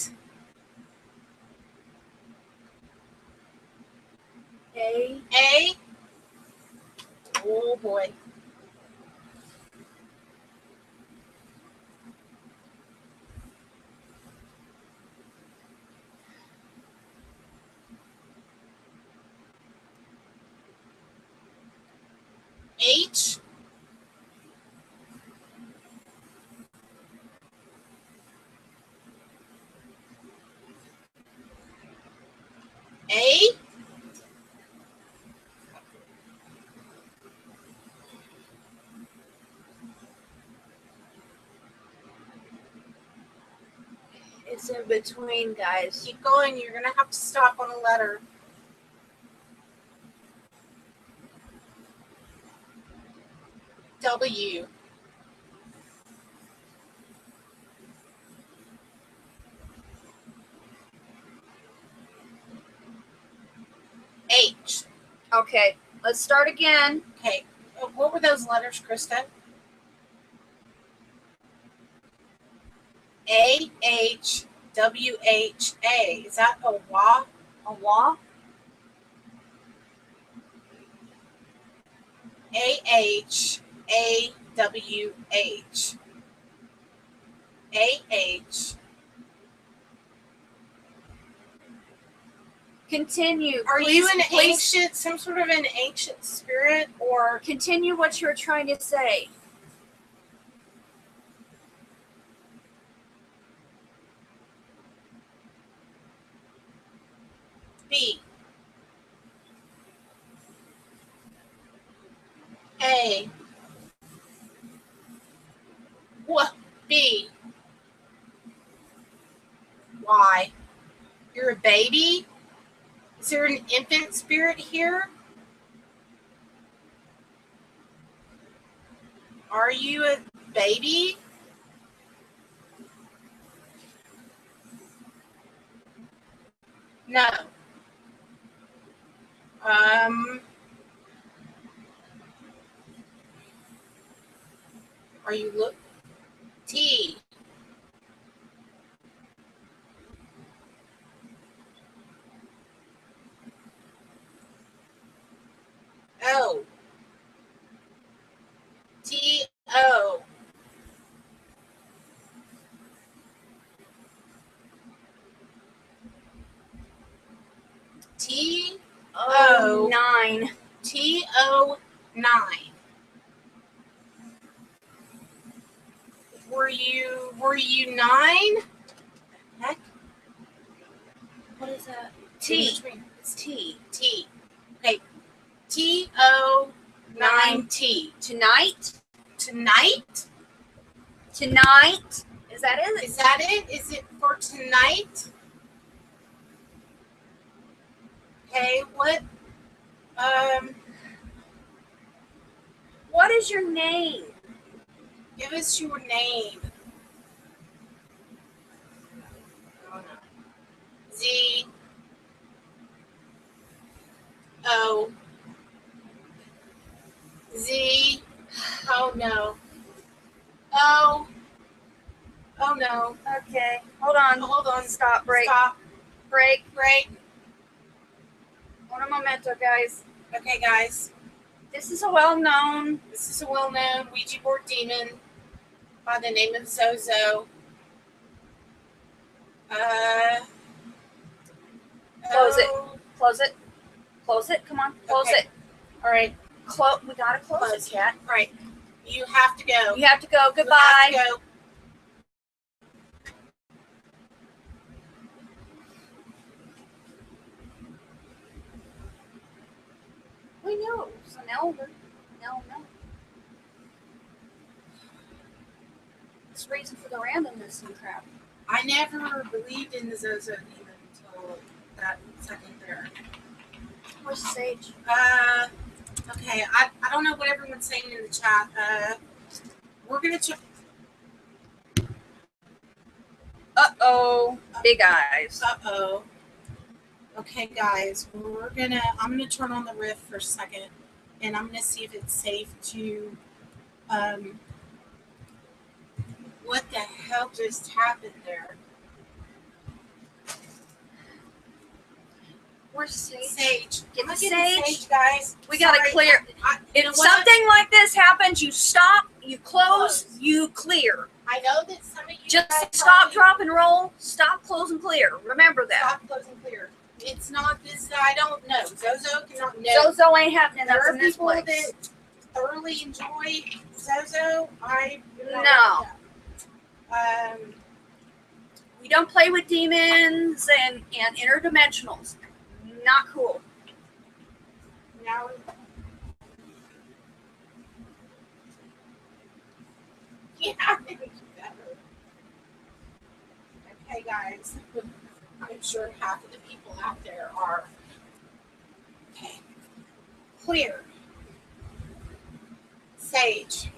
Speaker 2: A.
Speaker 1: A. Oh boy. H. A.
Speaker 2: It's in between, guys.
Speaker 1: Keep going. You're going to have to stop on a letter. W. H.
Speaker 2: Okay, let's start again.
Speaker 1: Okay. What were those letters, Krista? A. H. W. H. A. Is that a wa?
Speaker 2: A wa?
Speaker 1: A. H. A. W. H. A. H.
Speaker 2: Continue.
Speaker 1: Are
Speaker 2: please,
Speaker 1: you an
Speaker 2: please
Speaker 1: ancient, some sort of an ancient spirit, or
Speaker 2: continue what you're trying to say?
Speaker 1: B? A. What? B. Y. You're a baby? Is there an infant spirit here? Are you a baby? No. Are you T? O. T. O. T. O.
Speaker 2: 9.
Speaker 1: T. O. 9. Were you 9? Heck?
Speaker 2: What is that?
Speaker 1: T.
Speaker 2: It's T.
Speaker 1: T. Okay. TO9T.
Speaker 2: Tonight?
Speaker 1: Tonight?
Speaker 2: Tonight? Is that it?
Speaker 1: Is that it? Is it for tonight? Okay,
Speaker 2: What is your name?
Speaker 1: give us your name. Z O Z. Oh no. Oh no.
Speaker 2: Okay. Hold on.
Speaker 1: Hold on.
Speaker 2: Stop. Break.
Speaker 1: Stop.
Speaker 2: Break.
Speaker 1: Break.
Speaker 2: Un momento, guys.
Speaker 1: Okay, guys.
Speaker 2: This is a well-known.
Speaker 1: This is a well-known Ouija board demon by the name of Zozo.
Speaker 2: Close it. Close it. Close it. Come on. Close
Speaker 1: Okay.
Speaker 2: it.
Speaker 1: All right.
Speaker 2: We gotta close it, Kat.
Speaker 1: All right. You have to go.
Speaker 2: You have to go.
Speaker 1: You
Speaker 2: Goodbye.
Speaker 1: have to go.
Speaker 2: We knew it was an elder. No. It's the reason for the randomness and crap.
Speaker 1: I never believed in the Zozo demon until that second there.
Speaker 2: Where's the sage?
Speaker 1: Okay. I don't know what everyone's saying in the chat. We're gonna check.
Speaker 2: Uh-oh. Big eyes.
Speaker 1: Uh-oh. Okay, guys, I'm gonna turn on the rift for a second, and I'm gonna see if it's safe to, what the hell just happened there?
Speaker 2: Where's the sage?
Speaker 1: Sage.
Speaker 2: Get
Speaker 1: I'm
Speaker 2: the
Speaker 1: getting
Speaker 2: sage.
Speaker 1: sage, guys.
Speaker 2: We gotta
Speaker 1: Sorry.
Speaker 2: clear.
Speaker 1: You know
Speaker 2: If
Speaker 1: what?
Speaker 2: something like this happens, you stop, you close, you clear.
Speaker 1: I know that some of you
Speaker 2: Just
Speaker 1: guys
Speaker 2: stop,
Speaker 1: probably-
Speaker 2: drop, and roll. Stop, close, and clear. Remember that.
Speaker 1: Stop, close, and clear. It's not this. I don't know. Zozo cannot know.
Speaker 2: Zozo ain't happening
Speaker 1: There
Speaker 2: up
Speaker 1: are
Speaker 2: in this
Speaker 1: people
Speaker 2: place.
Speaker 1: that thoroughly enjoy Zozo. I do not
Speaker 2: No.
Speaker 1: like that.
Speaker 2: We don't play with demons and interdimensionals. Not cool.
Speaker 1: Now, yeah, okay, guys. I'm sure half of the people out there are okay. Clear. Sage.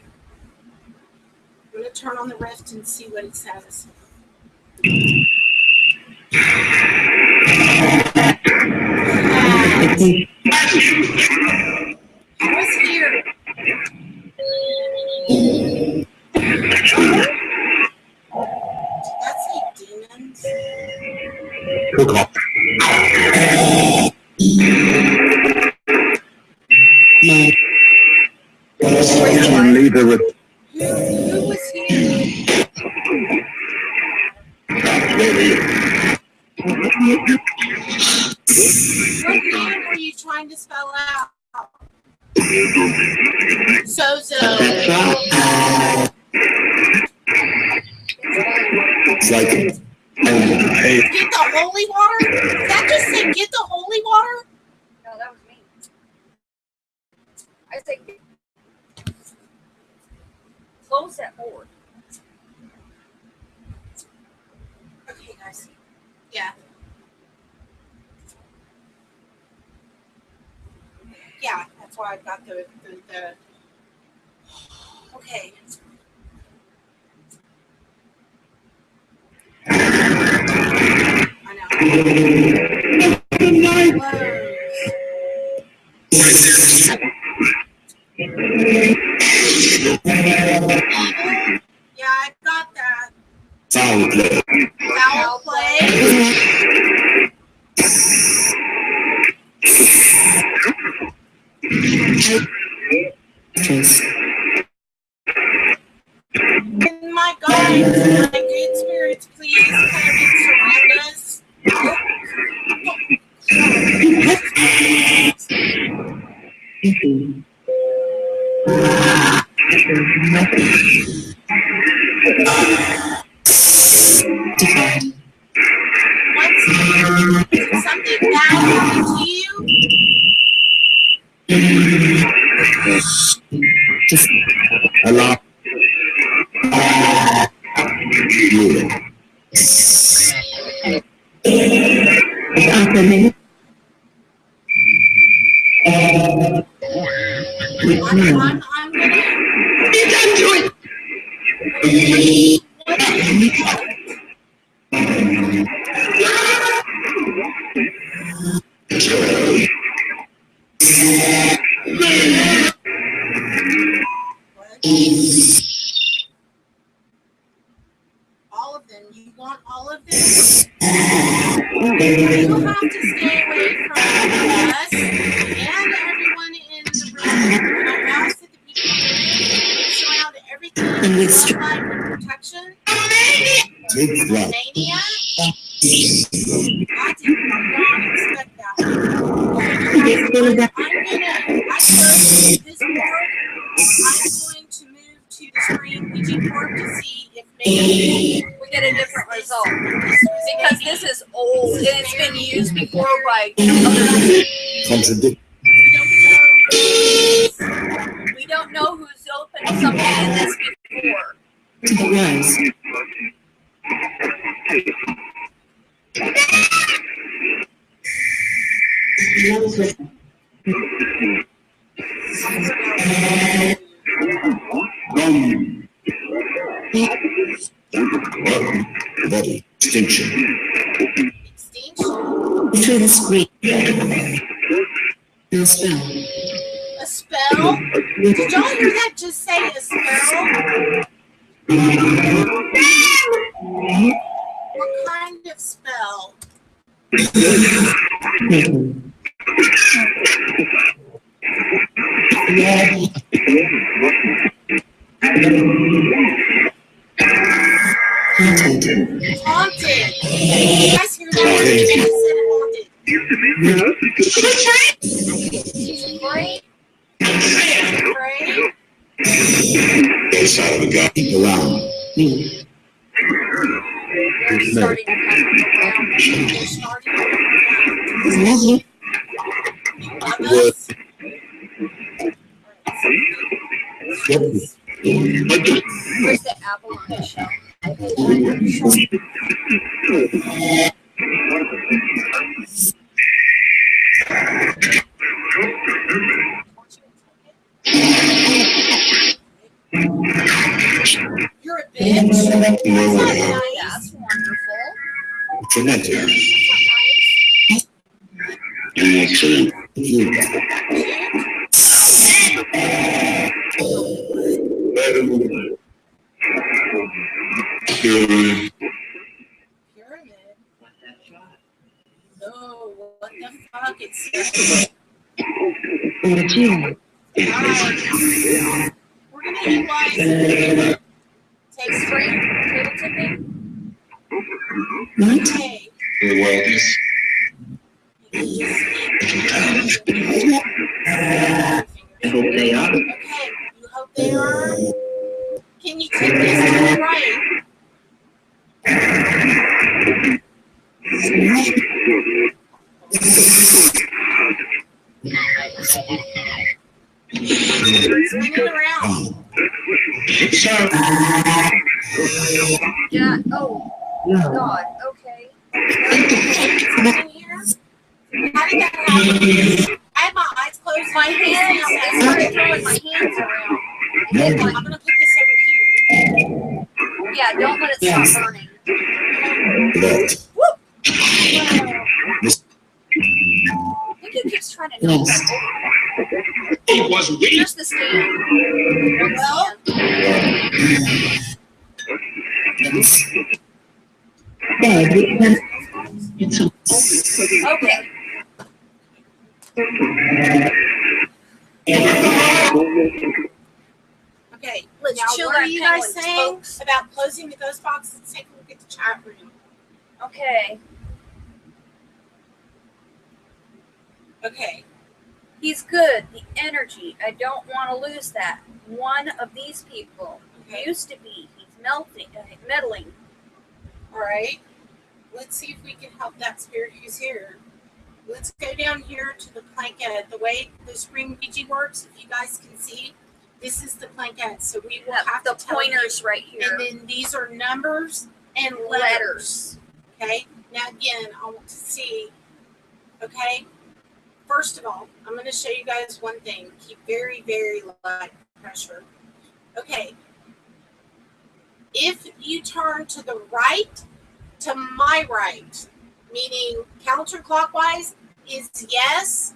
Speaker 1: I'm going to turn on the rift and see what it says. Who's here? That's like demons. Who was here? What name were you trying to spell out? Zozo. Get the holy water? Did that just say get the holy water?
Speaker 2: No, that was me. I say close that board.
Speaker 1: Okay, guys. Yeah. Yeah, that's why I've got the okay. I know. Yeah, I got that. Foul play. Can my guides, my good spirits, please come and surround us? Did something bad happen to you?
Speaker 3: Allah.
Speaker 1: I'm gonna. All of them. You want all of them? You have to stay away from us and everyone in the room. And I ask that the people here surround everything with blood with protection. Mania. I did not expect that. I close this board. I'm going to move to the Spring Ouija board to see if maybe
Speaker 2: We get a different result because this is old and it's been used before by other.
Speaker 3: Contradict.
Speaker 2: We don't know who's opened something in this before.
Speaker 7: To the rise.
Speaker 3: Body. Extinction.
Speaker 1: extinction.
Speaker 7: Through the screen. No spell.
Speaker 1: A spell? Did y'all hear that just say a spell? What kind of spell? Haunted. You guys hear that? She said haunted. She's afraid. Afraid.
Speaker 3: Inside of a guy. Around.
Speaker 2: They're starting to come around.
Speaker 1: They're starting to love us.
Speaker 2: Where's the avalanche shell?
Speaker 1: You're a bitch. That's not nice.
Speaker 2: That's wonderful.
Speaker 3: Traumatic.
Speaker 1: That's
Speaker 3: Excellent.
Speaker 1: Pyramid. No, what the fuck? It's we're gonna utilize it. Take spring table tipping. Okay.
Speaker 3: They are.
Speaker 1: Okay, you hope they are. Can you tip this to the right? Spin it around.
Speaker 2: Yeah. Oh, God. Okay.
Speaker 1: In here? How did that happen? I had my eyes closed.
Speaker 2: My hands. I started throwing my hands around.
Speaker 1: I'm gonna put this over here.
Speaker 2: Yeah. Don't let it stop burning.
Speaker 3: Blood.
Speaker 2: Look, it keeps trying to knock that over.
Speaker 3: It was weak.
Speaker 2: Here's the stand. One
Speaker 1: Well,
Speaker 2: stand. Okay.
Speaker 1: okay.
Speaker 2: Now,
Speaker 1: Chill,
Speaker 2: we're
Speaker 1: what are
Speaker 2: at
Speaker 1: you guys
Speaker 2: Penguins,
Speaker 1: saying
Speaker 2: folks.
Speaker 1: about closing the ghost box? Let's take a look at the chat room.
Speaker 2: Okay.
Speaker 1: Okay.
Speaker 2: He's good. The energy. I don't want to lose that. One of these people
Speaker 1: Okay.
Speaker 2: used to be. He's meddling.
Speaker 1: All right. Let's see if we can help that spirit who's here. Let's go down here to the plankette. The way the Spring Ouija works, if you guys can see, this is the plankette. So we will have
Speaker 2: The
Speaker 1: to tell
Speaker 2: pointers
Speaker 1: you,
Speaker 2: right here.
Speaker 1: and then these are numbers and letters. Okay. Now again, I want to see. Okay. First of all, I'm going to show you guys one thing. Keep very, very light pressure. Okay. If you turn to the right, to my right, meaning counterclockwise, is yes.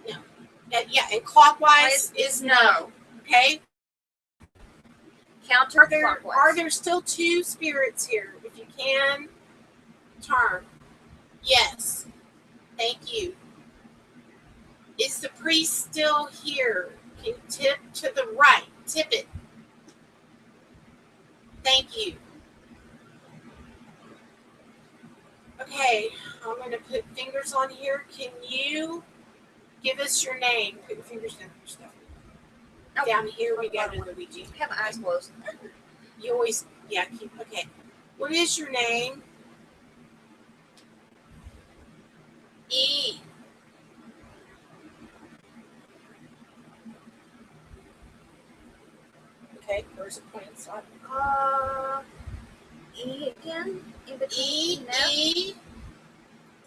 Speaker 1: No. Yeah, and clockwise is no. Okay.
Speaker 2: Counterclockwise.
Speaker 1: Are there still two spirits here? If you can, turn. Yes. Thank you. Is the priest still here? Can you tip to the right? Tip it. Thank you. Okay, I'm going to put fingers on here. Can you give us your name? Put your fingers down your stuff.
Speaker 2: Oh.
Speaker 1: Down here we go to the Ouija.
Speaker 2: Have my eyes closed.
Speaker 1: You always, yeah, keep, okay. What is your name? E. Okay, where's the point inside?
Speaker 2: E again? In between
Speaker 1: E.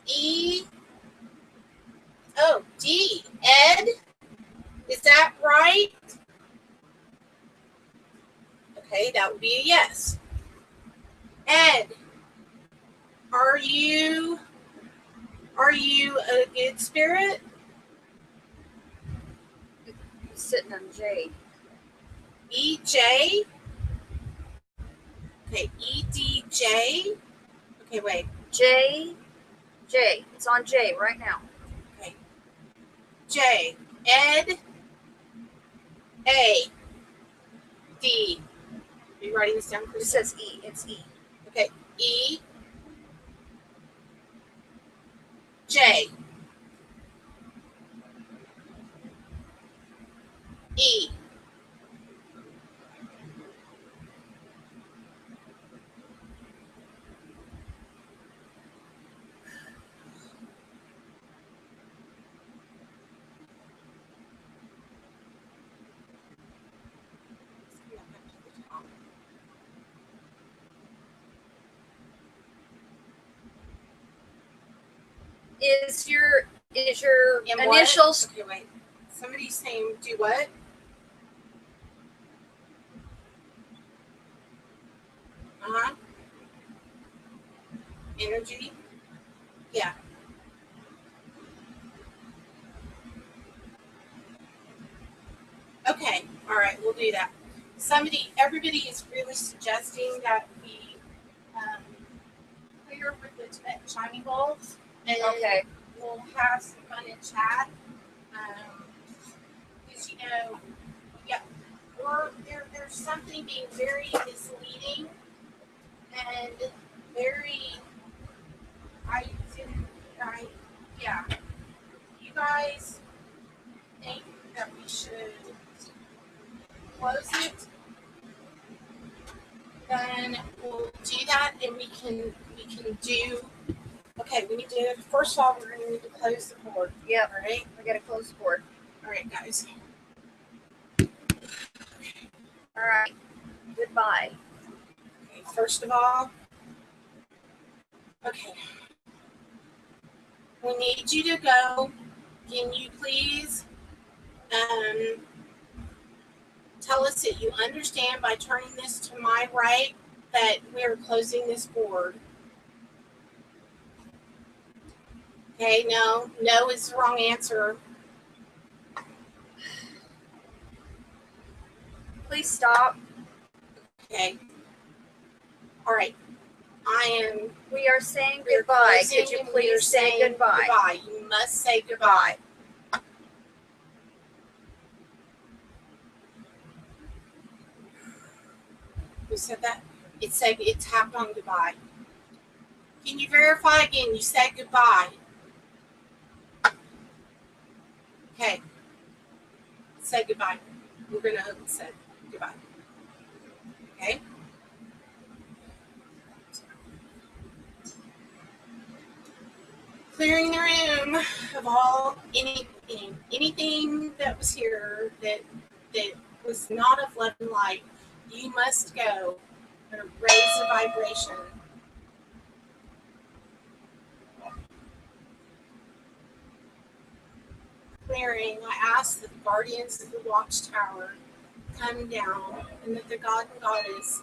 Speaker 1: E. Oh, D. Ed? Is that right? Okay, that would be a yes. Ed, are you a good spirit?
Speaker 2: Sitting on J.
Speaker 1: EJ? Okay, EDJ? Okay, wait.
Speaker 2: J. It's on J right now.
Speaker 1: Okay. J. Ed. A. D. Are you writing this down,
Speaker 2: It
Speaker 1: Chris?
Speaker 2: says E. It's E.
Speaker 1: Okay. E. J. E.
Speaker 2: Is your
Speaker 1: And what?
Speaker 2: initials?
Speaker 1: Okay, wait. Somebody's saying do what? Uh-huh. Energy? Yeah. Okay. All right. We'll do that. Everybody is really suggesting that we clear with the Tibetan chiming bowls. And
Speaker 2: Okay.
Speaker 1: we'll have some fun in chat. Because, yeah, or there's something being very misleading and very, yeah. You guys think that we should close it, then we'll do that, and we can do. Okay, we need to. First of all, we're going to need to close the board.
Speaker 2: Yep.
Speaker 1: All right.
Speaker 2: We gotta close the board.
Speaker 1: All right, guys.
Speaker 2: All right. Goodbye.
Speaker 1: Okay, first of all, okay. We need you to go. Can you please tell us that you understand by turning this to my right that we're closing this board? Okay, no is the wrong answer.
Speaker 2: Please stop.
Speaker 1: Okay. All right.
Speaker 2: We are saying
Speaker 1: We're
Speaker 2: goodbye.
Speaker 1: closing
Speaker 2: Could you
Speaker 1: and we are
Speaker 2: please say
Speaker 1: saying
Speaker 2: goodbye?
Speaker 1: You must say goodbye. Who said that? It tapped on goodbye. Can you verify again? You said goodbye. Okay. Say goodbye. We're gonna hope it said. Goodbye. Okay? Clearing the room of all anything that was here that was not of love and light. You must go and raise the vibration. Clearing, I ask that the guardians of the watchtower come down, and that the god and goddess,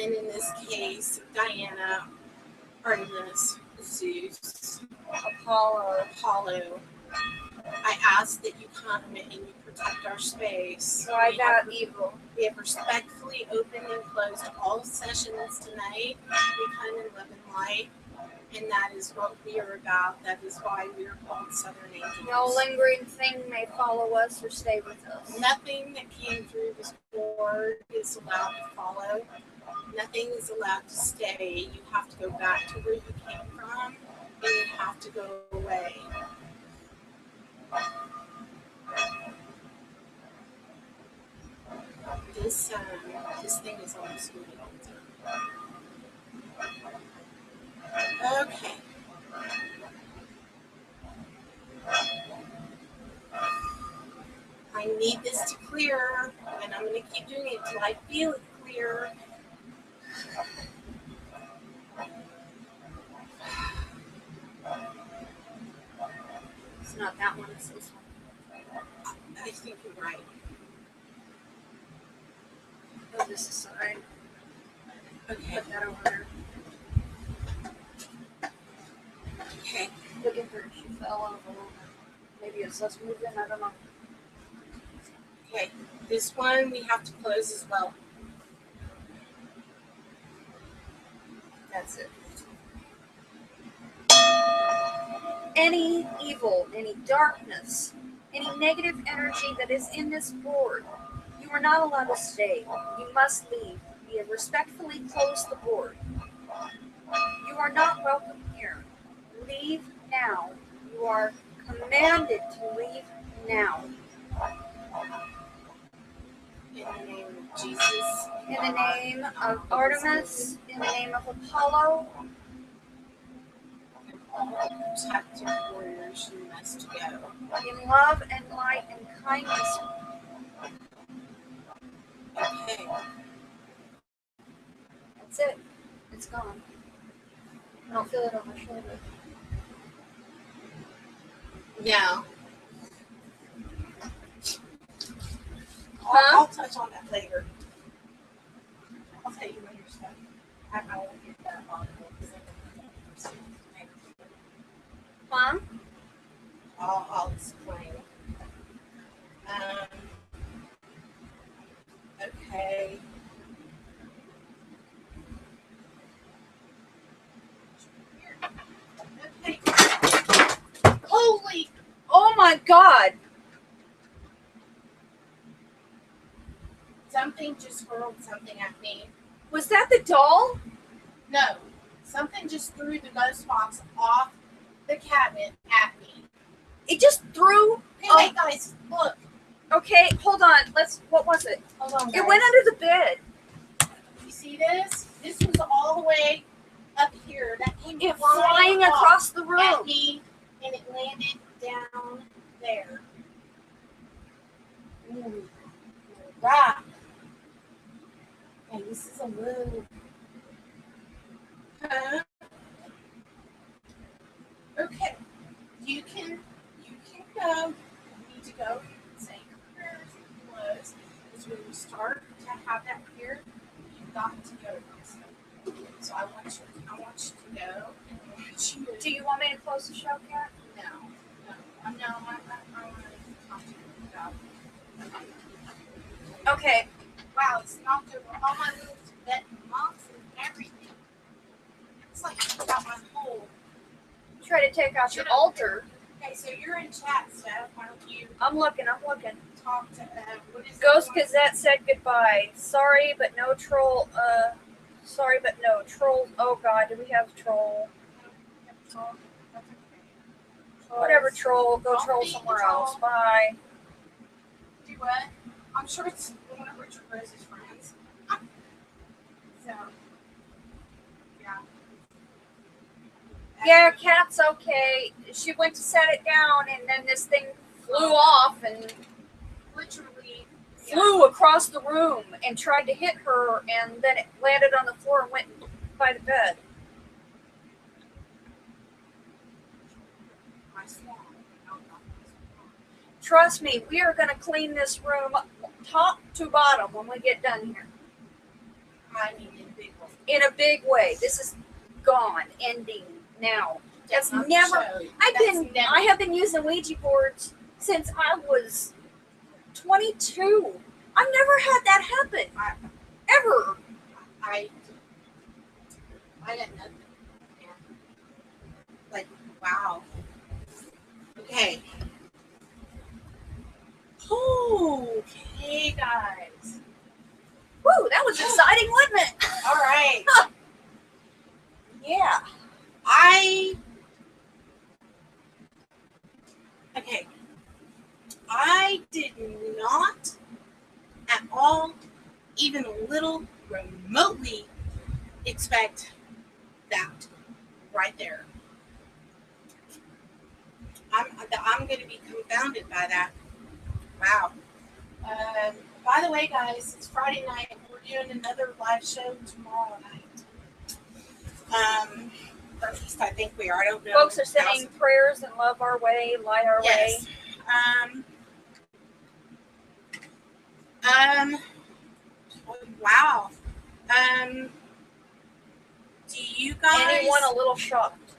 Speaker 1: and in this case, Diana, Artemis, Zeus, Apollo, I ask that you come and you protect our space.
Speaker 2: Drive out evil.
Speaker 1: We have respectfully opened and closed all sessions tonight. We come in love and light, and that is what we are about. That is why we are called Southern Angels.
Speaker 2: No lingering thing may follow us or stay with us.
Speaker 1: Nothing that came through this board is allowed to follow. Nothing is allowed to stay. You have to go back to where you came from, and you have to go away. This thing is almost moving. Okay. I need this to clear, and I'm going to keep doing it until I feel it clear.
Speaker 2: It's not that one, it's this one.
Speaker 1: I think you're right.
Speaker 2: Oh, this aside.
Speaker 1: Okay.
Speaker 2: Put that over there.
Speaker 1: Okay.
Speaker 2: Look at her, she fell over. Maybe it's us moving, I don't know.
Speaker 1: Okay. This one we have to close as well.
Speaker 2: That's it. Any evil, any darkness, any negative energy that is in this board, you are not allowed to stay. You must leave. We have respectfully closed the board. You are not welcome here. Leave now. You are commanded to leave now.
Speaker 1: In the name of Jesus.
Speaker 2: In the name of Artemis, in the name of Apollo,
Speaker 1: And all protective warriors, you must go.
Speaker 2: in love and light and kindness.
Speaker 1: Okay.
Speaker 2: That's it. It's gone. I don't feel it on my shoulder.
Speaker 1: Yeah.
Speaker 2: Huh?
Speaker 1: I'll touch on that later. I'll tell you when you're stuck. I won't get that on.
Speaker 2: Huh?
Speaker 1: I'll explain. Okay. Okay. Holy!
Speaker 2: Oh my God!
Speaker 1: Something just hurled something at me.
Speaker 2: Was that the doll?
Speaker 1: No, something just threw the ghost box off the cabinet at me.
Speaker 2: It just threw.
Speaker 1: Hey, guys, look.
Speaker 2: Okay, hold on. What was it?
Speaker 1: Hold on, guys.
Speaker 2: It went under the bed.
Speaker 1: You see this? This was all the way up here. That came
Speaker 2: It flying across the
Speaker 1: at
Speaker 2: room.
Speaker 1: me, and it landed down there. Ooh. Right. Okay, this is a little. Okay. You can go. You need to go and say your prayers and close. Because when you start to have that here, you've got to go to this. So I want you to go and I want you to.
Speaker 2: Do you want me to close the show, Kat?
Speaker 1: No. I want to talk to you about.
Speaker 2: Okay.
Speaker 1: Wow, it's knocked over all my little Tibetan monks and everything. It's like I took out my whole.
Speaker 2: Try to take out your altar.
Speaker 1: Okay, so you're in chat, Steph. Why don't you
Speaker 2: I'm looking.
Speaker 1: talk to what is
Speaker 2: Ghost
Speaker 1: it?
Speaker 2: Gazette said goodbye. Sorry, but no troll. Sorry, but no troll. Oh God, do we have troll? Whatever troll. Go
Speaker 1: Don't
Speaker 2: troll
Speaker 1: be
Speaker 2: somewhere
Speaker 1: troll.
Speaker 2: else. Bye.
Speaker 1: Do what? I'm sure it's one of Richard Rose's friends. So, yeah.
Speaker 2: Yeah, Kat's okay. She went to set it down, and then this thing flew off and
Speaker 1: Literally
Speaker 2: flew across the room and tried to hit her, and then it landed on the floor and went by the bed.
Speaker 1: my swan.
Speaker 2: Trust me, we are going to clean this room top to bottom when we get done here.
Speaker 1: I mean, in a big way.
Speaker 2: In a big way. This is gone, ending now. That's
Speaker 1: Not
Speaker 2: never.
Speaker 1: to show you. That's never-
Speaker 2: I have been using Ouija boards since I was 22. I've never had that happen. Ever.
Speaker 1: I got nothing. Yeah. Like, wow. Okay. Okay, guys.
Speaker 2: Woo, that was exciting, wasn't it?
Speaker 1: All right.
Speaker 2: Yeah.
Speaker 1: Okay. I did not at all, even a little remotely expect that right there. I'm going to be confounded by that. Wow. By the way, guys, it's Friday night. We're doing another live show tomorrow night. Or at least I think we are. I don't know.
Speaker 2: Folks are saying prayers and love our way, light our way.
Speaker 1: Yes. Wow. Do you guys?
Speaker 2: Anyone a little shocked?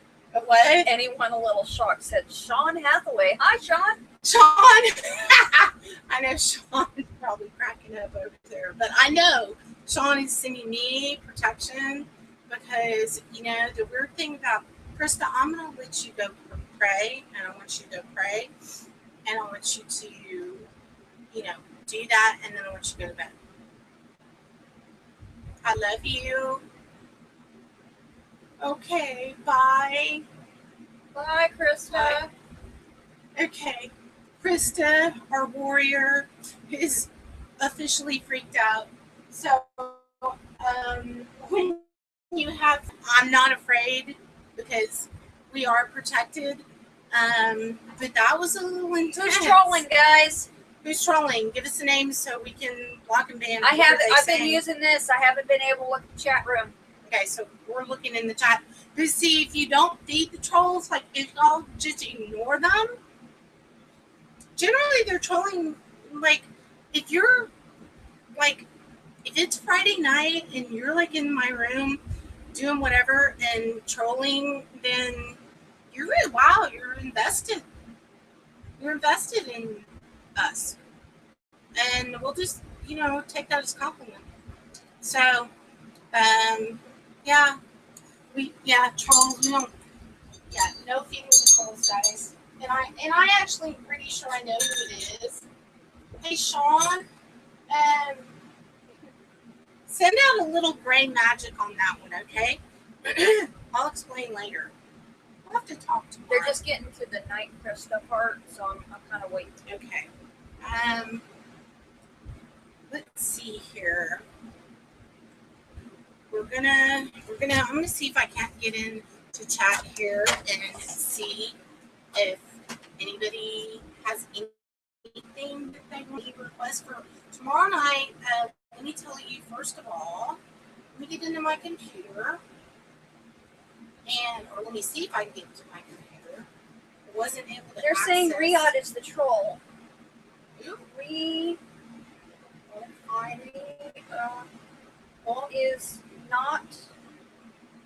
Speaker 1: What?
Speaker 2: Anyone a little shocked said Sean Hathaway. Hi, Sean.
Speaker 1: Sean. I know Sean is probably cracking up over there, but I know Sean is sending me protection because, you know, the weird thing about Krista, I'm going to let you go pray, and I want you to go pray, and I want you to, you know, do that, and then I want you to go to bed. I love you. Okay, bye.
Speaker 2: Bye, Krista.
Speaker 1: Bye. Okay, Krista, our warrior, is officially freaked out. So, when you have, I'm not afraid because we are protected. But that was a little intense.
Speaker 2: Who's trolling, guys?
Speaker 1: Who's trolling? Give us a name so we can block and ban.
Speaker 2: I've been using this. I haven't been able to look at the chat room.
Speaker 1: Okay, so we're looking in the chat. But see, if you don't feed the trolls, like if y'all just ignore them, generally they're trolling. Like if you're like, if it's Friday night and you're like in my room doing whatever and trolling, then you're you're invested. You're invested in us, and we'll just take that as a compliment. So, trolls. We don't. Yeah, no feeding the trolls, guys. And I actually am pretty sure I know who it is. Hey, Sean, send out a little gray magic on that one, okay? I'll explain later. I'll have to talk to.
Speaker 2: They're just getting to the night Krista part, so I'm kind of waiting.
Speaker 1: Okay. Let's see here. I'm gonna see if I can't get in to chat here and see if anybody has anything that they want to request for tomorrow night. Let me tell you, first of all, let me get into my computer or let me see if I can get into my computer. I wasn't able to.
Speaker 2: They're saying Riyadh is the troll.
Speaker 1: Who?
Speaker 2: Is not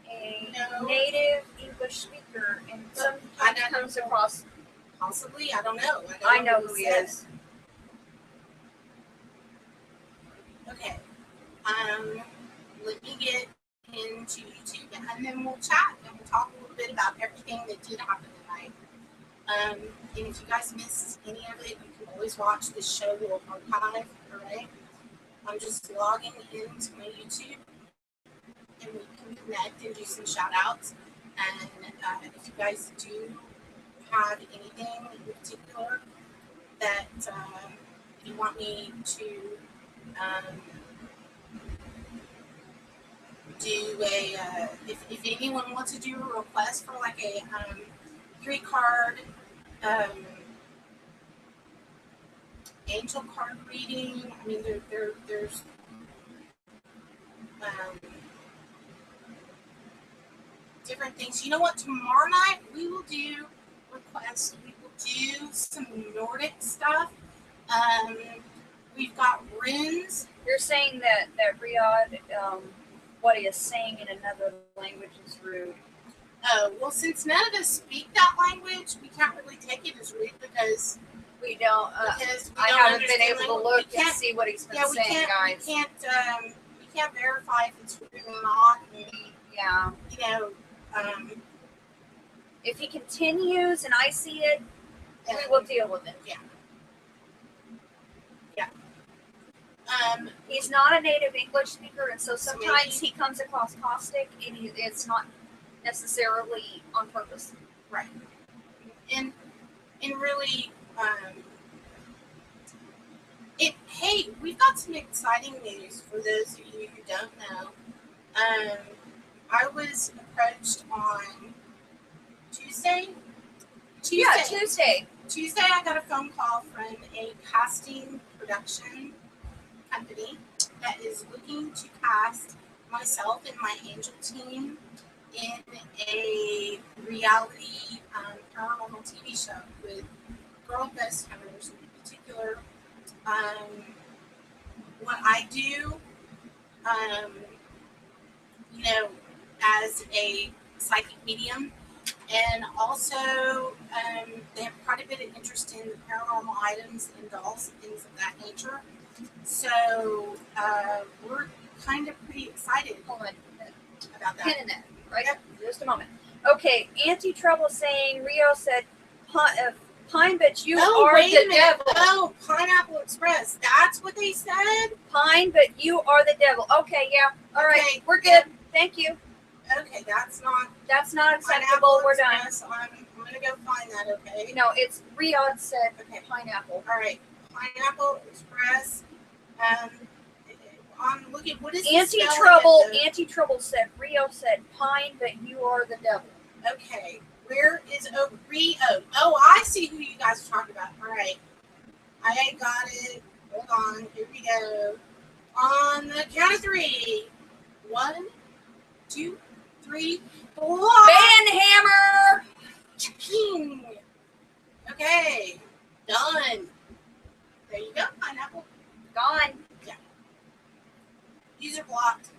Speaker 2: a native English speaker, and sometimes comes across.
Speaker 1: Possibly, I don't know.
Speaker 2: I know who he is.
Speaker 1: Okay. Let me get into YouTube, and then we'll chat and we'll talk a little bit about everything that did happen tonight. And if you guys missed any of it, you can always watch this show archive. All right. I'm just logging into my YouTube, and we can connect and do some shout outs. And if you guys do have anything in particular that if you want me to do a, if anyone wants to do a request for like a 3-card angel card reading. I mean, there's different things. You know what? Tomorrow night we will do requests. We will do some Nordic stuff. We've got runes.
Speaker 2: You're saying that Riyadh, what he is saying in another language is rude.
Speaker 1: Oh, well, since none of us speak that language, we can't really take it as rude because
Speaker 2: we don't.
Speaker 1: Because we
Speaker 2: I
Speaker 1: don't
Speaker 2: haven't been
Speaker 1: understand
Speaker 2: able to
Speaker 1: language.
Speaker 2: look and see what he's been saying, guys.
Speaker 1: We can't verify if it's rude or not. And,
Speaker 2: yeah.
Speaker 1: You know,
Speaker 2: if he continues and I see it, we will deal with it.
Speaker 1: Yeah.
Speaker 2: He's not a native English speaker, and so sometimes he comes across caustic, and it's not necessarily on purpose.
Speaker 1: Right. And really, hey, we've got some exciting news for those of you who don't know. I was approached on Tuesday.
Speaker 2: Yeah, Tuesday.
Speaker 1: Tuesday, I got a phone call from a casting production company that is looking to cast myself and my angel team in a reality paranormal TV show with girl ghost hunters in particular. What I do, you know, as a psychic medium, and also they have quite a bit of interest in paranormal items and dolls and things of that nature. So we're kind of pretty excited about that.
Speaker 2: Pinning it, right? Yep. Just a moment. Okay, Anti-Trouble saying, Rio said, Pine, but you are the devil.
Speaker 1: Oh, Pineapple Express. That's what they said?
Speaker 2: Pine, but you are the devil. Okay, yeah. All right, we're good. Thank you.
Speaker 1: Okay, that's not
Speaker 2: acceptable. We're done.
Speaker 1: I'm going to go find that, okay?
Speaker 2: No, it's Riyadh said pineapple.
Speaker 1: All right, Pineapple Express. I'm looking, what is
Speaker 2: Anti-Trouble? Anti-Trouble said, Rio said, Pine, but you are the devil.
Speaker 1: Okay, where is Rio? Oh, I see who you guys are talking about. All right, I got it. Hold on, here we go. On the count of 3. 1, 2, 3, 4.
Speaker 2: Banhammer!
Speaker 1: King. Okay, done. There you go, Pineapple.
Speaker 2: Gone.
Speaker 1: Yeah. User blocked.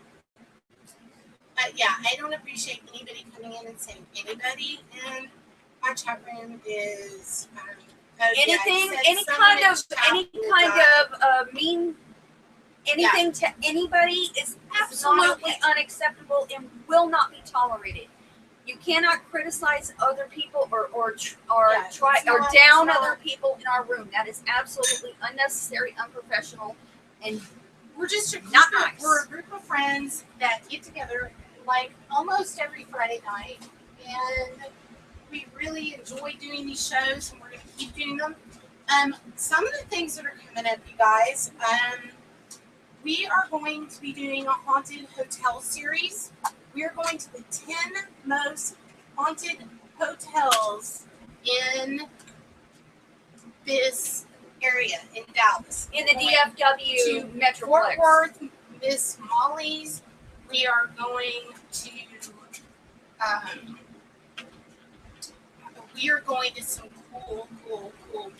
Speaker 1: Yeah, I don't appreciate anybody coming in and saying anybody in my chat room is
Speaker 2: anything, any kind of mean anything to anybody is absolutely unacceptable and will not be tolerated. You cannot criticize other people or down other people in our room. That is absolutely unnecessary, unprofessional, and
Speaker 1: we're just
Speaker 2: nice.
Speaker 1: We're a group of friends that get together like almost every Friday night, and we really enjoy doing these shows, and we're going to keep doing them. Some of the things that are coming up, you guys, we are going to be doing a haunted hotel series. We are going to the 10 most haunted hotels in this area in Dallas.
Speaker 2: In the DFW Metroplex.
Speaker 1: Fort Worth, Miss Molly's. We are going to some cool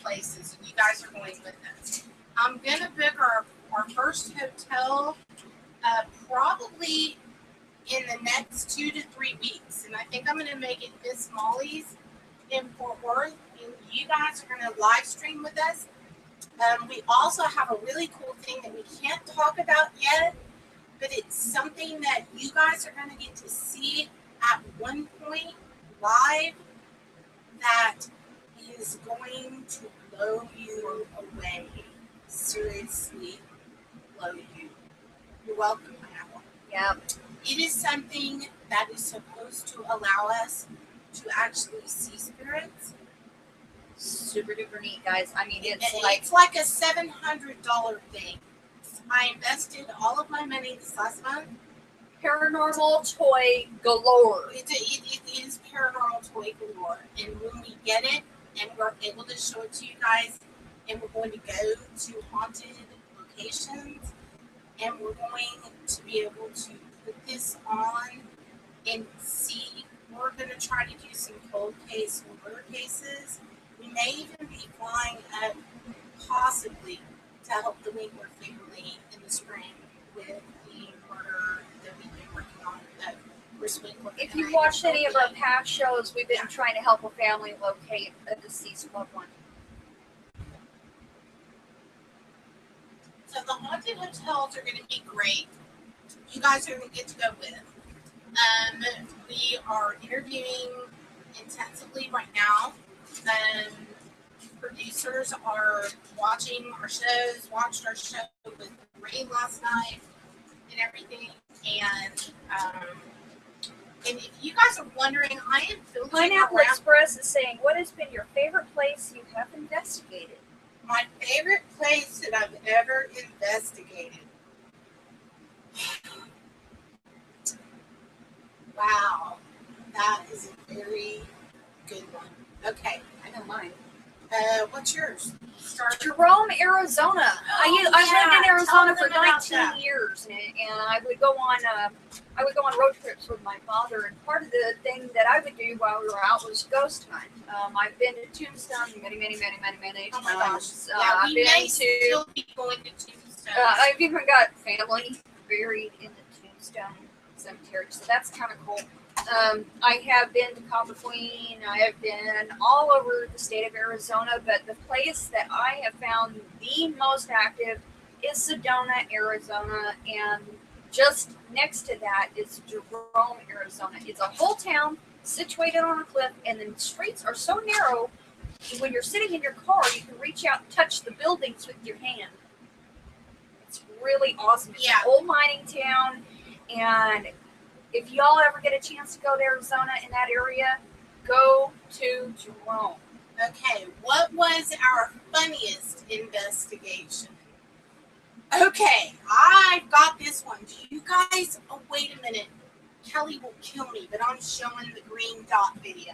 Speaker 1: places. You guys are going with us. I'm gonna book our first hotel probably in the next 2 to 3 weeks, and I think I'm gonna make it Miss Molly's in Fort Worth, and you guys are gonna live stream with us. We also have a really cool thing that we can't talk about yet, but it's something that you guys are going to get to see at one point live that is going to blow you away. Seriously, blow you. You're welcome, Pineapple.
Speaker 2: Yep.
Speaker 1: It is something that is supposed to allow us to actually see spirits.
Speaker 2: super duper neat, guys. I mean,
Speaker 1: It's
Speaker 2: it's
Speaker 1: like a $700 thing. I invested all of my money this last month.
Speaker 2: paranormal toy galore.
Speaker 1: It is paranormal toy galore. And when we get it and we're able to show it to you guys, and we're going to go to haunted locations, and we're going to be able to put this on and see. We're going to try to do some cold case murder cases. We may even be flying up possibly to help the Winkler family in the spring with the murder that we've been working on.
Speaker 2: If you've watched any of our past shows, we've been trying to help a family locate a deceased loved one.
Speaker 1: So the haunted hotels are going to be great. You guys are going to get to go with. We are interviewing intensively right now. Producers are watching our shows, watched our show with Ray last night and everything. And if you guys are wondering, I am filtering
Speaker 2: Pineapple
Speaker 1: around.
Speaker 2: Express is saying, what has been your favorite place you have investigated?
Speaker 1: My favorite place that I've ever investigated. Wow, that is a very good one. Okay,
Speaker 2: I know mine.
Speaker 1: What's yours? Start.
Speaker 2: Jerome, Arizona. I lived in Arizona for 19 years, and I would go on road trips with my father. And part of the thing that I would do while we were out was ghost hunt. I've been to Tombstone many
Speaker 1: Oh my gosh.
Speaker 2: times.
Speaker 1: Yeah,
Speaker 2: I've
Speaker 1: we
Speaker 2: been
Speaker 1: may
Speaker 2: to.
Speaker 1: still be going to Tombstone.
Speaker 2: I've even got family buried in the Tombstone cemetery, so that's kind of cool. I have been to Copper Queen. I have been all over the state of Arizona, but the place that I have found the most active is Sedona, Arizona, and just next to that is Jerome, Arizona. It's a whole town situated on a cliff, and the streets are so narrow, when you're sitting in your car, you can reach out and touch the buildings with your hand. It's really awesome. It's an old mining town, and if y'all ever get a chance to go to Arizona in that area, go to Jerome.
Speaker 1: Okay, what was our funniest investigation? Okay, I've got this one. Do you guys, oh, wait a minute. Kelly will kill me, but I'm showing the green dot video.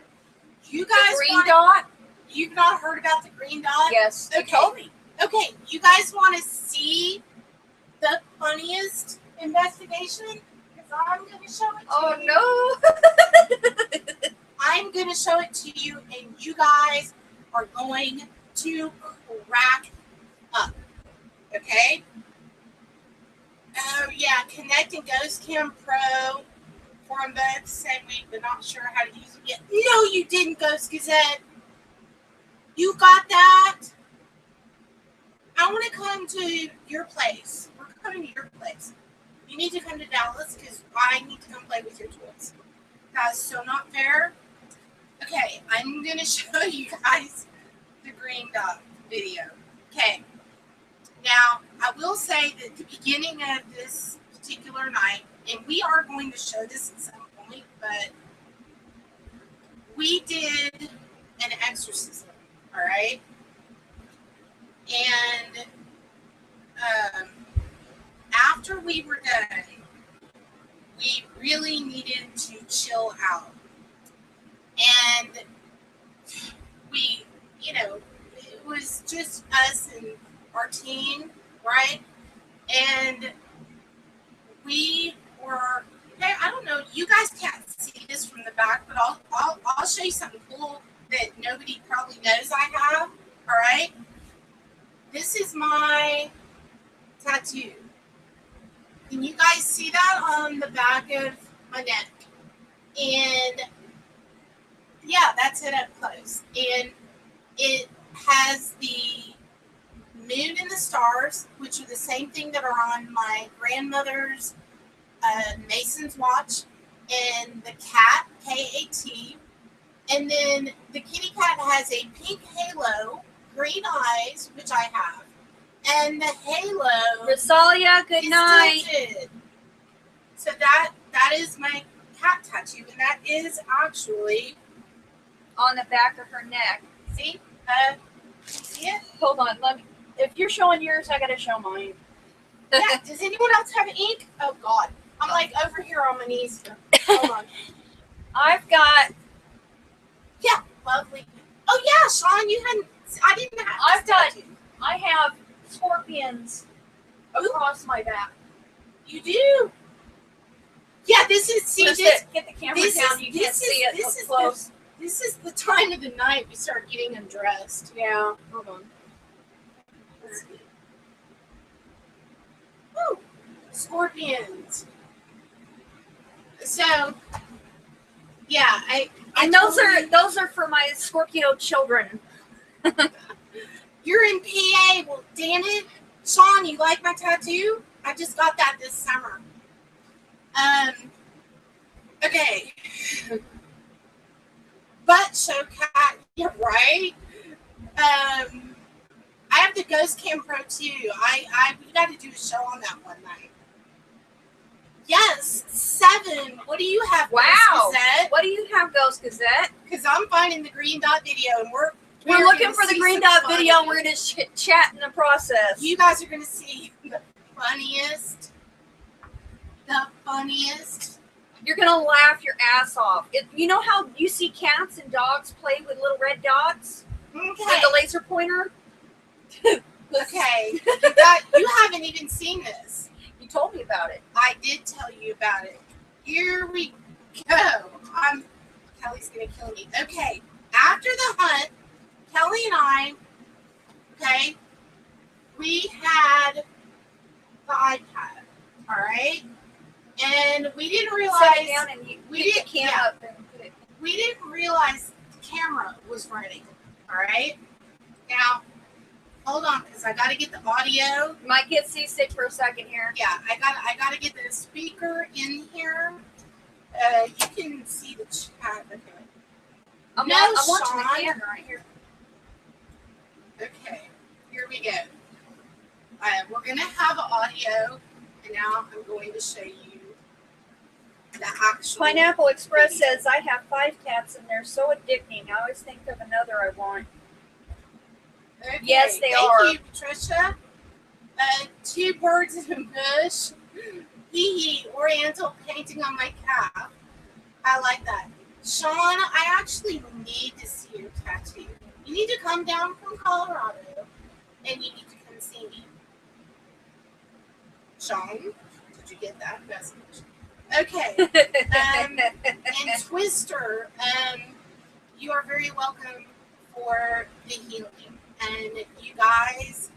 Speaker 1: You guys,
Speaker 2: The green dot?
Speaker 1: You've not heard about the green dot?
Speaker 2: Yes, you
Speaker 1: Okay.
Speaker 2: told me.
Speaker 1: Okay, you guys want to see the funniest investigation? Because I'm going to show it to you.
Speaker 2: Oh, no.
Speaker 1: I'm going to show it to you, and you guys are going to crack up. Okay? Oh, yeah. Connect and Ghost Cam Pro. Form both same week, but not sure how to use it yet. No, you didn't, Ghost Gazette. You got that? I want to come to your place. We're coming to your place. You need to come to Dallas because I need to come play with your toys. That's so not fair. Okay, I'm going to show you guys the green dot video. Okay. Now, I will say that at the beginning of this particular night, and we are going to show this at some point, but we did an exorcism, all right? And after we were done, we really needed to chill out. And we, it was just us and our team, right? And we were, hey, I don't know, you guys can't see this from the back, but I'll show you something cool that nobody probably knows I have, all right? This is my tattoo. Can you guys see that on the back of my neck? And yeah, that's it up close. And it has the moon and the stars, which are the same thing that are on my grandmother's Mason's watch, and the cat, K-A-T. And then the kitty cat has a pink halo, green eyes, which I have. And the halo
Speaker 2: Rosalia, good
Speaker 1: is
Speaker 2: night.
Speaker 1: tilted. So that is my cat tattoo, and that is actually
Speaker 2: On the back of her neck.
Speaker 1: see, See it?
Speaker 2: Hold on. If you're showing yours, I gotta show mine.
Speaker 1: Yeah. Does anyone else have ink? Oh God, I'm like over here on my knees. Hold on.
Speaker 2: I've got.
Speaker 1: Yeah, lovely. Oh yeah, Sean, you hadn't. I didn't have.
Speaker 2: I've got. I have scorpions across my back.
Speaker 1: You do. Yeah, this is. See,
Speaker 2: Just
Speaker 1: this.
Speaker 2: get the camera
Speaker 1: this
Speaker 2: down.
Speaker 1: is-
Speaker 2: You
Speaker 1: this
Speaker 2: can't
Speaker 1: is-
Speaker 2: see it
Speaker 1: this
Speaker 2: up
Speaker 1: is
Speaker 2: close.
Speaker 1: This is the time of the night we start getting undressed.
Speaker 2: Yeah.
Speaker 1: Hold on. Let's see. Woo! Scorpions. So, yeah,
Speaker 2: And those are for my Scorpio children.
Speaker 1: You're in PA. Well, damn it, Sean, you like my tattoo? I just got that this summer. Okay. Butt show cat. Yeah, right. I have the Ghost Cam Pro too. We got to do a show on that one night. Yes, 7. What do you have?
Speaker 2: Wow.
Speaker 1: Ghost Gazette?
Speaker 2: What do you have, Ghost Gazette?
Speaker 1: Because I'm finding the green dot video, and we're
Speaker 2: looking
Speaker 1: gonna
Speaker 2: for the
Speaker 1: see
Speaker 2: green
Speaker 1: some
Speaker 2: dot video.
Speaker 1: funny-
Speaker 2: We're going to chat in the process.
Speaker 1: You guys are going to see the funniest.
Speaker 2: You're going to laugh your ass off. You know how you see cats and dogs play with little red dots?
Speaker 1: Okay.
Speaker 2: With the laser pointer?
Speaker 1: Okay. You haven't even seen this.
Speaker 2: You told me about it.
Speaker 1: I did tell you about it. Here we go. Kelly's going to kill me. Okay. After the hunt, Kelly and I, okay, we had the iPad, all right? And we didn't
Speaker 2: Set
Speaker 1: realize
Speaker 2: it down and
Speaker 1: we
Speaker 2: get the
Speaker 1: didn't-
Speaker 2: cam
Speaker 1: yeah.
Speaker 2: up and put it.
Speaker 1: we didn't realize the camera was running, all right? Now, hold on, because I got to get the audio.
Speaker 2: You might get seasick for a second here.
Speaker 1: Yeah, I gotta get the speaker in here. You can see the chat. Okay.
Speaker 2: I'm
Speaker 1: No,
Speaker 2: watching
Speaker 1: Sean.
Speaker 2: the camera right here.
Speaker 1: Okay, here we go. We're gonna have audio, and now I'm going to show you the actual.
Speaker 2: Pineapple Express says, I have 5 cats and they're so addicting. I always think of another I want.
Speaker 1: Okay,
Speaker 2: Yes, they
Speaker 1: thank
Speaker 2: are.
Speaker 1: you, Patricia. 2 birds in a bush. Hee oriental painting on my calf. I like that. Sean, I actually need to see your tattoo. You need to come down from Colorado and you need to come see me. Sean, did you get that message? Okay. And Twister, you are very welcome for the healing. And you guys,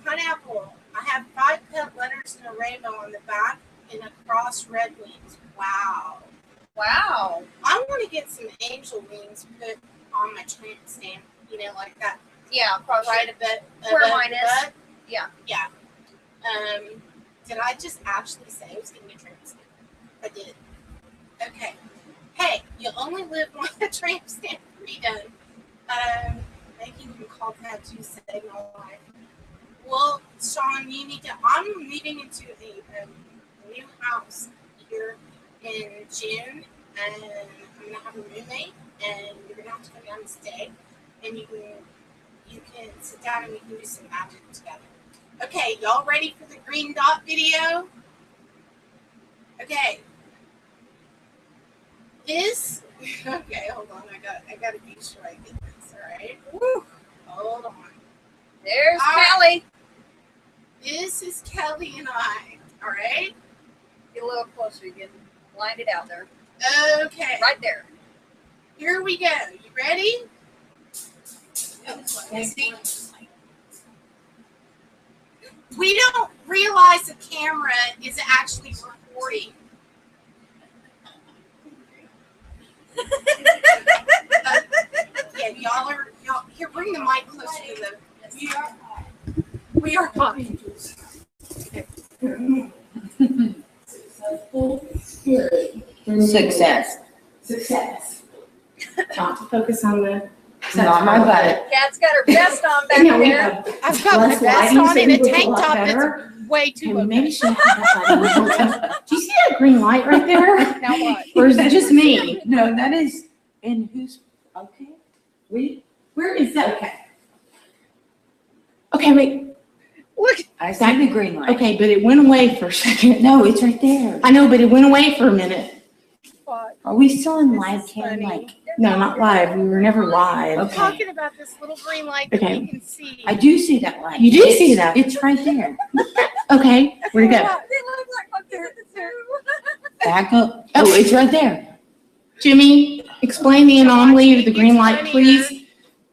Speaker 1: Pineapple. I have 5 pet letters in a rainbow on the back and across red wings. Wow.
Speaker 2: Wow.
Speaker 1: I want to get some angel wings put on my tramp stamp, like that.
Speaker 2: Yeah, probably.
Speaker 1: Right a bit.
Speaker 2: Where mine is.
Speaker 1: But,
Speaker 2: Yeah.
Speaker 1: Yeah. Did I just actually say I was getting a tramp stamp? I did. Okay. Hey, you only live one tramp stamp redone. Maybe you can call tattoo saving my life. Well, Sean, you need to. I'm moving into a new house here in June, and I'm gonna have a roommate, and you're gonna have to come down and stay, and you can sit down and we can do some magic together. Okay, y'all ready for the green dot video? Okay. This. Okay, hold on. I gotta make sure I get this. All right. Woo. Hold on.
Speaker 2: There's
Speaker 1: All right.
Speaker 2: Kelly.
Speaker 1: This is Kelly and I. All right.
Speaker 2: Get a little closer. You can line it out there.
Speaker 1: Okay.
Speaker 2: Right there.
Speaker 1: Here we go. You ready? We don't realize the camera is actually recording. Yeah, y'all here, bring the mic closer to the. We are hot.
Speaker 8: Success. Not to focus on the.
Speaker 9: Not my butt.
Speaker 2: Kat's got her vest on back
Speaker 8: Yeah, we
Speaker 2: there.
Speaker 8: have
Speaker 1: I've got my
Speaker 8: less
Speaker 1: vest
Speaker 8: lighting,
Speaker 1: on
Speaker 8: so
Speaker 1: and a
Speaker 8: it looks
Speaker 1: tank
Speaker 8: lot
Speaker 1: top
Speaker 8: better.
Speaker 1: that's way too
Speaker 8: And maybe
Speaker 1: open.
Speaker 8: she have that. Do you see that green light right there?
Speaker 1: Now what?
Speaker 8: Or is it just me?
Speaker 9: No, that is,
Speaker 8: And who's, okay,
Speaker 1: Where is that? Okay. Okay, wait. Look.
Speaker 7: I see the green light.
Speaker 1: Okay, but it went away for a second.
Speaker 7: No, it's right there.
Speaker 1: I know, but it went away for a minute.
Speaker 7: Are we still in live
Speaker 1: is
Speaker 7: cam?
Speaker 1: funny.
Speaker 7: Like,
Speaker 1: No, not live. We were never live.
Speaker 7: Okay.
Speaker 1: Talking about this little green light that
Speaker 7: Okay.
Speaker 1: you can see.
Speaker 7: I do see that light.
Speaker 1: You do see that?
Speaker 7: It's right there.
Speaker 1: Okay, where'd it go?
Speaker 2: They look like up there at the zoo.
Speaker 7: Back up. Oh, it's right there.
Speaker 1: Jimmy, explain the anomaly of the green light, please,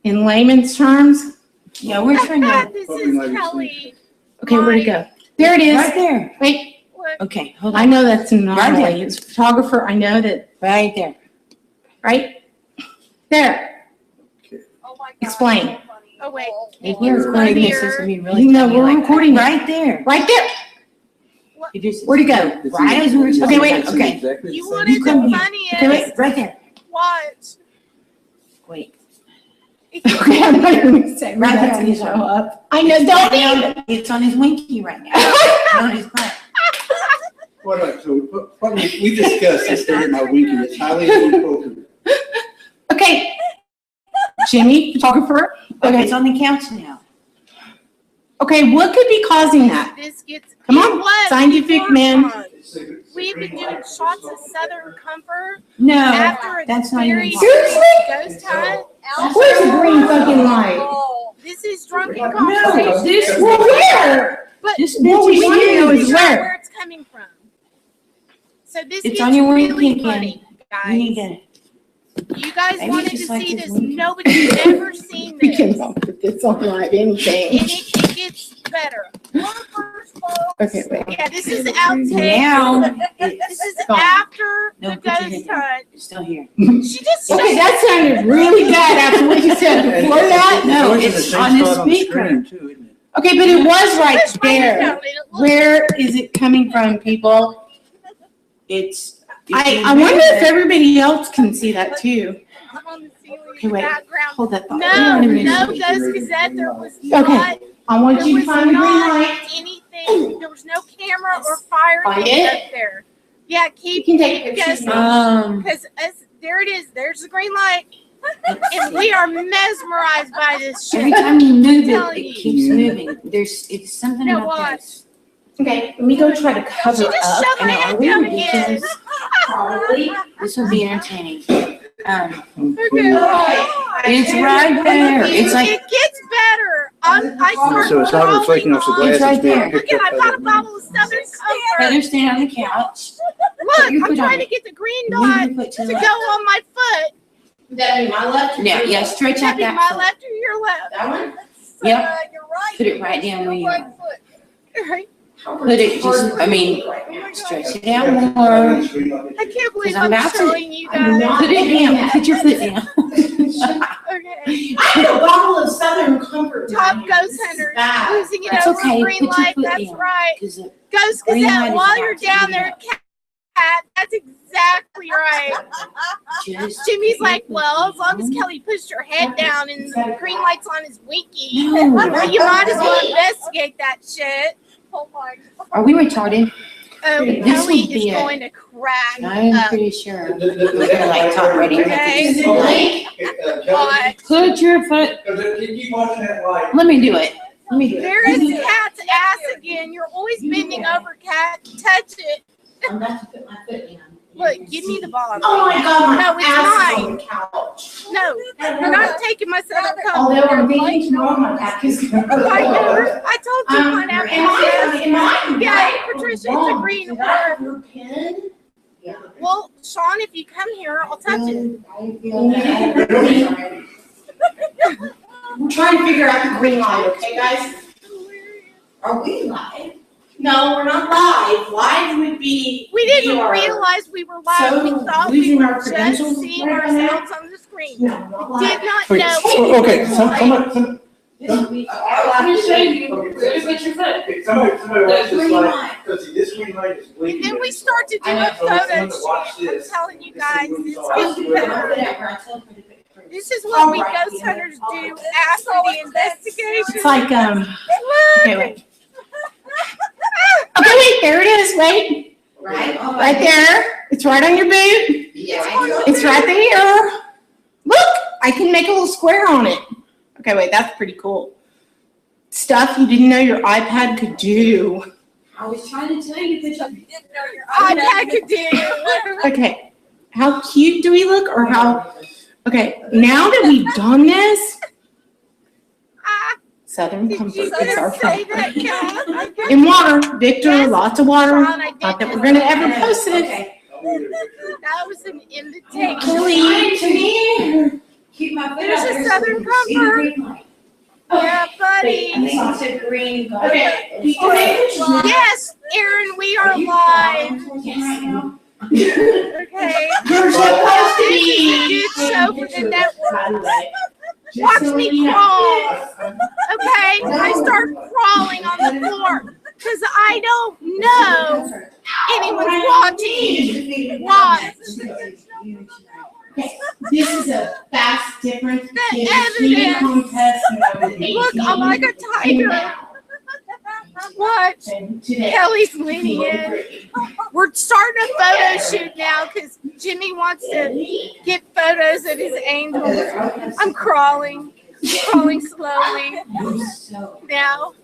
Speaker 1: in layman's terms.
Speaker 7: Yeah, we're trying to.
Speaker 1: This
Speaker 5: Probably
Speaker 1: is
Speaker 5: not even
Speaker 1: Kelly. Okay, where'd it go? There it
Speaker 7: Right
Speaker 1: is.
Speaker 7: there.
Speaker 1: Wait,
Speaker 7: Okay, hold
Speaker 1: I
Speaker 7: on.
Speaker 1: know that's an anomaly.
Speaker 7: Right there.
Speaker 1: As a photographer, I know that,
Speaker 7: Right there.
Speaker 1: right? There.
Speaker 2: Oh my God.
Speaker 1: Explain.
Speaker 2: So funny.
Speaker 1: Oh, wait.
Speaker 7: If you're recording this, this will be really
Speaker 1: No,
Speaker 7: funny,
Speaker 1: we're
Speaker 7: like,
Speaker 1: recording
Speaker 7: right there.
Speaker 1: Right there.
Speaker 7: You just-
Speaker 1: Where'd it go?
Speaker 7: Right as we were
Speaker 1: Okay,
Speaker 7: talking
Speaker 1: wait,
Speaker 7: about
Speaker 1: okay.
Speaker 7: something.
Speaker 1: You wanted the
Speaker 7: come here.
Speaker 1: funniest.
Speaker 7: Okay, wait, right there.
Speaker 1: Watch.
Speaker 7: Wait.
Speaker 1: Okay, I'm not even gonna say
Speaker 7: Right
Speaker 1: right
Speaker 7: there
Speaker 1: that's
Speaker 7: on
Speaker 1: gonna
Speaker 7: his
Speaker 1: show
Speaker 7: arm.
Speaker 1: up. I know, don't even.
Speaker 7: It's on his winky right now. Not on his butt.
Speaker 5: What we discussed this during my weekend. It's highly inappropriate.
Speaker 1: Okay. Jimmy, photographer.
Speaker 7: Okay,
Speaker 1: Okay.
Speaker 7: it's on the couch now.
Speaker 1: Okay, what could be causing that?
Speaker 9: This gets
Speaker 1: Come on, scientific man.
Speaker 9: We've been doing shots of Southern Comfort
Speaker 7: No,
Speaker 9: after a
Speaker 7: that's not
Speaker 9: very
Speaker 7: even.
Speaker 1: Seriously?
Speaker 9: ghost hunt.
Speaker 1: Where's the green fucking light?
Speaker 2: Oh,
Speaker 9: This is drunken
Speaker 5: No,
Speaker 9: conversation.
Speaker 7: this-
Speaker 1: Well, where?
Speaker 9: But
Speaker 7: This
Speaker 1: What we
Speaker 7: bitch
Speaker 1: want to know
Speaker 7: is
Speaker 1: is
Speaker 9: figure out
Speaker 1: where.
Speaker 9: where it's coming from. So this
Speaker 7: It's
Speaker 9: gets
Speaker 7: on your
Speaker 9: really
Speaker 7: weekend.
Speaker 9: funny,
Speaker 7: You need
Speaker 9: guys.
Speaker 7: to.
Speaker 9: You guys
Speaker 7: Maybe
Speaker 9: wanted to
Speaker 7: just like
Speaker 9: see
Speaker 7: this
Speaker 9: this.
Speaker 7: weekend.
Speaker 9: Nobody's ever seen
Speaker 1: We
Speaker 9: this.
Speaker 1: can put this on live anything.
Speaker 9: And it gets better.
Speaker 1: Okay, wait.
Speaker 9: Yeah, this is outtake.
Speaker 7: Now,
Speaker 9: This is
Speaker 1: Gone.
Speaker 9: after
Speaker 7: No,
Speaker 9: the
Speaker 7: put your
Speaker 9: ghost
Speaker 7: head
Speaker 9: hunt.
Speaker 7: it's still here.
Speaker 9: She just
Speaker 1: Okay, that sounded really bad after what you said before that.
Speaker 7: No,
Speaker 5: It's
Speaker 7: it's
Speaker 5: the
Speaker 7: on
Speaker 5: same
Speaker 7: his
Speaker 5: spot the
Speaker 7: speaker.
Speaker 5: screen, too, isn't it?
Speaker 1: Okay, but it was right
Speaker 9: Push my head down
Speaker 1: there.
Speaker 9: and it looks-
Speaker 1: Where is it coming from, people?
Speaker 7: It's.
Speaker 1: I wonder if everybody else can see that too.
Speaker 9: I'm on the ceiling
Speaker 1: Okay, wait.
Speaker 9: background.
Speaker 1: Hold that thought.
Speaker 9: No,
Speaker 1: Wait a minute.
Speaker 9: no, Ghost Gazette, there was
Speaker 1: Okay.
Speaker 9: not,
Speaker 1: I want
Speaker 9: there
Speaker 1: you
Speaker 9: was
Speaker 1: to find the green
Speaker 9: not
Speaker 1: light.
Speaker 9: anything, there was no camera or fire
Speaker 1: Find
Speaker 9: thing
Speaker 1: it.
Speaker 9: up there. Yeah,
Speaker 1: You
Speaker 9: keep
Speaker 1: can take pictures.
Speaker 9: guessing, because there it is, there's the green light, and we are mesmerized by this
Speaker 7: Every
Speaker 9: shit.
Speaker 7: time you move
Speaker 9: telling
Speaker 7: it,
Speaker 9: you.
Speaker 7: it keeps moving. It's something
Speaker 9: Now
Speaker 7: about
Speaker 9: watch.
Speaker 7: this.
Speaker 1: Okay, let me go try to cover
Speaker 9: She just
Speaker 1: up.
Speaker 9: shoved
Speaker 7: I
Speaker 9: my
Speaker 7: know,
Speaker 9: head
Speaker 7: are we
Speaker 9: down
Speaker 7: ridiculous?
Speaker 9: again.
Speaker 1: Probably.
Speaker 7: This will be entertaining.
Speaker 9: Okay.
Speaker 7: It's right there. It's like,
Speaker 9: It gets better. I start
Speaker 5: So it's not reflecting off the
Speaker 9: crawling
Speaker 5: glass.
Speaker 7: It's right
Speaker 5: being
Speaker 7: there.
Speaker 5: picked
Speaker 9: Look at,
Speaker 5: up
Speaker 9: I
Speaker 5: by
Speaker 9: got a
Speaker 5: the-
Speaker 9: bottle of Southern Comfort.
Speaker 7: Heather, stand on the couch.
Speaker 9: Look,
Speaker 7: your
Speaker 9: I'm
Speaker 7: foot on
Speaker 9: trying to
Speaker 7: it.
Speaker 9: get the green
Speaker 7: Move
Speaker 9: dot
Speaker 7: your foot to
Speaker 9: to
Speaker 7: the
Speaker 9: go
Speaker 7: left.
Speaker 9: on my foot.
Speaker 1: That be my left? or
Speaker 7: Yeah,
Speaker 1: your
Speaker 7: yeah,
Speaker 1: left?
Speaker 7: stretch
Speaker 9: That
Speaker 7: out
Speaker 9: be
Speaker 7: that
Speaker 9: my
Speaker 7: foot.
Speaker 9: left or your left.
Speaker 1: That one?
Speaker 7: Yep.
Speaker 2: You're right.
Speaker 7: Put it right down where you
Speaker 2: Right
Speaker 7: are.
Speaker 2: foot.
Speaker 9: Right.
Speaker 7: Put it just, I mean, stretch it out more.
Speaker 9: I can't believe
Speaker 7: 'Cause I'm
Speaker 9: I'm
Speaker 7: about to-
Speaker 9: showing you
Speaker 1: I'm
Speaker 9: guys.
Speaker 1: not-
Speaker 7: Put it down. Put your foot down.
Speaker 9: Okay.
Speaker 1: I had a bottle of Southern Comfort.
Speaker 9: Top
Speaker 1: down here.
Speaker 9: ghost
Speaker 1: This is
Speaker 9: hunters
Speaker 1: bad.
Speaker 9: losing it
Speaker 7: That's
Speaker 9: over
Speaker 7: okay.
Speaker 9: green
Speaker 7: Put your
Speaker 9: light.
Speaker 7: foot
Speaker 9: That's
Speaker 7: down.
Speaker 9: right.
Speaker 7: 'Cause it-
Speaker 9: Ghost
Speaker 7: green light
Speaker 9: Gazette,
Speaker 7: is
Speaker 9: while
Speaker 7: about
Speaker 9: you're
Speaker 7: to
Speaker 9: down
Speaker 7: heat
Speaker 9: there,
Speaker 7: up.
Speaker 9: Kat, that's exactly right.
Speaker 7: just
Speaker 9: Jimmy's
Speaker 7: put your
Speaker 9: like,
Speaker 7: foot
Speaker 9: well, as long as
Speaker 7: down.
Speaker 9: Kelly pushed her head down and the green light's on his winky,
Speaker 7: No.
Speaker 9: well, you might as well investigate that shit.
Speaker 2: Oh my God.
Speaker 7: Are we retarded?
Speaker 9: Oh,
Speaker 7: This
Speaker 9: Kelly
Speaker 7: would be
Speaker 9: is
Speaker 7: it.
Speaker 9: going to crack
Speaker 7: I'm
Speaker 9: up.
Speaker 7: pretty sure. We're like top ready.
Speaker 9: Okay.
Speaker 1: Is it blank?
Speaker 9: What?
Speaker 7: Put your foot,
Speaker 5: Keep watching that light.
Speaker 7: let me do it. Let me do it.
Speaker 9: There is Kat's ass again. You're always bending over, Kat. Touch it.
Speaker 1: I'm about to put my foot down.
Speaker 9: Look, give me the bottle.
Speaker 1: Oh my God, my
Speaker 9: No, it's
Speaker 1: ass is
Speaker 9: mine.
Speaker 1: on the couch.
Speaker 9: No, you're not taking my Southern
Speaker 1: Although
Speaker 9: Comfort.
Speaker 1: I'm thinking tomorrow my back is gonna hurt.
Speaker 9: I told you one after
Speaker 1: Am I
Speaker 9: Yeah,
Speaker 1: right or
Speaker 9: Patricia, it's a
Speaker 1: wrong?
Speaker 9: green
Speaker 1: Did I have your pen? Yeah.
Speaker 9: Well, Sean, if you come here, I'll touch it.
Speaker 1: We're trying to figure out the green light, okay, guys? Are we live? No, we're not live. Live would be.
Speaker 9: We didn't
Speaker 1: VR.
Speaker 9: realize we were live. We
Speaker 1: So,
Speaker 9: thought we
Speaker 1: losing
Speaker 9: were
Speaker 1: our
Speaker 9: just
Speaker 1: credentials
Speaker 9: seeing
Speaker 1: right now?
Speaker 9: ourselves on the screen.
Speaker 1: No, not live.
Speaker 9: Did not
Speaker 5: Wait,
Speaker 9: know.
Speaker 5: okay, some,
Speaker 1: This week.
Speaker 7: Let me show you.
Speaker 5: Okay.
Speaker 7: Where to put your foot.
Speaker 5: okay, somebody watch
Speaker 7: That's
Speaker 5: this
Speaker 7: green
Speaker 5: light,
Speaker 7: light.
Speaker 5: because this green light is
Speaker 9: And
Speaker 5: blinking.
Speaker 9: then we start to do
Speaker 1: I know.
Speaker 9: a photo
Speaker 5: So watch
Speaker 9: shoot. I'm
Speaker 5: this.
Speaker 9: telling you
Speaker 5: This is
Speaker 9: guys,
Speaker 5: what we
Speaker 9: this
Speaker 5: saw.
Speaker 9: gets better.
Speaker 1: Whatever.
Speaker 9: This is what we
Speaker 1: All right,
Speaker 9: ghost
Speaker 1: yeah.
Speaker 9: hunters do after the investigation.
Speaker 1: It's like,
Speaker 9: Look.
Speaker 1: okay, wait. Okay, wait, there it is, wait. Right there. It's right on your boot.
Speaker 7: Yeah.
Speaker 1: It's right there. Look, I can make a little square on it.
Speaker 9: Okay, wait, that's pretty cool. Stuff you didn't know your iPad could do.
Speaker 8: I was trying to tell you that you
Speaker 2: Didn't know your
Speaker 9: iPad could do. Okay, how cute do we look, or how? Okay, now that we've done this, Southern Comfort is our say
Speaker 2: friend.
Speaker 9: that, Kat?
Speaker 2: In
Speaker 9: water, Victor,
Speaker 2: Yes.
Speaker 9: lots of water.
Speaker 2: Sean, I did
Speaker 9: Not that
Speaker 2: just
Speaker 9: we're gonna
Speaker 2: say
Speaker 9: ever
Speaker 2: that.
Speaker 9: post it.
Speaker 8: Okay.
Speaker 9: That was an invitation.
Speaker 8: Kelly, to me, keep my foot
Speaker 9: There's
Speaker 8: out
Speaker 9: a
Speaker 8: there so
Speaker 9: Southern
Speaker 8: we can see the
Speaker 9: Comfort.
Speaker 8: green light.
Speaker 9: Yeah,
Speaker 8: Wait, and
Speaker 9: buddy.
Speaker 8: they also green.
Speaker 9: Okay.
Speaker 8: Okay.
Speaker 9: Yes, Aaron, we are live.
Speaker 8: Yes.
Speaker 9: Okay.
Speaker 8: You're supposed to
Speaker 9: This
Speaker 8: be.
Speaker 9: is a good show for the network. Watch me crawl. Okay, I start crawling on the floor because I don't know anyone's watching. Watch.
Speaker 8: Okay, this is a fast difference
Speaker 9: The
Speaker 8: between
Speaker 9: evidence.
Speaker 8: contest and
Speaker 9: Look, I'm like a tiger. Watch.
Speaker 8: Today.
Speaker 9: Kelly's leaning in. We're starting a photo shoot now because Jimmy wants to get photos of his angels. I'm crawling slowly. Now,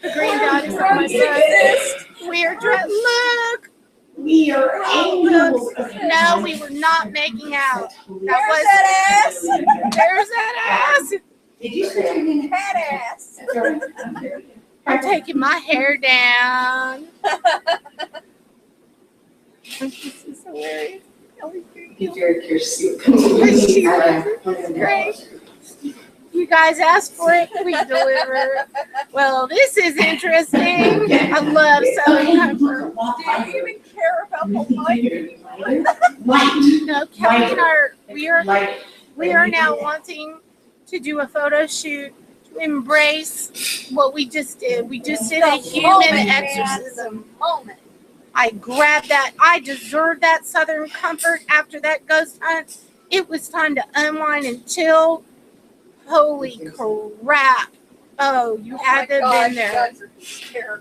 Speaker 9: the green dot is on my son. We are dressed. Look.
Speaker 8: We are angels.
Speaker 9: No, we were not making out.
Speaker 2: There's
Speaker 9: That was
Speaker 2: that ass.
Speaker 9: There's that ass.
Speaker 8: Did you say
Speaker 2: That ass.
Speaker 9: I'm taking my hair down. This is hilarious. Great. You guys asked for it, we deliver. Well, this is interesting. I love Southern Comfort.
Speaker 2: Do you even care about the light?
Speaker 8: Light.
Speaker 9: No, Kelly and we are now wanting to do a photo shoot to embrace what we just did. We just did a human exorcism.
Speaker 2: Moment.
Speaker 9: I grabbed that. I deserved that Southern Comfort after that ghost hunt. It was time to unwind and chill. Holy crap. Oh, you had to have been there.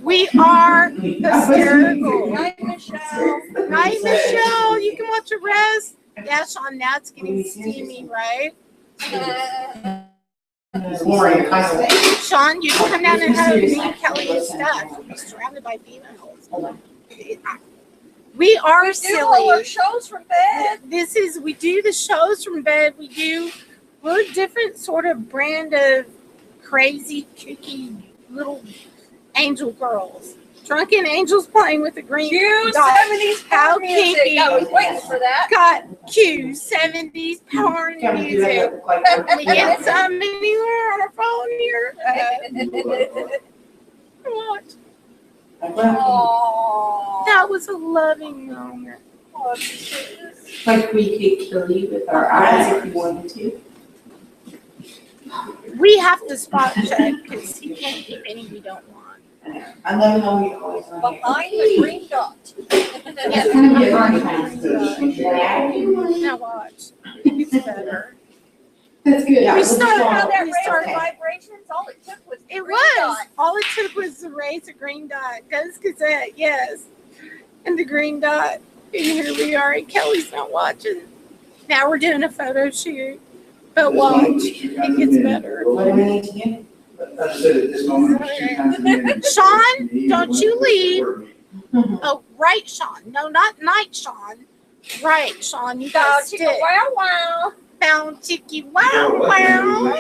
Speaker 9: We are hysterical.
Speaker 2: Night, Michelle.
Speaker 9: Night, Michelle. You can watch the rest. Yeah, Sean, now it's getting steamy, right? Sean, you can come down and have me, Kelly, and stuff. You're surrounded by females. We are
Speaker 2: We do all our
Speaker 9: silly.
Speaker 2: shows from bed.
Speaker 9: We do the shows from bed. We're a different sort of brand of crazy, kooky little angel girls. Drunken angels playing with the green
Speaker 2: Cue
Speaker 9: dot.
Speaker 2: 70s
Speaker 9: How
Speaker 2: power music.
Speaker 9: kinky.
Speaker 2: I was waiting for that.
Speaker 9: Got cue 70s porn music. We get some anywhere on our phone here. What?
Speaker 2: Aww.
Speaker 9: That was a loving moment.
Speaker 8: Like we could kill you with our eyes if you wanted to.
Speaker 9: We have to spot check because he can't keep any we don't want.
Speaker 8: I love how we always run here.
Speaker 2: Behind the green dot.
Speaker 8: That's kind of different.
Speaker 9: Now watch. It's better.
Speaker 8: That's good.
Speaker 9: We
Speaker 2: You
Speaker 9: started
Speaker 2: know how that
Speaker 9: we
Speaker 2: raised
Speaker 9: started-
Speaker 2: vibrations? All it took was the
Speaker 9: It
Speaker 2: green
Speaker 9: was.
Speaker 2: dot.
Speaker 9: All it took was to raise a green dot. Ghost Gazette, yes. And the green dot. And here we are. And Kelly's not watching. Now we're doing a photo shoot. But watch. It gets better.
Speaker 8: What do we need to do?
Speaker 5: I said at this moment, two times a minute.
Speaker 9: Sean, don't you leave. Oh, right, Sean. No, not night, Sean. Right, Sean. You
Speaker 2: Go,
Speaker 9: got
Speaker 2: chicka,
Speaker 9: stick.
Speaker 2: wow, wow.
Speaker 9: Found chicky. Wow, wow.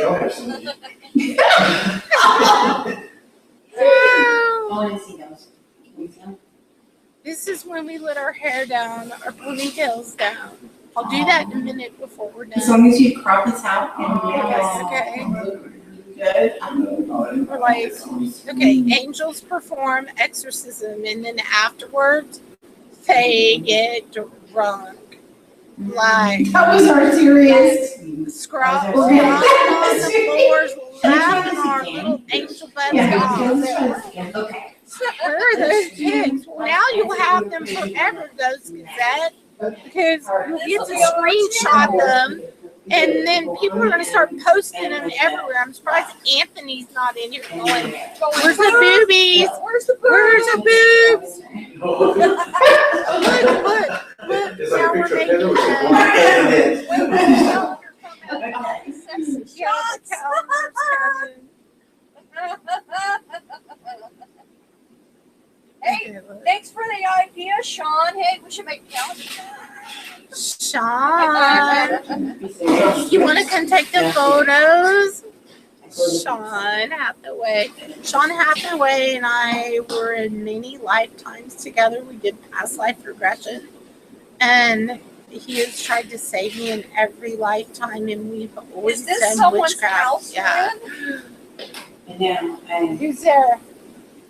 Speaker 8: I want to see those. Can we see them?
Speaker 9: This is when we let our hair down, our ponytails down. I'll do that in a minute before we're
Speaker 8: As
Speaker 9: done.
Speaker 8: long as you crop this out and
Speaker 9: Okay.
Speaker 8: good.
Speaker 9: We're like, okay, angels perform exorcism, and then afterwards, they get drunk. Like,
Speaker 8: That was our serious.
Speaker 9: scrub
Speaker 8: Okay.
Speaker 9: on the floors, laughing our little angel butts off.
Speaker 8: Okay.
Speaker 9: Where are those pics? Well, now you'll have them forever, Ghost Gazette, because you'll get to screenshot them, and then people are going to start posting them everywhere. I'm surprised Anthony's not in here going, where's the boobies?
Speaker 2: Where's the
Speaker 9: Where's the boobs? Look,
Speaker 5: It's
Speaker 9: now
Speaker 5: like a
Speaker 9: we're
Speaker 5: picture
Speaker 9: making
Speaker 5: of
Speaker 9: the
Speaker 5: Heather with
Speaker 9: yeah, the calendars
Speaker 2: Hey, thanks for the idea, Sean. Hey, we should make a calendar.
Speaker 9: Sean, you want to come take the photos? Sean Hathaway. Sean Hathaway and I were in many lifetimes together. We did past life regression. And he has tried to save me in every lifetime, and we've always
Speaker 2: Is this
Speaker 9: done
Speaker 2: someone's
Speaker 9: witchcraft.
Speaker 2: house?
Speaker 9: Yeah.
Speaker 8: And now,
Speaker 9: Who's there?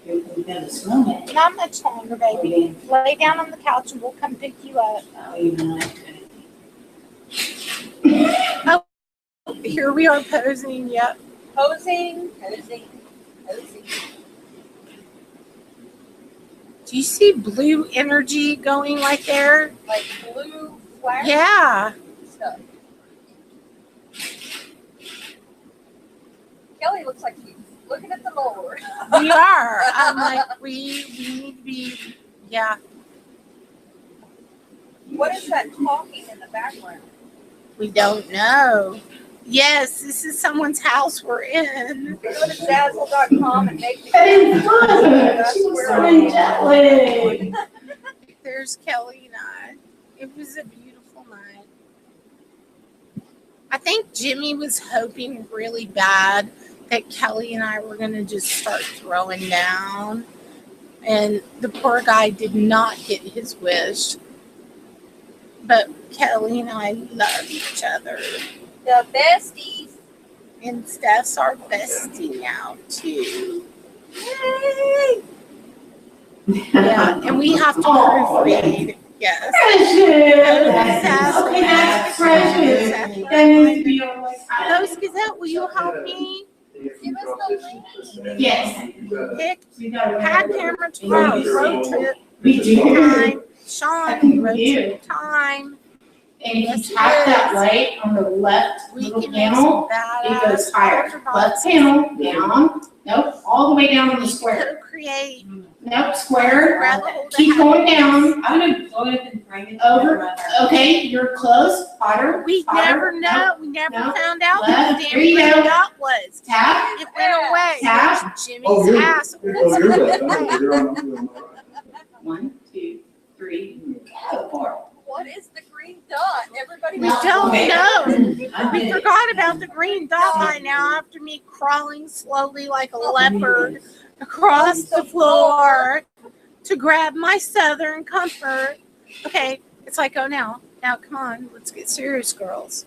Speaker 8: you're gonna smell it.
Speaker 9: Not much longer, baby. Lay down on the couch and we'll come pick you up.
Speaker 8: Oh, you know,
Speaker 9: Here we are posing. Yep.
Speaker 2: Posing.
Speaker 9: Do you see blue energy going right there?
Speaker 2: Like blue flash
Speaker 9: Yeah.
Speaker 2: stuff. Kelly looks like she's looking at the Lord.
Speaker 9: We are. I'm like, we need to be, yeah.
Speaker 2: What is that talking in the background?
Speaker 9: We don't know. Yes, this is someone's house we're in.
Speaker 2: Go to Zazzle.com and make
Speaker 8: That is fun.
Speaker 2: That's
Speaker 8: She was
Speaker 2: where
Speaker 8: so
Speaker 2: I'm
Speaker 8: angelic.
Speaker 9: There's Kelly and I. It was a beautiful night. I think Jimmy was hoping really bad that Kelly and I were going to just start throwing down. And the poor guy did not get his wish. But Kelly and I love each other.
Speaker 2: the besties.
Speaker 9: And Steph's our bestie now, too.
Speaker 2: Yay!
Speaker 9: Yeah, and we have to proofread. Yes.
Speaker 8: Precious. Okay, that's precious. That needs to be on my side.
Speaker 9: Those Gazette, will you help me
Speaker 2: Give us the link.
Speaker 8: Yes.
Speaker 9: pick
Speaker 8: We got it.
Speaker 9: Pad Camera tomorrow? Road trip
Speaker 8: We do.
Speaker 9: time. Sean, road trip time.
Speaker 8: And if you tap that light on the left
Speaker 9: We
Speaker 8: little
Speaker 9: can make
Speaker 8: panel,
Speaker 9: some
Speaker 8: it goes
Speaker 9: badass
Speaker 8: higher.
Speaker 9: altar
Speaker 8: Left
Speaker 9: boxes.
Speaker 8: panel, down. Nope, all the way down on the square.
Speaker 9: Co-create.
Speaker 8: Nope, square.
Speaker 9: Grab a hold of
Speaker 8: Keep
Speaker 9: that.
Speaker 8: going down.
Speaker 4: I'm gonna go ahead and bring it
Speaker 8: Over. Okay, you're close. Hotter.
Speaker 9: We
Speaker 8: hotter.
Speaker 9: never know. We never
Speaker 8: No.
Speaker 9: found out what
Speaker 8: Left.
Speaker 9: the damn
Speaker 8: There you
Speaker 9: green
Speaker 8: go.
Speaker 9: dot was.
Speaker 8: Tap.
Speaker 9: It went away.
Speaker 8: Tap.
Speaker 9: There's Jimmy's ass.
Speaker 8: One, two, three, four.
Speaker 2: What is the green dot? Everybody
Speaker 9: We
Speaker 2: knows.
Speaker 9: don't
Speaker 8: Okay.
Speaker 9: know. We forgot about the green dot by now after me crawling slowly like a leopard across the floor to grab my Southern Comfort. Okay, it's like, oh, now, come on, let's get serious, girls.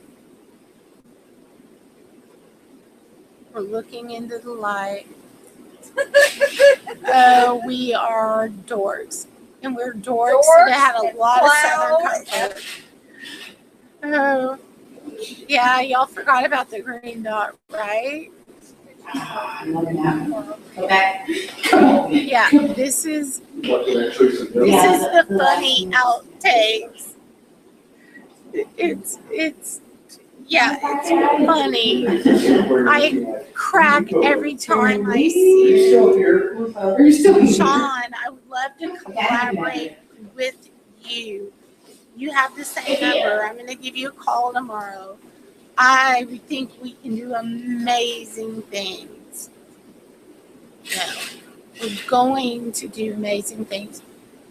Speaker 9: We're looking into the light. Oh, we are dorks. And we're dorks that had a
Speaker 2: and
Speaker 9: lot of
Speaker 2: clowns
Speaker 9: Southern Comfort. Oh, yeah, y'all forgot about the green dot, right?
Speaker 8: Go back. Come on.
Speaker 9: Yeah, this is the funny outtakes. It's funny. I crack every time I see it. Sean, I would love to collaborate with you. You have the same number. I'm going to give you a call tomorrow. I think we can do amazing things. No, we're going to do amazing things.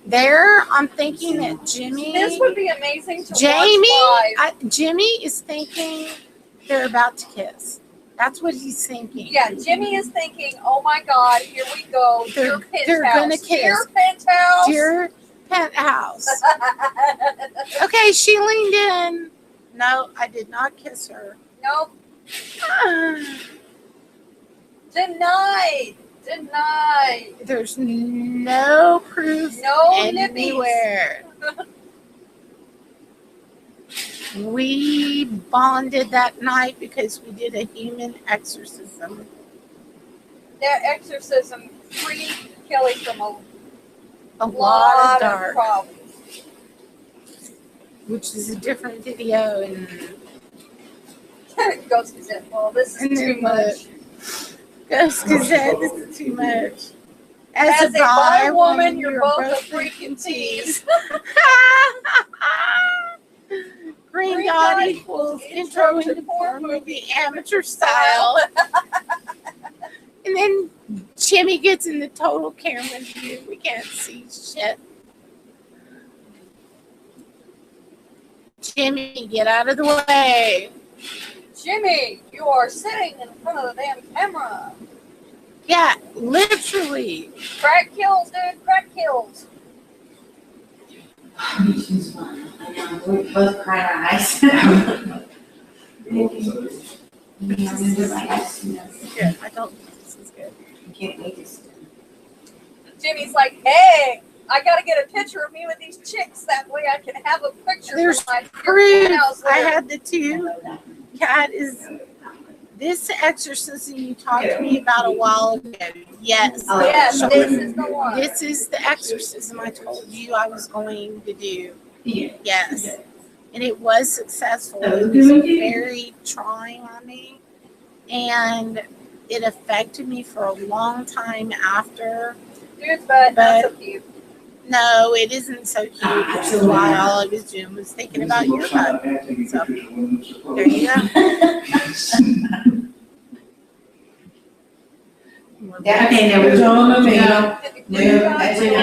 Speaker 9: There, I'm thinking that Jimmy.
Speaker 2: This would be amazing to
Speaker 9: Jamie,
Speaker 2: watch live.
Speaker 9: Jimmy is thinking they're about to kiss. That's what he's thinking.
Speaker 2: Yeah, Jimmy is thinking, oh my God, here we go. Dear
Speaker 9: They're gonna
Speaker 2: Penthouse.
Speaker 9: kiss.
Speaker 2: Dear Penthouse.
Speaker 9: Dear penthouse. Okay, she leaned in. No, I did not kiss her.
Speaker 2: Nope. Denied.
Speaker 9: There's no proof
Speaker 2: No
Speaker 9: anywhere. We bonded that night because we did a human exorcism.
Speaker 2: That exorcism freed Kelly from
Speaker 9: A lot of dark,
Speaker 2: problems.
Speaker 9: which is a different video. And
Speaker 2: Ghost Gazette. Well, this is
Speaker 9: And
Speaker 2: too
Speaker 9: then
Speaker 2: much.
Speaker 9: Ghost Gazette, this is too much.
Speaker 2: As a bi woman, you're both a freaking tease.
Speaker 9: Green dot equals intro into porn movie amateur style. And then Jimmy gets in the total camera view. We can't see shit. Jimmy, get out of the way.
Speaker 2: Jimmy, you are sitting in front of the damn camera.
Speaker 9: Yeah, literally.
Speaker 2: Crack kills, dude. Crack kills.
Speaker 8: This is fun. I know, we both cried our eyes.
Speaker 9: Good. I don't think this is good.
Speaker 8: I can't wait to see.
Speaker 2: Jimmy's like, hey, I gotta get a picture of me with these chicks. That way I can have a picture.
Speaker 9: There's
Speaker 2: for my
Speaker 9: proof.
Speaker 2: house
Speaker 9: I
Speaker 2: later."
Speaker 9: had the two. Kat is this exorcism you talked to me about a while ago. Yes.
Speaker 8: Oh,
Speaker 2: Yes,
Speaker 9: So
Speaker 2: this is the one.
Speaker 9: this is the exorcism I told you I was going to do.
Speaker 8: Yeah.
Speaker 9: Yes. And it was successful.
Speaker 8: That was
Speaker 9: It
Speaker 8: good
Speaker 9: was
Speaker 8: with you?
Speaker 9: very trying on me. And it affected me for a long time after.
Speaker 2: Dude's butt, not so cute.
Speaker 9: No, it isn't so cute, which is why all I was doing was thinking about your butt. So, there you go.
Speaker 8: Okay, now we're on the video.
Speaker 2: Did the green dot
Speaker 8: That's a
Speaker 2: go?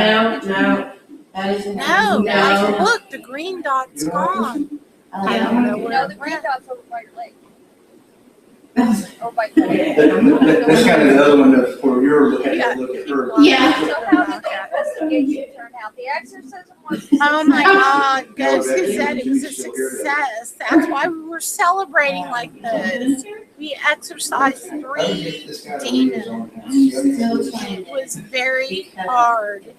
Speaker 8: no. That is a
Speaker 9: No,
Speaker 8: no.
Speaker 9: look, the green dot's gone. I
Speaker 8: Yeah.
Speaker 9: don't know
Speaker 2: No,
Speaker 9: where
Speaker 2: the
Speaker 9: it
Speaker 2: green
Speaker 9: went.
Speaker 2: dot's over by your leg. Or by your leg.
Speaker 5: This kind of the other one that for your look at
Speaker 9: Yeah.
Speaker 5: her.
Speaker 8: Yeah.
Speaker 2: So how did the investigation turn out? The exorcism was
Speaker 9: Oh my God, Ghost has said it was a success. That's why we were celebrating like this. We exorcised 3 demons. It was very hard.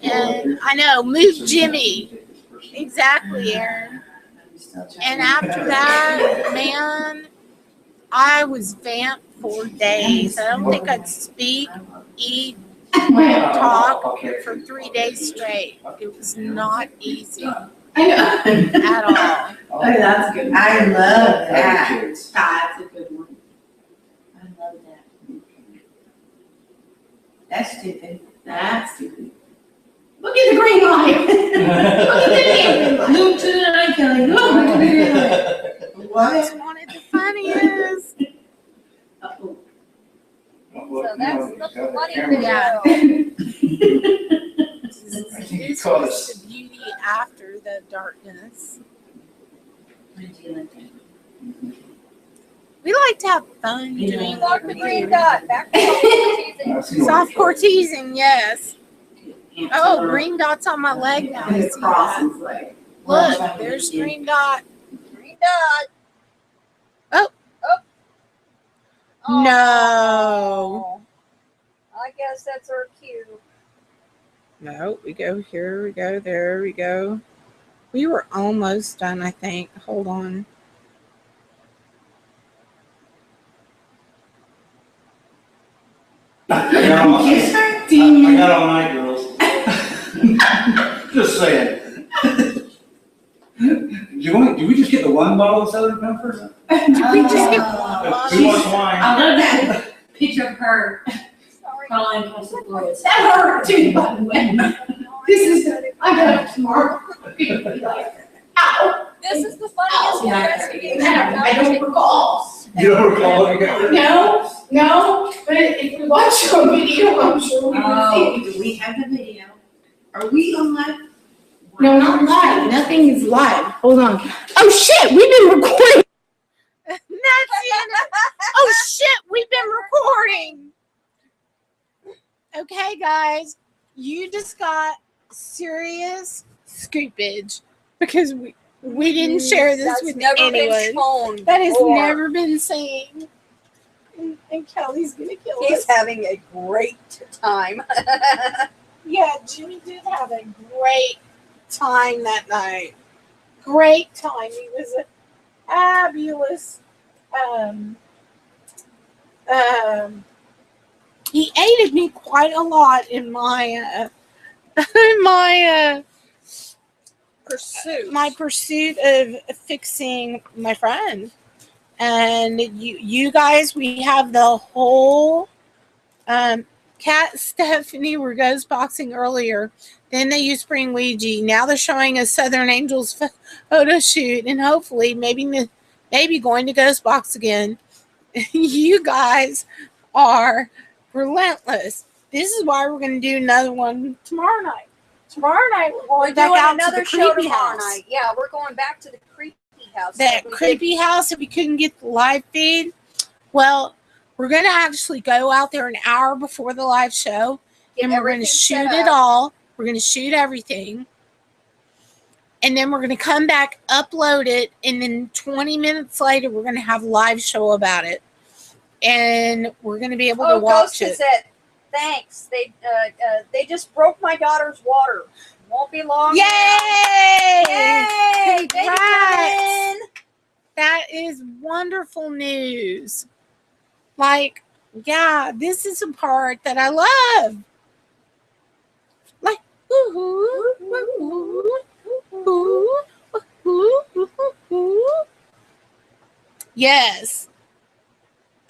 Speaker 9: And I know, move Jimmy. Exactly, Aaron. And after that, man, I was vamped for days. I don't think I'd speak, eat, talk for 3 days straight. It was not easy
Speaker 8: I know.
Speaker 9: at all.
Speaker 8: Oh, that's good. I love that. That's a good one. I love that. That's stupid. That's stupid. Look at the green light. Look at the green light. Move to the night, Kelly. Look at the green light.
Speaker 9: What's one of the funniest?
Speaker 8: Uh-oh.
Speaker 2: So that's the funny
Speaker 9: Yeah.
Speaker 2: video.
Speaker 9: This was the beauty after the darkness. We like to have fun
Speaker 8: Yeah.
Speaker 9: doing
Speaker 2: Lock
Speaker 9: what
Speaker 2: the
Speaker 9: we
Speaker 2: green
Speaker 9: do.
Speaker 2: dot. Back to the
Speaker 9: Softcore teasing, yes. Oh, green dot's on my leg now. I
Speaker 8: And it
Speaker 9: see that.
Speaker 8: crosses like.
Speaker 9: Look, there's green dot.
Speaker 2: green dot.
Speaker 9: Oh.
Speaker 2: Oh.
Speaker 9: No.
Speaker 2: I guess that's our cue.
Speaker 9: No, we go here, we go there, we go. We were almost done, I think. Hold on.
Speaker 5: I got all I got all night, girls. Just saying. Do we just get the one bottle of Southern Comfort?
Speaker 9: Did we just get
Speaker 5: Too much wine.
Speaker 8: I love that picture of her
Speaker 2: Sorry.
Speaker 8: crawling across the floor. That hurt too, by the way. This is, I got it tomorrow. People be like, ow.
Speaker 2: This is the funniest investigation.
Speaker 8: I don't recall.
Speaker 5: You don't recall it again?
Speaker 8: No, but if we watch your video, I'm sure we will see.
Speaker 4: Do we have the video? Are we on live?
Speaker 8: No, not live. Nothing is live. Hold on. Oh shit, we've been recording.
Speaker 9: That's it. Oh shit, we've been recording. Okay, guys, you just got serious scoopage because we didn't share this
Speaker 2: That's
Speaker 9: with
Speaker 2: never
Speaker 9: anyone.
Speaker 2: been shown
Speaker 9: That has
Speaker 2: before.
Speaker 9: never been seen. And Kelly's gonna kill
Speaker 2: He's
Speaker 9: us.
Speaker 2: having a great time.
Speaker 9: Yeah, Jimmy did have a great time that night. Great time. He was a fabulous. He aided me quite a lot in my pursuit of fixing my friend. And you guys, we have the whole Kat, Stephanie were ghost boxing earlier. Then they used Spring Ouija. Now they're showing a Southern Angels photo shoot, and hopefully maybe going to ghost box again. You guys are relentless. This is why we're going to do another one tomorrow night. Tomorrow night, we're
Speaker 2: We're
Speaker 9: going back
Speaker 2: doing
Speaker 9: out to
Speaker 2: another
Speaker 9: the
Speaker 2: show
Speaker 9: creepy
Speaker 2: tomorrow
Speaker 9: house.
Speaker 2: night. Yeah, we're going back to the creepy house.
Speaker 9: That
Speaker 2: we did.
Speaker 9: creepy house that we couldn't get the live feed. Well, we're going to actually go out there an hour before the live show,
Speaker 2: Get
Speaker 9: and we're going to
Speaker 2: everything
Speaker 9: shoot
Speaker 2: set
Speaker 9: it
Speaker 2: up.
Speaker 9: all. We're going to shoot everything. And then we're going to come back, upload it, and then 20 minutes later, we're going to have a live show about it. And we're going to be able to watch
Speaker 2: Ghost
Speaker 9: it.
Speaker 2: said, thanks. They just broke my daughter's water. Won't be long.
Speaker 9: Yay!
Speaker 2: Yay! Baby
Speaker 9: Congrats!
Speaker 2: coming.
Speaker 9: That is wonderful news. Like, yeah, this is a part that I love. Like, woo-hoo, woo-hoo, woo-hoo, woo-hoo, woo-hoo. Yes.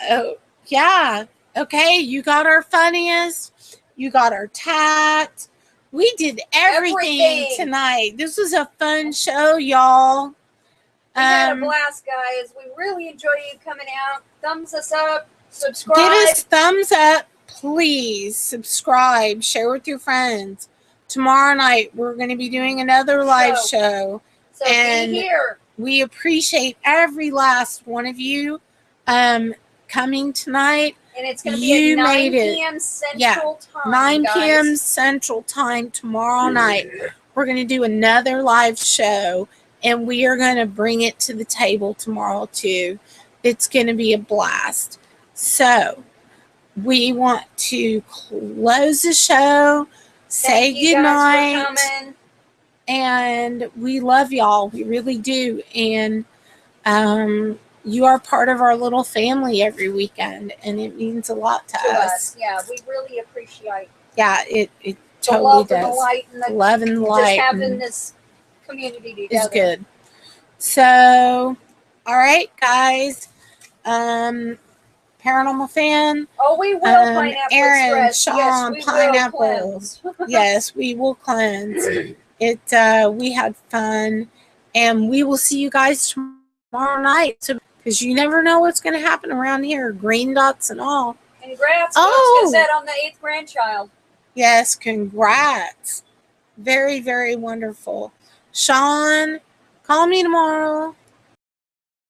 Speaker 9: Oh, yeah. Okay, you got our funniest. You got our tat. We did everything tonight. This was a fun show, y'all.
Speaker 2: We had a blast, guys. We really enjoy you coming out. Thumbs us up. Subscribe.
Speaker 9: Give us thumbs up, please. Subscribe. Share with your friends. Tomorrow night, we're going to be doing another live show.
Speaker 2: So
Speaker 9: and
Speaker 2: be here.
Speaker 9: We appreciate every last one of you coming tonight.
Speaker 2: And it's going to be at 9
Speaker 9: made it.
Speaker 2: p.m. Central Time.
Speaker 9: 9
Speaker 2: guys.
Speaker 9: p.m. Central Time tomorrow night. We're going to do another live show, and we are going to bring it to the table tomorrow, too. It's going to be a blast. So, we want to close the show, say goodnight, and we love y'all. We really do. And you are part of our little family every weekend, and it means a lot to us.
Speaker 2: Yeah, we really appreciate.
Speaker 9: Yeah, it
Speaker 2: The
Speaker 9: totally
Speaker 2: love
Speaker 9: does.
Speaker 2: and the light and the
Speaker 9: love and the light.
Speaker 2: Just having this community together
Speaker 9: is good. So, all right, guys. Paranormal fan.
Speaker 2: Oh, we will Pineapple
Speaker 9: Aaron,
Speaker 2: Express.
Speaker 9: Sean,
Speaker 2: Yes,
Speaker 9: Pineapples. Yes, we will cleanse. We had fun, and we will see you guys tomorrow night. So, because you never know what's going to happen around here, green dots and all.
Speaker 2: Congrats, Gazette, on the 8th grandchild.
Speaker 9: Yes, congrats. Very, very wonderful. Sean, call me tomorrow.